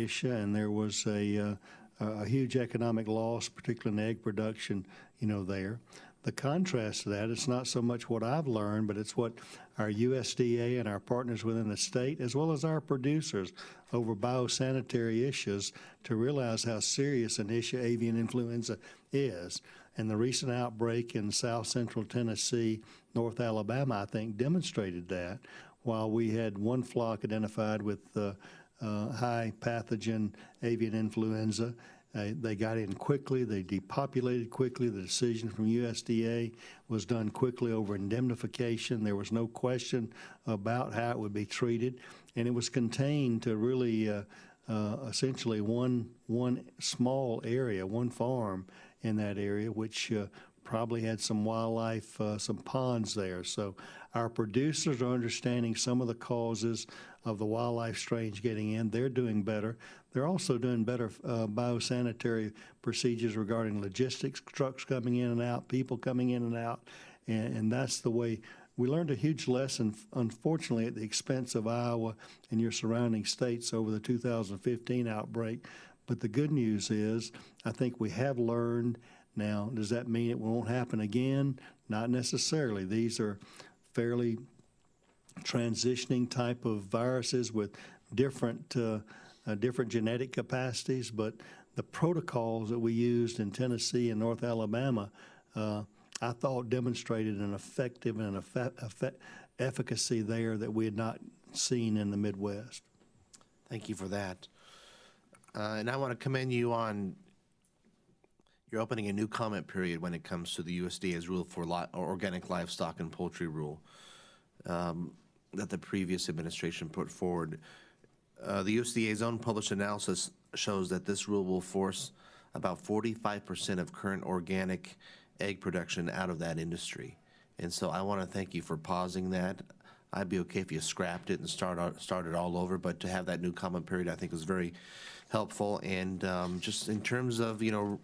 issue, and there was a huge economic loss, particularly in egg production, there. The contrast to that, it's not so much what I've learned, but it's what our USDA and our partners within the state, as well as our producers over biosanitary issues, to realize how serious an issue avian influenza is. And the recent outbreak in South Central Tennessee, North Alabama, I think demonstrated that. While we had one flock identified with high pathogen avian influenza, they got in quickly, they depopulated quickly. The decision from USDA was done quickly over indemnification. There was no question about how it would be treated, and it was contained to really essentially one small area, one farm in that area, which probably had some wildlife, some ponds there. So our producers are understanding some of the causes of the wildlife strains getting in. They're doing better. They're also doing better biosanitary procedures regarding logistics, trucks coming in and out, people coming in and out, and that's the way. We learned a huge lesson, unfortunately, at the expense of Iowa and your surrounding states over the 2015 outbreak. But the good news is, I think we have learned. Now, does that mean it won't happen again? Not necessarily. These are fairly transitioning type of viruses with different genetic capacities, but the protocols that we used in Tennessee and North Alabama I thought demonstrated an effective and efficacy there that we had not seen in the Midwest. Thank you for that. And I want to commend you on you're opening a new comment period when it comes to the USDA's rule for organic livestock and poultry rule that the previous administration put forward. The USDA's own published analysis shows that this rule will force about 45% of current organic egg production out of that industry. And so I want to thank you for pausing that. I'd be okay if you scrapped it and started all over, but to have that new comment period I think was very helpful. And just in terms of, you know,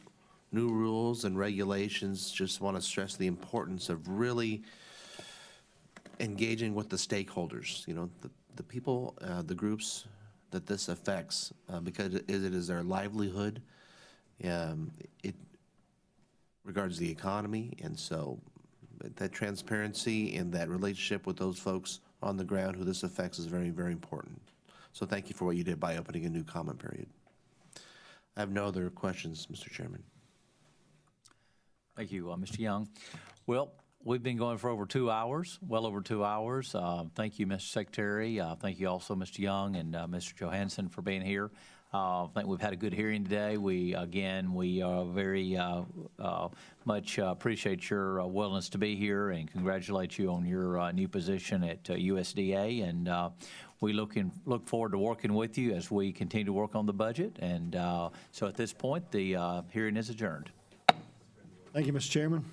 new rules and regulations, just want to stress the importance of really engaging with the stakeholders, you know, the people, the groups that this affects, because it is their livelihood. It regards the economy, and so that transparency and that relationship with those folks on the ground who this affects is very, very important. So thank you for what you did by opening a new comment period. I have no other questions, Mr. Chairman. Thank you, Mr. Young. Well, we've been going for over 2 hours, well over 2 hours. Thank you, Mr. Secretary. Thank you also, Mr. Young and Mr. Johansson for being here. I think we've had a good hearing today. We very much appreciate your willingness to be here and congratulate you on your new position at USDA. And we look forward to working with you as we continue to work on the budget. And so at this point, the hearing is adjourned. Thank you, Mr. Chairman.